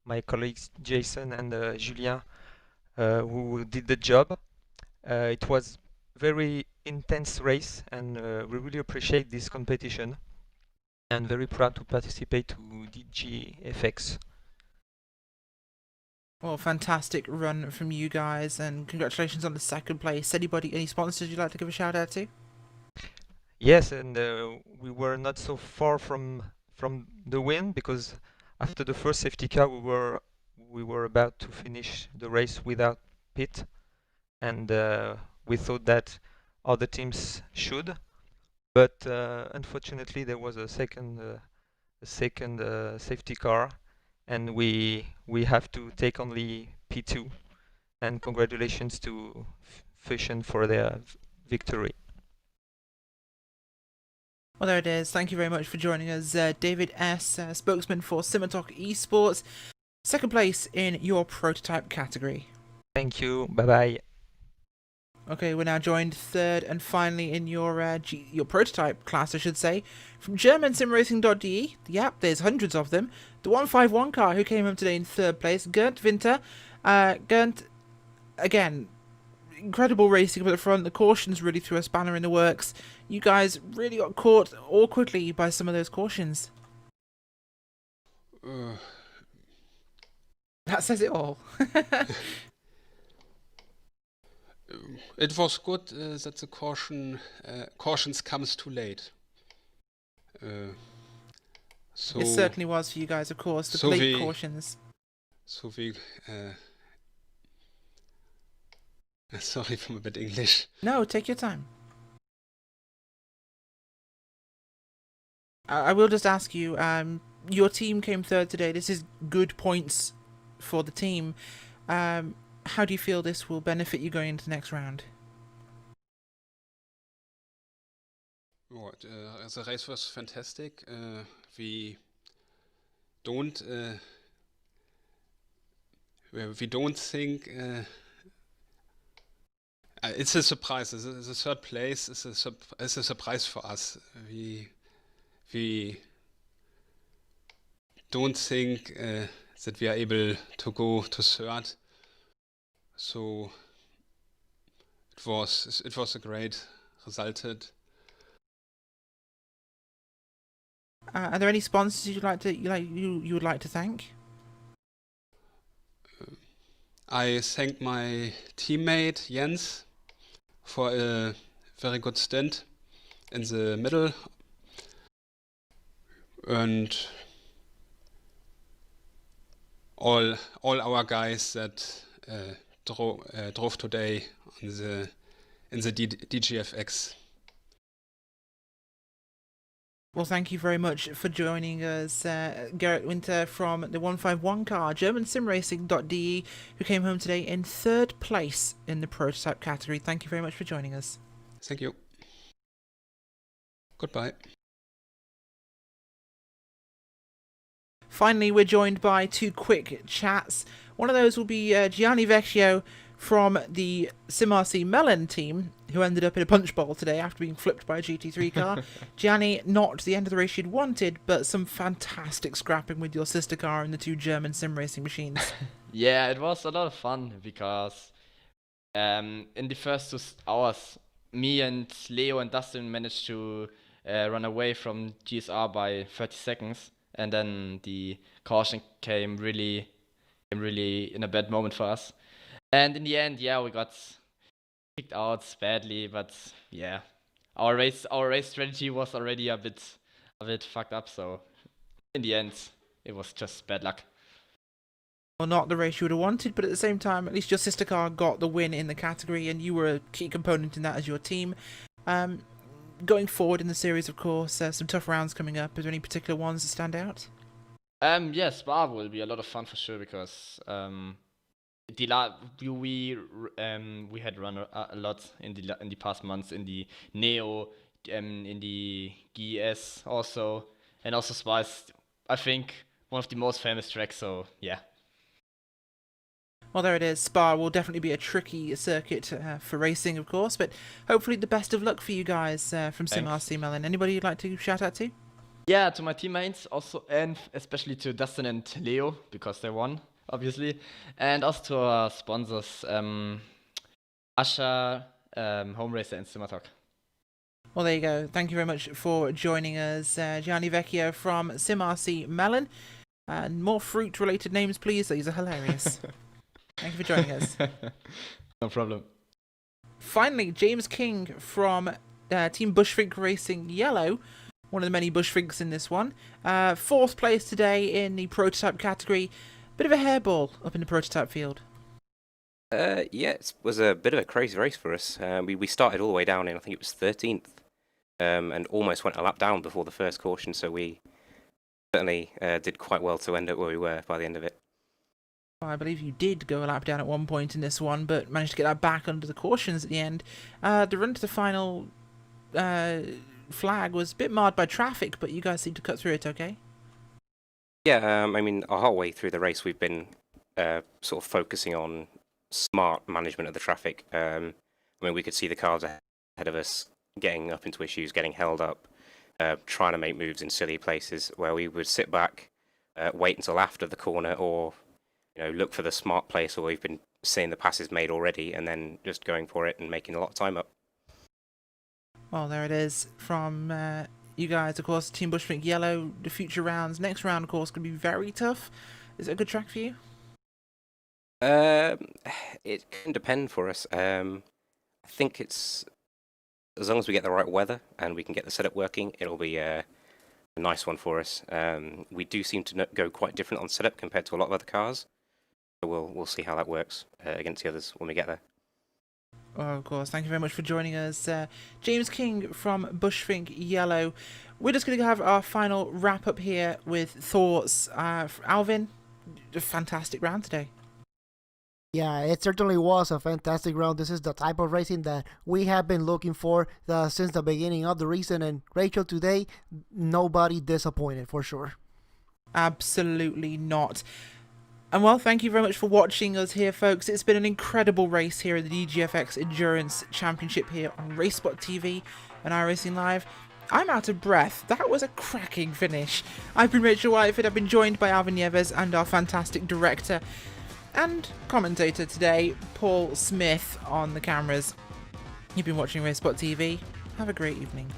my colleagues Jason and Julien who did the job. It was very intense race, and we really appreciate this competition, and very proud to participate to DGFX. Well, fantastic run from you guys, and congratulations on the second place. Any sponsors you'd like to give a shout out to? Yes, and we were not so far from the win, because after the first safety car we were about to finish the race without pit, and we thought that other teams should, but unfortunately there was a second safety car, and we have to take only P2. And congratulations to Fusion for their victory. Well, there it is. Thank you very much for joining us, David S., spokesman for Simatalk Esports. Second place in your prototype category. Thank you. Bye-bye. Okay, we're now joined third and finally in your prototype class, I should say, from GermanSimRacing.de. Yep, there's hundreds of them. The 151 car who came home today in third place, Gerndt Winter. Gerndt, again, incredible racing up at the front. The cautions really threw a spanner in the works. You guys really got caught awkwardly by some of those cautions. That says it all. It was good that the cautions comes too late. So it certainly was for you guys, of course, the late cautions. So we... sorry for my bad English. No, take your time. I will just ask you, your team came third today. This is good points for the team. How do you feel this will benefit you going into the next round? The race was fantastic. We don't think it's a surprise. The third place is a surprise for us. We don't think that we are able to go to third. So it was a great result. Are there any sponsors you would like to thank? I thank my teammate Jens for a very good stint in the middle, and all our guys that drove today in the DGFX. Well, thank you very much for joining us, Gerrit Winter from the 151 car, GermanSimRacing.de, who came home today in third place in the prototype category. Thank you very much for joining us. Thank you. Goodbye. Finally, we're joined by two quick chats. One of those will be Gianni Vecchio from the SimRC Melon team, who ended up in a punch bowl today after being flipped by a GT3 car. Gianni, not the end of the race you'd wanted, but some fantastic scrapping with your sister car and the two German sim racing machines. Yeah, it was a lot of fun because in the first 2 hours, me and Leo and Dustin managed to run away from GSR by 30 seconds, and then the caution came really in a bad moment for us. And in the end, yeah, we got kicked out badly, but yeah, our race strategy was already a bit fucked up. So in the end, it was just bad luck. Well, not the race you would have wanted, but at the same time, at least your sister car got the win in the category, and you were a key component in that as your team. Going forward in the series, of course, some tough rounds coming up. Is there any particular ones that stand out? Yeah, Spa will be a lot of fun for sure because we had run a lot in the past months in the Neo, in the GES also, and also Spa is, I think, one of the most famous tracks. So yeah. Well, there it is. Spa will definitely be a tricky circuit for racing, of course, but hopefully the best of luck for you guys from SimRC, Melon. Anybody you'd like to shout out to? Yeah, to my teammates also, and especially to Dustin and Leo, because they won, obviously. And also to our sponsors, Asha, Home Racer, and Simatalk. Well, there you go. Thank you very much for joining us, Gianni Vecchio from SimRC, Melon. And more fruit-related names, please. These are hilarious. Thank you for joining us. No problem. Finally, James King from Team Bushfink Racing Yellow. One of the many Bushfinks in this one. 4th place today in the prototype category. Bit of a hairball up in the prototype field. Yeah, it was a bit of a crazy race for us. We started all the way down in, I think it was 13th, and almost went a lap down before the first caution, so we certainly did quite well to end up where we were by the end of it. Well, I believe you did go a lap down at one point in this one, but managed to get that back under the cautions at the end. The run to the final flag was a bit marred by traffic, but you guys seemed to cut through it okay? Yeah, I mean, our whole way through the race we've been sort of focusing on smart management of the traffic. I mean, we could see the cars ahead of us getting up into issues, getting held up, trying to make moves in silly places where we would sit back, wait until after the corner, or look for the smart place where we've been seeing the passes made already, and then just going for it and making a lot of time up. Well, there it is from you guys, of course, Team Bushfink Yellow. The future rounds, next round, of course, going to be very tough. Is it a good track for you? It can depend for us. I think it's, as long as we get the right weather and we can get the setup working, it'll be a nice one for us. We do seem to go quite different on setup compared to a lot of other cars, so we'll see how that works against the others when we get there. Oh, of course. Thank you very much for joining us. James King from Bushfink Yellow. We're just going to have our final wrap-up here with thoughts. Alvin, a fantastic round today. Yeah, it certainly was a fantastic round. This is the type of racing that we have been looking for since the beginning of the season. And Rachel, today, nobody disappointed for sure. Absolutely not. And well, thank you very much for watching us here, folks. It's been an incredible race here at the DGFX Endurance Championship here on RacespotTV and iRacing Live. I'm out of breath. That was a cracking finish. I've been Rachel Whiteford. I've been joined by Alvin Nieves and our fantastic director and commentator today, Paul Smith, on the cameras. You've been watching RacespotTV. Have a great evening.